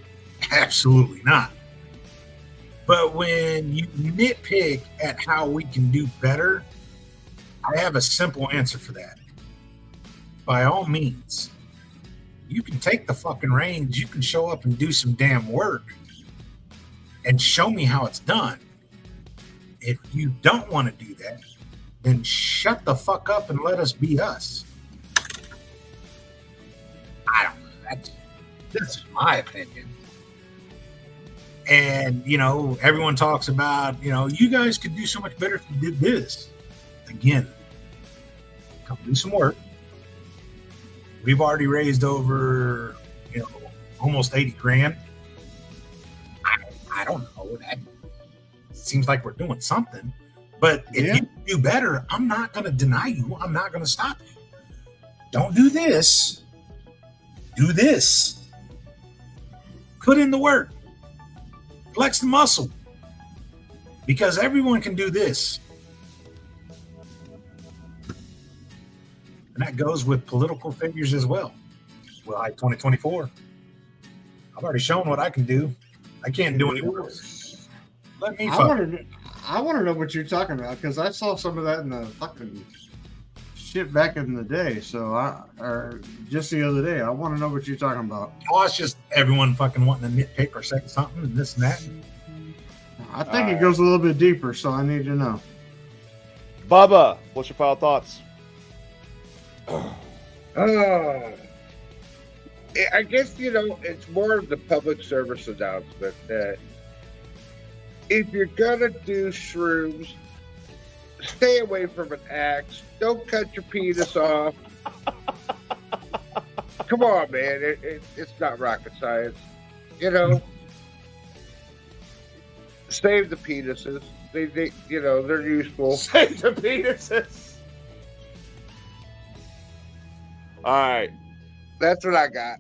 Absolutely not. But when you nitpick at how we can do better, I have a simple answer for that. By all means, you can take the fucking reins, you can show up and do some damn work and show me how it's done. If you don't want to do that, then shut the fuck up and let us be us. I don't know. This is my opinion. And, you know, everyone talks about, you know, you guys could do so much better if you did this. Again, come do some work. We've already raised over, you know, almost 80 grand. I don't know. That seems like we're doing something. But if you do better, I'm not going to deny you. I'm not going to stop you. Don't do this. Do this. Put in the work. Flex the muscle. Because everyone can do this. And that goes with political figures as well. Well, like 2024. I've already shown what I can do. I can't do any worse. Let me I want to know what you're talking about because I saw some of that in the fucking shit back in the day. So or just the other day, I want to know what you're talking about. Oh, it's just everyone fucking wanting to nitpick or say something and this and that. I think it goes a little bit deeper, so I need to know. Bubba, what's your final thoughts? I guess, you know, it's more of the public service announcement that if you're going to do shrooms, stay away from an axe. Don't cut your penis off. Come on, man. It's not rocket science. You know, save the penises. They you know, they're useful. Save the penises. All right. That's what I got.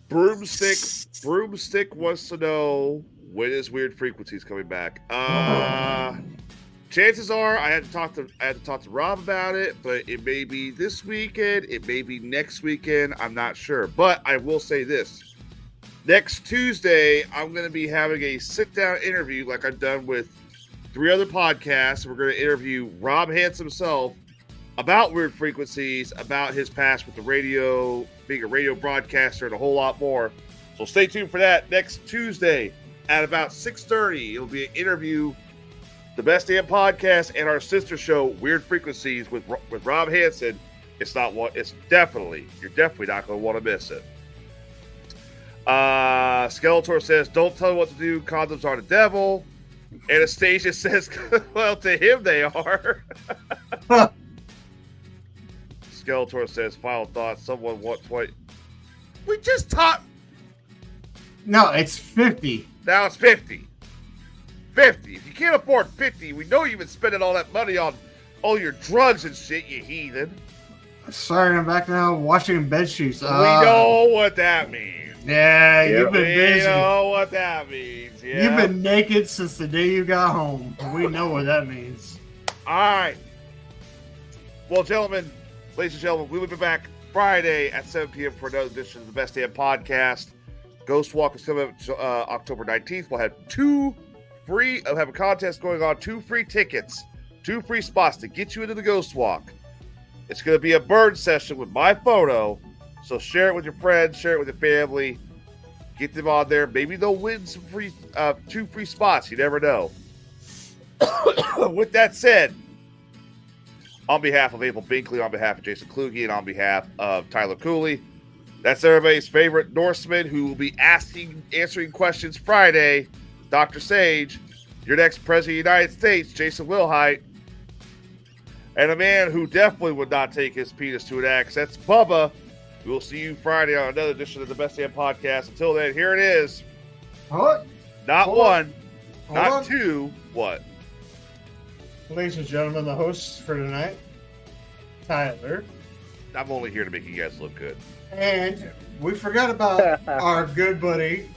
Broomstick wants to know when is Weird Frequencies coming back. Chances are I had to talk to Rob about it, but it may be this weekend, it may be next weekend. I'm not sure, but I will say this: Next Tuesday, I'm going to be having a sit-down interview like I've done with 3 other podcasts. We're going to interview Rob Hance himself about Weird Frequencies, about his past with the radio, being a radio broadcaster, and a whole lot more. So stay tuned for that next Tuesday at about 6:30. It'll be an interview, the Best Damn Podcast, and our sister show, Weird Frequencies, with Rob Hansen. You're definitely not going to want to miss it. Skeletor says, don't tell me what to do. Condoms are the devil. Anastasia says, well, to him they are. Skeletor says, final thoughts. Someone wants what? We just taught. No, it's 50. Now it's 50. 50. If you can't afford 50, we know you've been spending all that money on all your drugs and shit, you heathen. Sorry, I'm back now washing bed sheets. We know what that means. Yeah, you've been busy. We know what that means. Yeah. You've been naked since the day you got home. We know what that means. All right. Well, gentlemen, ladies and gentlemen, we will be back Friday at 7 p.m. for another edition of the Best Damn Podcast. Ghost Walk is coming up October 19th. We'll have have a contest going on, 2 free tickets, 2 free spots to get you into the Ghost Walk. It's going to be a burn session with my photo. So share it with your friends, share it with your family, get them on there. Maybe they'll win some 2 free spots. You never know. With that said, on behalf of Abel Binkley, on behalf of Jason Kluge, and on behalf of Tyler Cooley, that's everybody's favorite Norseman who will be answering questions Friday, Dr. Sage, your next President of the United States, Jason Wilhite, and a man who definitely would not take his penis to an axe. That's Bubba. We will see you Friday on another edition of the Best Damn Podcast. Until then, here it is. What? Not Hold one, on. not Hold on. 2. What? Ladies and gentlemen, the hosts for tonight, Tyler. I'm only here to make you guys look good. And we forgot about our good buddy,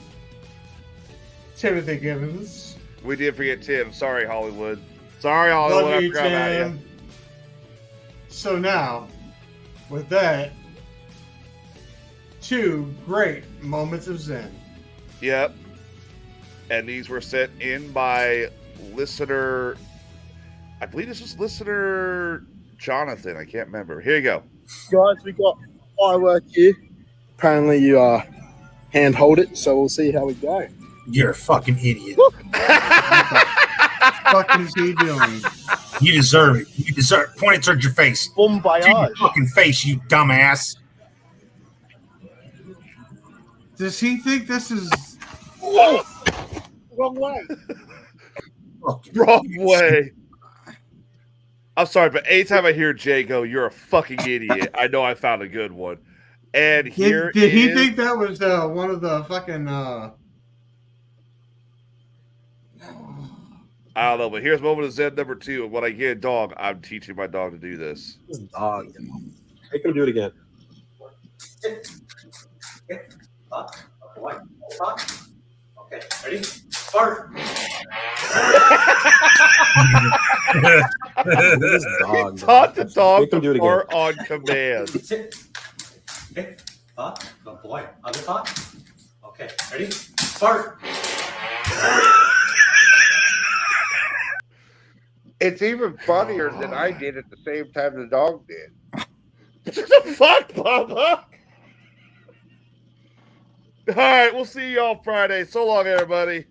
Timothy Gibbons. We did forget Tim. Sorry, Hollywood. Sorry, Hollywood. Love I you, forgot about you. Tim. So now, with that, 2 great moments of Zen. Yep. And these were sent in by listener, I believe this was listener Jonathan. I can't remember. Here you go. Guys, we got firework here. Apparently you hand hold it, so we'll see how we go. You're a fucking idiot. What the fuck is he doing? You deserve it. You deserve it. Point it towards your face. Bon To your voyage. fucking face, you dumbass. Does he think this is... Oh, wrong way. Wrong way. I'm sorry, but anytime I hear Jay go, you're a fucking idiot, I know I found a good one. And here Did he is- think that was one of the fucking... I don't know, but here's moment of Zen number 2. And when I get a dog, I'm teaching my dog to do this. This dog. Make him do it again. Okay, ready? Start. This dog. Taught the dog Make him do it to again. bark on command. Okay. Good boy. Other thought. Okay. Ready? Start. It's even funnier than I did at the same time the dog did. What the fuck, Bubba? All right, we'll see you all Friday. So long, everybody.